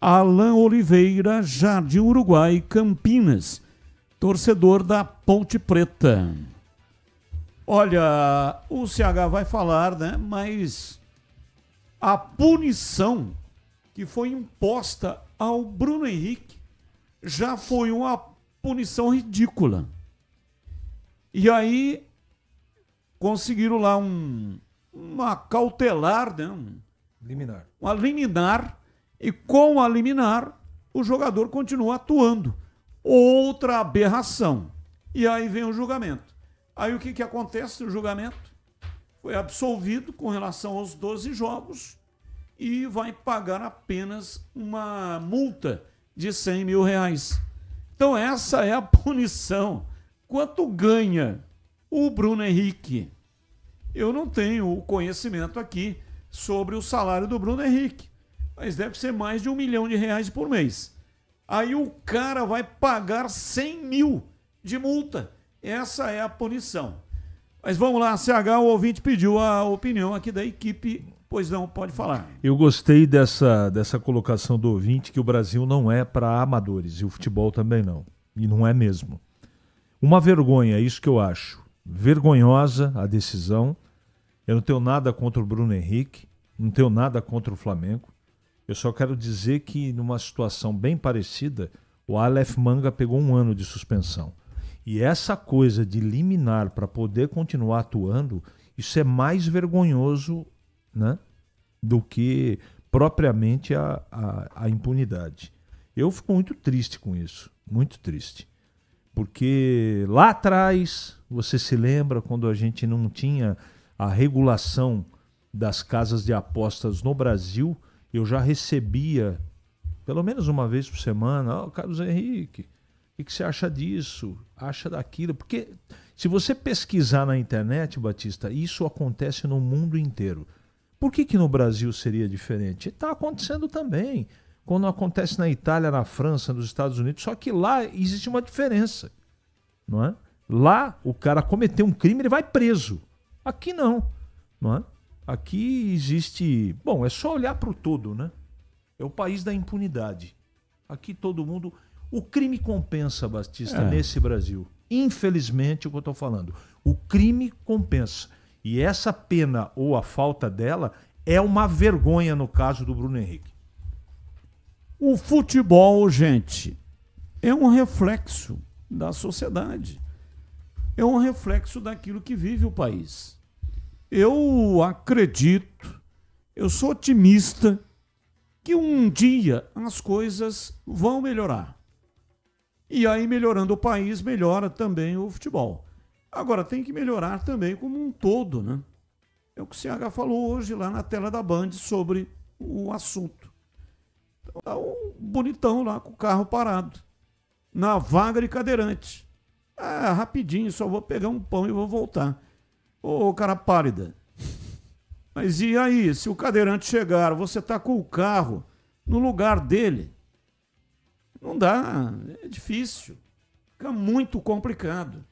[SPEAKER 8] Alan Oliveira, Jardim Uruguai, Campinas, torcedor da Ponte Preta. Olha, o CH vai falar, né? Mas a punição que foi imposta ao Bruno Henrique já foi uma punição ridícula. E aí conseguiram lá uma cautelar, né?
[SPEAKER 18] Liminar.
[SPEAKER 8] Uma liminar, e com a liminar o jogador continua atuando. Outra aberração. E aí vem o julgamento. Aí o que acontece no julgamento? Foi absolvido com relação aos 12 jogos e vai pagar apenas uma multa de R$100 mil. Então essa é a punição. Quanto ganha o Bruno Henrique? Eu não tenho o conhecimento aqui sobre o salário do Bruno Henrique, mas deve ser mais de R$1 milhão por mês. Aí o cara vai pagar 100 mil de multa. Essa é a punição. Mas vamos lá, CH, o ouvinte pediu a opinião aqui da equipe. Pois não, pode falar.
[SPEAKER 18] Eu gostei dessa colocação do ouvinte, que o Brasil não é para amadores e o futebol também não. E não é mesmo. Uma vergonha, é isso que eu acho. Vergonhosa a decisão. Eu não tenho nada contra o Bruno Henrique, não tenho nada contra o Flamengo. Eu só quero dizer que numa situação bem parecida, o Aleph Manga pegou 1 ano de suspensão. E essa coisa de liminar para poder continuar atuando, isso é mais vergonhoso, né, do que propriamente a impunidade. Eu fico muito triste com isso, muito triste. Porque lá atrás, você se lembra quando a gente não tinha a regulação das casas de apostas no Brasil, eu já recebia, pelo menos uma vez por semana, Carlos Henrique, o que você acha disso? Acha daquilo? Porque se você pesquisar na internet, Batista, isso acontece no mundo inteiro. Por que no Brasil seria diferente? Está acontecendo também. Quando acontece na Itália, na França, nos Estados Unidos, só que lá existe uma diferença, não é? Lá o cara cometeu um crime, ele vai preso. Aqui não é? Aqui existe... Bom, é só olhar para o todo, né? É o país da impunidade. Aqui todo mundo... O crime compensa, Batista, nesse Brasil. Infelizmente, o que eu estou falando. O crime compensa. E essa pena ou a falta dela é uma vergonha no caso do Bruno Henrique.
[SPEAKER 8] O futebol, gente, é um reflexo da sociedade. É um reflexo daquilo que vive o país. Eu acredito, eu sou otimista que um dia as coisas vão melhorar. E aí, melhorando o país, melhora também o futebol. Agora, tem que melhorar também como um todo, né? É o que o CH falou hoje lá na tela da Band sobre o assunto. Então, tá um bonitão lá com o carro parado, na vaga de cadeirante. Rapidinho, só vou pegar um pão e vou voltar. Ô, cara pálida. Mas e aí, se o cadeirante chegar, você tá com o carro no lugar dele? Não dá, é difícil, fica muito complicado.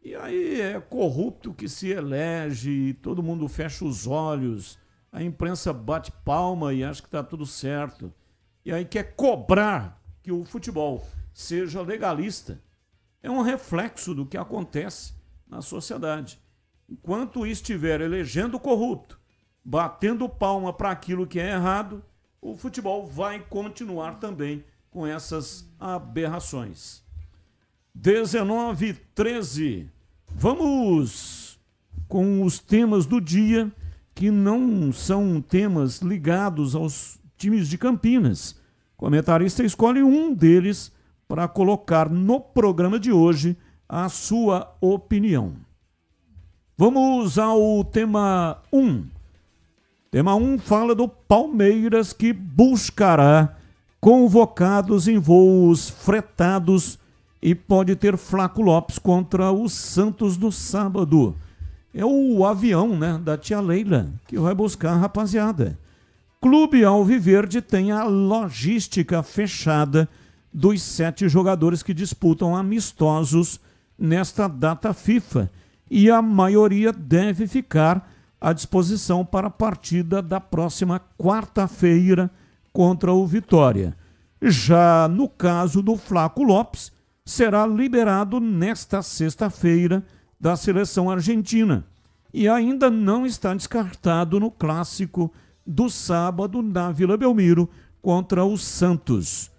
[SPEAKER 8] E aí é corrupto que se elege, todo mundo fecha os olhos, a imprensa bate palma e acha que está tudo certo. E aí quer cobrar que o futebol seja legalista. É um reflexo do que acontece na sociedade. Enquanto estiver elegendo corrupto, batendo palma para aquilo que é errado, o futebol vai continuar também com essas aberrações. 19:13. Vamos com os temas do dia. que não são temas ligados aos times de Campinas. O comentarista escolhe um deles para colocar no programa de hoje a sua opinião. Vamos ao tema 1. Tema 1 fala do Palmeiras, que buscará convocados em voos fretados e pode ter Flaco Lopes contra o Santos no sábado. É o avião, né, da tia Leila que vai buscar a rapaziada. Clube Alviverde tem a logística fechada dos 7 jogadores que disputam amistosos nesta data FIFA e a maioria deve ficar à disposição para a partida da próxima quarta-feira contra o Vitória. Já no caso do Flaco Lopes, será liberado nesta sexta-feira da seleção argentina e ainda não está descartado no clássico do sábado na Vila Belmiro contra o Santos.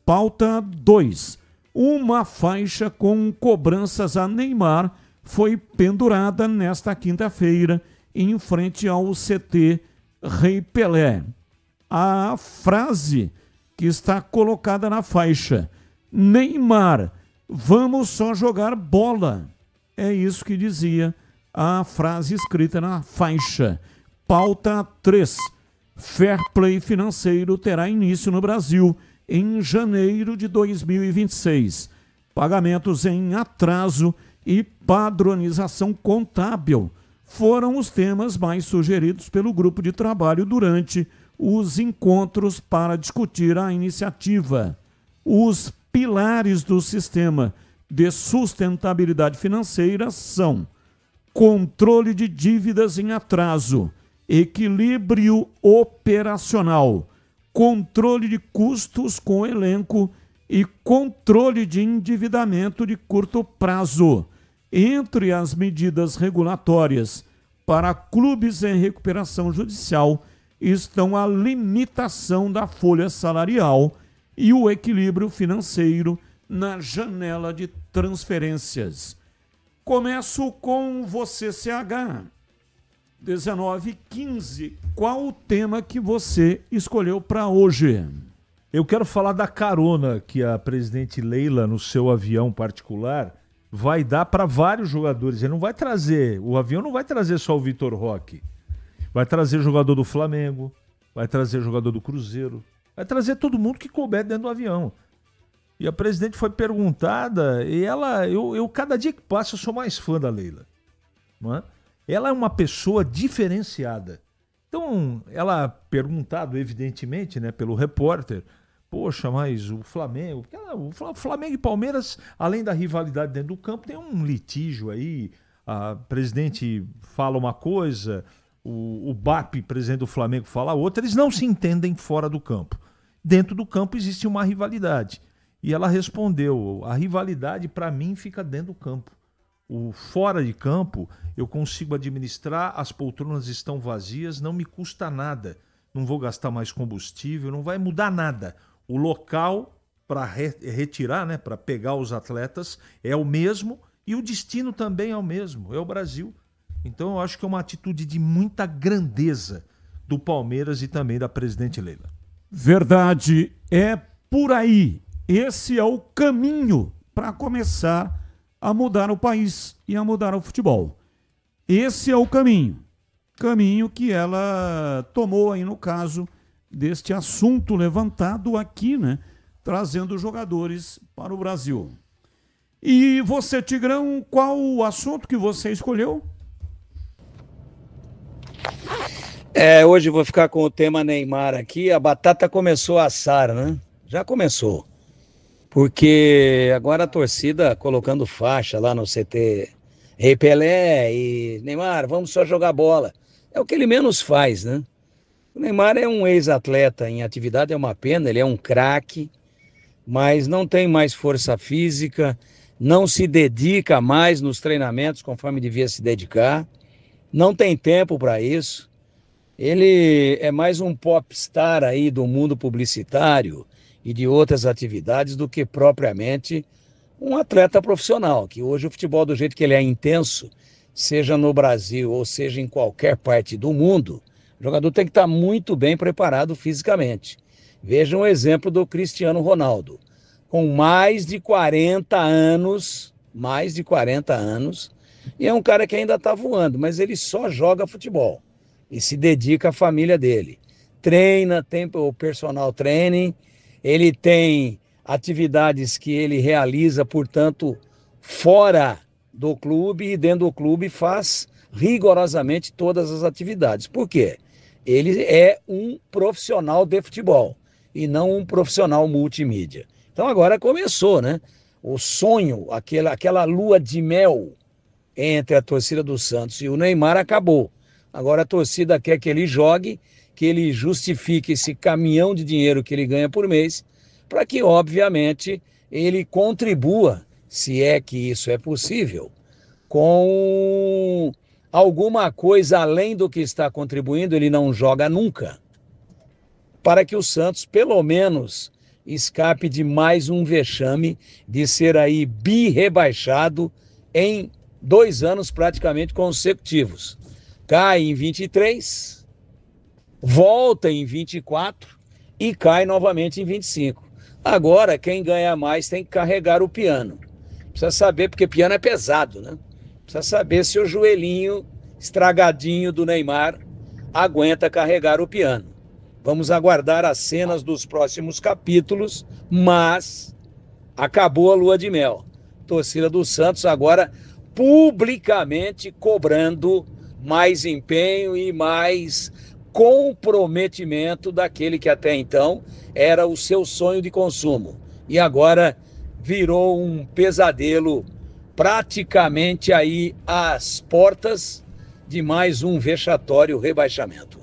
[SPEAKER 8] Pauta 2. Uma faixa com cobranças a Neymar foi pendurada nesta quinta-feira em frente ao CT Rei Pelé. A frase que está colocada na faixa: Neymar, vamos só jogar bola. É isso que dizia a frase escrita na faixa. Pauta 3. Fair Play financeiro terá início no Brasil em janeiro de 2026. Pagamentos em atraso e padronização contábil foram os temas mais sugeridos pelo grupo de trabalho durante os encontros para discutir a iniciativa. Os pilares do sistema de sustentabilidade financeira são controle de dívidas em atraso, equilíbrio operacional, controle de custos com elenco e controle de endividamento de curto prazo. Entre as medidas regulatórias para clubes em recuperação judicial estão a limitação da folha salarial e o equilíbrio financeiro na janela de transferências. Começo com você, CH. 19h15. Qual o tema que você escolheu para hoje?
[SPEAKER 18] Eu quero falar da carona que a presidente Leila, no seu avião particular, vai dar para vários jogadores. Ele não vai trazer, o avião não vai trazer só o Vitor Roque. Vai trazer jogador do Flamengo, vai trazer jogador do Cruzeiro, vai trazer todo mundo que couber dentro do avião. E a presidente foi perguntada, e ela, eu cada dia que passa eu sou mais fã da Leila. Não é? Ela é uma pessoa diferenciada. Então, ela perguntado, evidentemente, né, pelo repórter, poxa, mas o Flamengo... O Flamengo e Palmeiras, além da rivalidade dentro do campo, tem um litígio aí. A presidente fala uma coisa, o BAP, presidente do Flamengo, fala outra. Eles não se entendem fora do campo. Dentro do campo existe uma rivalidade. E ela respondeu, a rivalidade para mim fica dentro do campo. O fora de campo eu consigo administrar, as poltronas estão vazias, não me custa nada. Não vou gastar mais combustível, não vai mudar nada. O local para retirar, né, para pegar os atletas é o mesmo e o destino também é o mesmo, é o Brasil. Então eu acho que é uma atitude de muita grandeza do Palmeiras e também da presidente Leila.
[SPEAKER 8] Verdade, é por aí. Esse é o caminho para começar a mudar o país e a mudar o futebol. Esse é o caminho que ela tomou aí no caso deste assunto levantado aqui, né, trazendo jogadores para o Brasil. E você, Tigrão, qual o assunto que você escolheu?
[SPEAKER 16] Hoje eu vou ficar com o tema Neymar aqui. A batata começou a assar, né? Já começou. Porque agora a torcida colocando faixa lá no CT Rei Pelé e Neymar, vamos só jogar bola. É o que ele menos faz, né? O Neymar é um ex-atleta em atividade, é uma pena, ele é um craque, mas não tem mais força física, não se dedica mais nos treinamentos conforme devia se dedicar, não tem tempo para isso. Ele é mais um popstar aí do mundo publicitário e de outras atividades do que propriamente um atleta profissional, que hoje o futebol do jeito que ele é intenso, seja no Brasil ou seja em qualquer parte do mundo, o jogador tem que estar muito bem preparado fisicamente. Veja um exemplo do Cristiano Ronaldo, com mais de 40 anos, e é um cara que ainda está voando, mas ele só joga futebol e se dedica à família dele. Treina, tem o personal training, ele tem atividades que ele realiza, portanto, fora do clube, e dentro do clube faz rigorosamente todas as atividades. Por quê? Ele é um profissional de futebol e não um profissional multimídia. Então agora começou, né? O sonho, aquela lua de mel entre a torcida do Santos e o Neymar acabou. Agora a torcida quer que ele jogue, que ele justifique esse caminhão de dinheiro que ele ganha por mês, para que, obviamente, ele contribua, se é que isso é possível, com alguma coisa além do que está contribuindo, ele não joga nunca, para que o Santos, pelo menos, escape de mais um vexame de ser aí bi-rebaixado em 2 anos praticamente consecutivos. Cai em 23, volta em 24 e cai novamente em 25. Agora, quem ganha mais tem que carregar o piano. Precisa saber, porque piano é pesado, né? Precisa saber se o joelhinho estragadinho do Neymar aguenta carregar o piano. Vamos aguardar as cenas dos próximos capítulos, mas acabou a lua de mel. Torcida do Santos agora publicamente cobrando mais empenho e mais comprometimento daquele que até então era o seu sonho de consumo. E agora virou um pesadelo, praticamente aí às portas de mais um vexatório rebaixamento.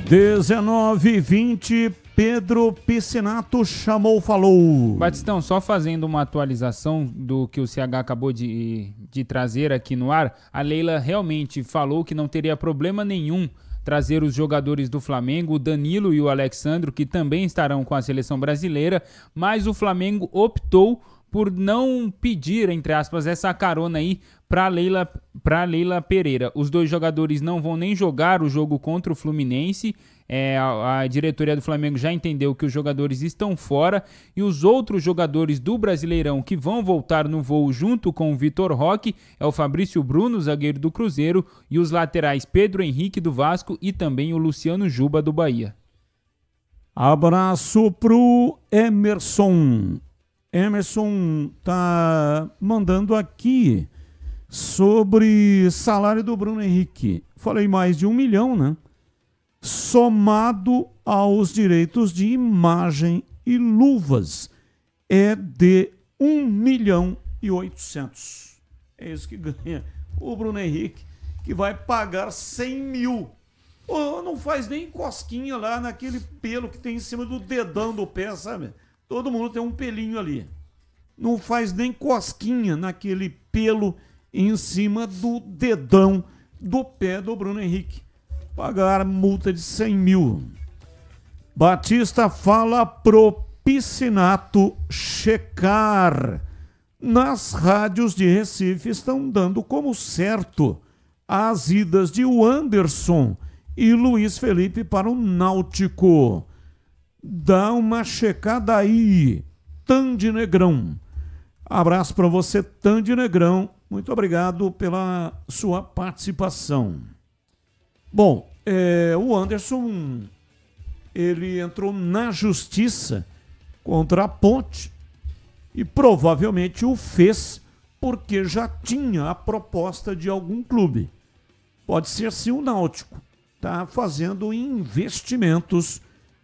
[SPEAKER 8] 19:20, Pedro Piscinato chamou, falou.
[SPEAKER 9] Batistão, só fazendo uma atualização do que o CH acabou de trazer aqui no ar, a Leila realmente falou que não teria problema nenhum trazer os jogadores do Flamengo, o Danilo e o Alexandro, que também estarão com a seleção brasileira, mas o Flamengo optou por não pedir, entre aspas, essa carona aí para Leila Pereira. Os 2 jogadores não vão nem jogar o jogo contra o Fluminense. A diretoria do Flamengo já entendeu que os jogadores estão fora e os outros jogadores do Brasileirão que vão voltar no voo junto com o Vitor Roque é o Fabrício Bruno, zagueiro do Cruzeiro, e os laterais Pedro Henrique do Vasco e também o Luciano Juba do Bahia.
[SPEAKER 8] Abraço pro Emerson. Emerson tá mandando aqui sobre salário do Bruno Henrique. Falei mais de 1 milhão, né? Somado aos direitos de imagem e luvas, é de 1.800.000. É isso que ganha o Bruno Henrique, que vai pagar 100 mil. Não faz nem cosquinha lá naquele pelo que tem em cima do dedão do pé, sabe? Todo mundo tem um pelinho ali. Não faz nem cosquinha naquele pelo em cima do dedão do pé do Bruno Henrique. Pagar multa de 100 mil. Batista fala pro Piscinato checar. Nas rádios de Recife estão dando como certo as idas de Wanderson e Luiz Felipe para o Náutico. Dá uma checada aí, Tandy Negrão. Abraço para você, Tandy Negrão. Muito obrigado pela sua participação. Bom, o Anderson, ele entrou na justiça contra a Ponte e provavelmente o fez porque já tinha a proposta de algum clube. Pode ser sim o Náutico. Está fazendo investimentos,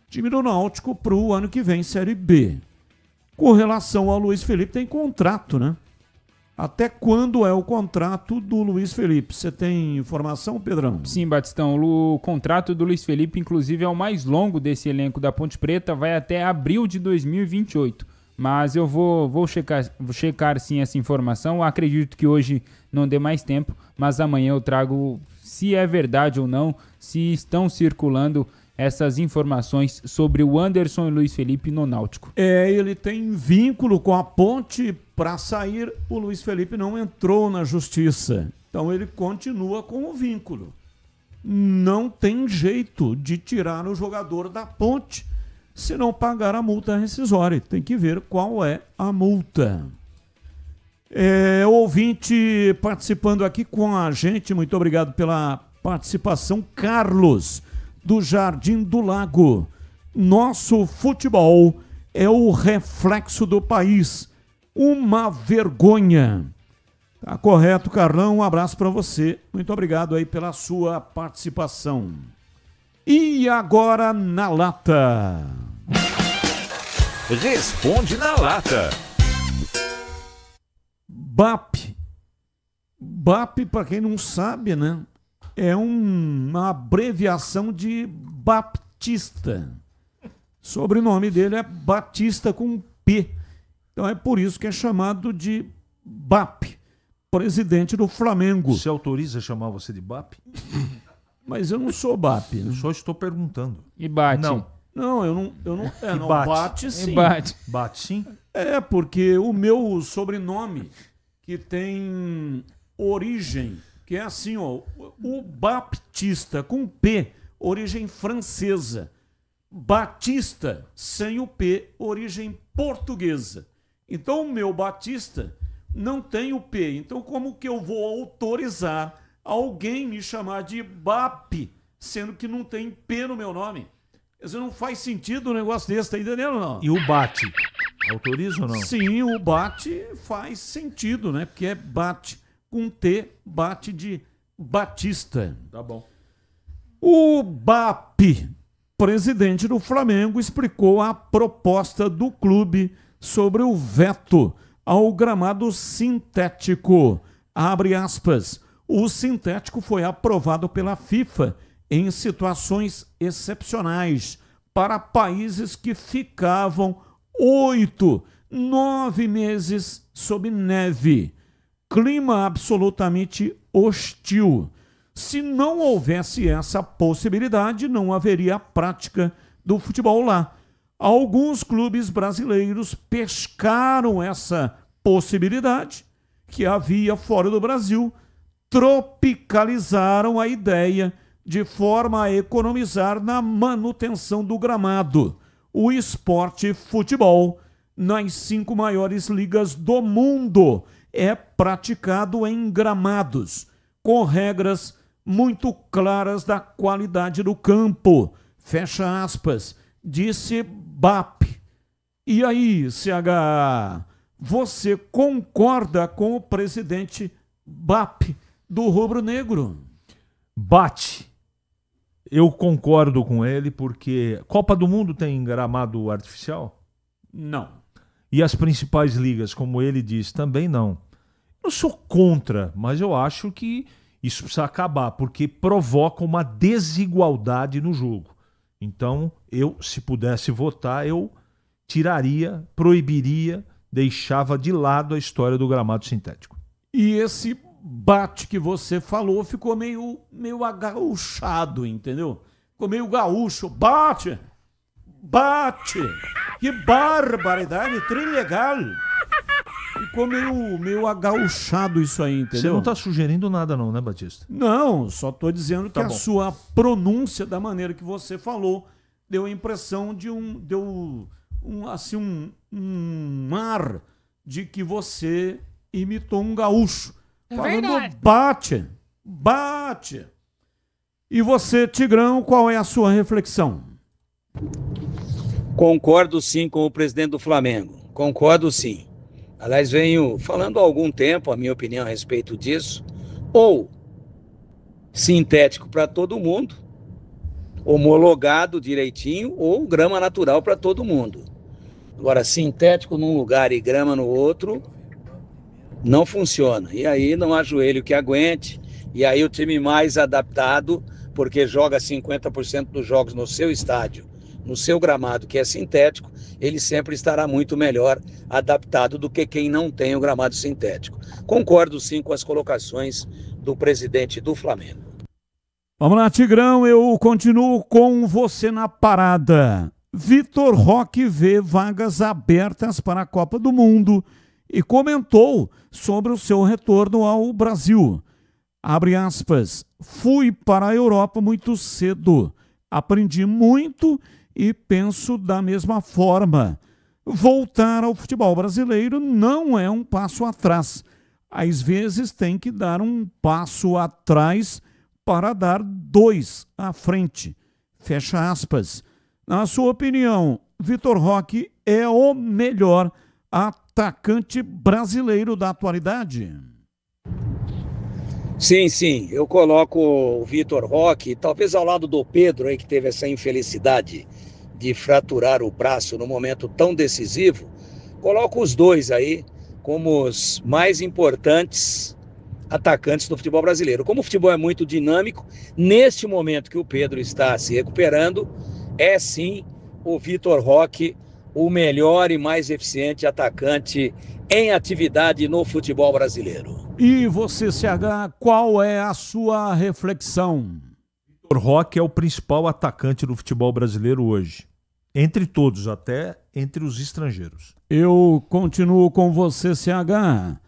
[SPEAKER 8] time do Náutico, para o ano que vem, Série B. Com relação ao Luiz Felipe, tem contrato, né? Até quando é o contrato do Luiz Felipe? Você tem informação, Pedrão?
[SPEAKER 9] Sim, Batistão. O contrato do Luiz Felipe, inclusive, é o mais longo desse elenco da Ponte Preta, vai até abril de 2028. Mas eu vou checar sim essa informação. Acredito que hoje não dê mais tempo, mas amanhã eu trago se é verdade ou não, se estão circulando essas informações sobre o Anderson e Luiz Felipe no Náutico.
[SPEAKER 8] Ele tem vínculo com a Ponte. Para sair, o Luiz Felipe não entrou na justiça. Então ele continua com o vínculo. Não tem jeito de tirar o jogador da Ponte se não pagar a multa rescisória. Tem que ver qual é a multa. Ouvinte participando aqui com a gente, muito obrigado pela participação. Carlos, do Jardim do Lago. Nosso futebol é o reflexo do país. Uma vergonha. Tá correto, Carlão. Um abraço para você. Muito obrigado aí pela sua participação. E agora na lata.
[SPEAKER 3] Responde na lata.
[SPEAKER 8] BAP. BAP, para quem não sabe, né? É uma abreviação de Baptista. O sobrenome dele é Batista com P. Então é por isso que é chamado de BAP. Presidente do Flamengo.
[SPEAKER 18] Você autoriza chamar você de BAP?
[SPEAKER 8] Mas eu não sou BAP.
[SPEAKER 18] Eu só estou perguntando.
[SPEAKER 9] E bate?
[SPEAKER 8] Não, eu não. Não, bate sim.
[SPEAKER 18] Bate sim?
[SPEAKER 8] Porque o meu sobrenome, que tem origem, que é assim, ó, o Baptista com P, origem francesa. Batista, sem o P, origem portuguesa. Então o meu Batista não tem o P. Então como que eu vou autorizar alguém me chamar de BAP, sendo que não tem P no meu nome? Isso não faz sentido um negócio desse, tá entendendo, não?
[SPEAKER 18] E o bate? Autoriza ou não?
[SPEAKER 8] Sim, o bate faz sentido, né? Porque é bate com T, bate de Batista.
[SPEAKER 18] Tá bom.
[SPEAKER 8] O BAP, presidente do Flamengo, explicou a proposta do clube sobre o veto ao gramado sintético. Abre aspas. O sintético foi aprovado pela FIFA em situações excepcionais para países que ficavam 8, 9 meses sob neve. Clima absolutamente hostil. Se não houvesse essa possibilidade, não haveria prática do futebol lá. Alguns clubes brasileiros pescaram essa possibilidade que havia fora do Brasil, tropicalizaram a ideia de forma a economizar na manutenção do gramado. O esporte futebol, nas 5 maiores ligas do mundo, é praticado em gramados, com regras muito claras da qualidade do campo. Fecha aspas, disse BAP. E aí, CH, você concorda com o presidente BAP do Rubro Negro?
[SPEAKER 18] Bate. Eu concordo com ele porque Copa do Mundo tem gramado artificial?
[SPEAKER 8] Não.
[SPEAKER 18] E as principais ligas, como ele diz, também não. Eu sou contra, mas eu acho que isso precisa acabar, porque provoca uma desigualdade no jogo. Então, eu, se pudesse votar, eu tiraria, proibiria, deixava de lado a história do gramado sintético.
[SPEAKER 8] E esse bate que você falou ficou meio agauchado, entendeu? Ficou meio gaúcho. Bate! Bate! Que barbaridade, trilegal! Ficou meio agauchado isso aí, entendeu?
[SPEAKER 18] Você não está sugerindo nada não, né, Batista?
[SPEAKER 8] Não, só estou dizendo que
[SPEAKER 18] Tá
[SPEAKER 8] a
[SPEAKER 18] bom.
[SPEAKER 8] sua pronúncia, da maneira que você falou, deu a impressão de um ar de que você imitou um gaúcho.
[SPEAKER 15] É
[SPEAKER 8] falando
[SPEAKER 15] verdade.
[SPEAKER 8] bate, bate. E você, Tigrão, qual é a sua reflexão?
[SPEAKER 16] Concordo sim com o presidente do Flamengo. Concordo sim. Aliás, venho falando há algum tempo a minha opinião a respeito disso. Ou sintético para todo mundo, homologado direitinho, ou grama natural para todo mundo. Agora, sintético num lugar e grama no outro, não funciona. E aí não há joelho que aguente. E aí o time mais adaptado, porque joga 50% dos jogos no seu estádio, no seu gramado, que é sintético, ele sempre estará muito melhor adaptado do que quem não tem o gramado sintético. Concordo sim com as colocações do presidente do Flamengo.
[SPEAKER 8] Vamos lá, Tigrão, eu continuo com você na parada. Vitor Roque vê vagas abertas para a Copa do Mundo e comentou sobre o seu retorno ao Brasil. Abre aspas, fui para a Europa muito cedo, aprendi muito e penso da mesma forma. Voltar ao futebol brasileiro não é um passo atrás. Às vezes tem que dar um passo atrás para dar 2 à frente. Fecha aspas. Na sua opinião, Vitor Roque é o melhor atacante brasileiro da atualidade?
[SPEAKER 16] Sim, eu coloco o Vitor Roque, talvez ao lado do Pedro, aí, que teve essa infelicidade de fraturar o braço no momento tão decisivo. Coloco os dois aí como os mais importantes atacantes do futebol brasileiro. Como o futebol é muito dinâmico, neste momento que o Pedro está se recuperando, é sim o Vitor Roque o melhor e mais eficiente atacante em atividade no futebol brasileiro.
[SPEAKER 8] E você, CH, qual é a sua reflexão?
[SPEAKER 18] Vitor Roque é o principal atacante do futebol brasileiro hoje. Entre todos, até entre os estrangeiros.
[SPEAKER 8] Eu continuo com você, CH.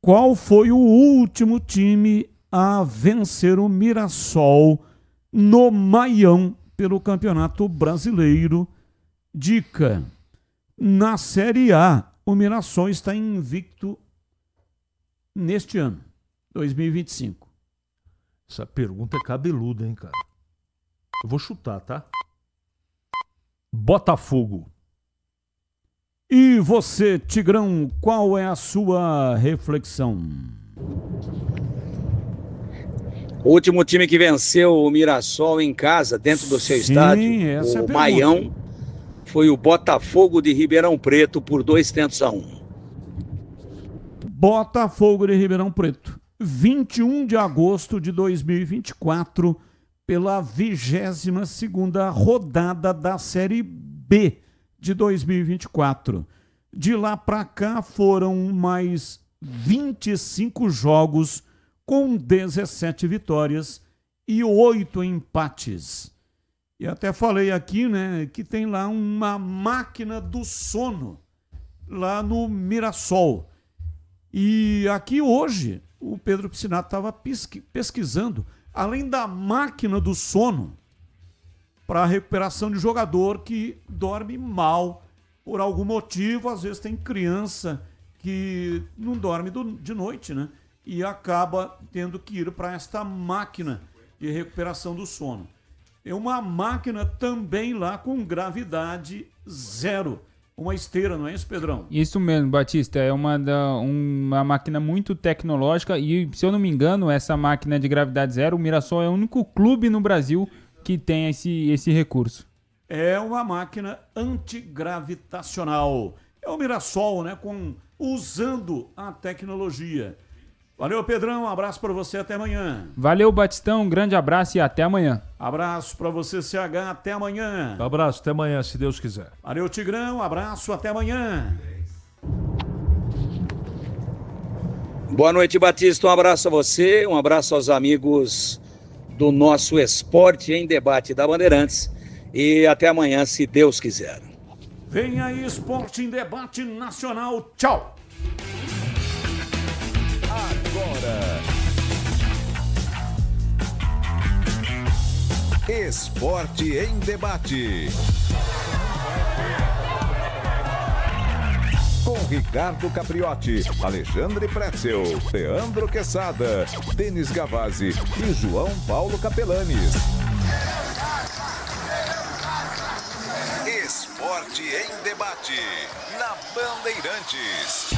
[SPEAKER 8] Qual foi o último time a vencer o Mirassol no Maião pelo Campeonato Brasileiro? Dica: na Série A, o Mirassol está invicto neste ano, 2025.
[SPEAKER 18] Essa pergunta é cabeluda, hein, cara? Eu vou chutar, tá? Botafogo.
[SPEAKER 8] E você, Tigrão, qual é a sua reflexão?
[SPEAKER 16] O último time que venceu o Mirassol em casa, dentro do seu estádio, o Maião, foi o Botafogo de Ribeirão Preto por 2-1.
[SPEAKER 8] Botafogo de Ribeirão Preto, 21 de agosto de 2024, pela 22ª rodada da Série B de 2024. De lá para cá foram mais 25 jogos com 17 vitórias e 8 empates. E até falei aqui, né, que tem lá uma máquina do sono lá no Mirassol. E aqui hoje o Pedro Piscinato estava pesquisando, além da máquina do sono, para a recuperação de jogador que dorme mal por algum motivo. Às vezes tem criança que não dorme de noite, né? E acaba tendo que ir para esta máquina de recuperação do sono. Tem uma máquina também lá com gravidade zero. Uma esteira, não é isso, Pedrão?
[SPEAKER 9] Isso mesmo, Batista. É uma máquina muito tecnológica e, se eu não me engano, essa máquina de gravidade zero, o Mirassol é o único clube no Brasil que tem esse recurso.
[SPEAKER 8] É uma máquina antigravitacional. É o Mirassol, né, usando a tecnologia. Valeu, Pedrão, um abraço para você, até amanhã.
[SPEAKER 9] Valeu, Batistão, um grande abraço e até amanhã.
[SPEAKER 8] Abraço para você, CH, até amanhã.
[SPEAKER 18] Abraço, até amanhã, se Deus quiser.
[SPEAKER 8] Valeu, Tigrão, abraço, até amanhã.
[SPEAKER 16] Boa noite, Batista, um abraço a você, um abraço aos amigos do nosso Esporte em Debate da Bandeirantes e até amanhã, se Deus quiser.
[SPEAKER 8] Vem aí, Esporte em Debate Nacional, tchau.
[SPEAKER 3] Agora, Esporte em Debate. Com Ricardo Capriotti, Alexandre Pretzel, Leandro Quesada, Denis Gavazzi e João Paulo Capelanes. Esporte em Debate, na Bandeirantes.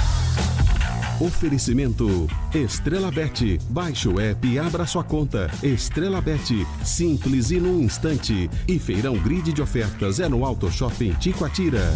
[SPEAKER 15] Oferecimento Estrela Bet. Baixe o app e abra sua conta. Estrela Bet, simples e num instante. E Feirão Grid de Ofertas é no Auto Shopping Ticoatira.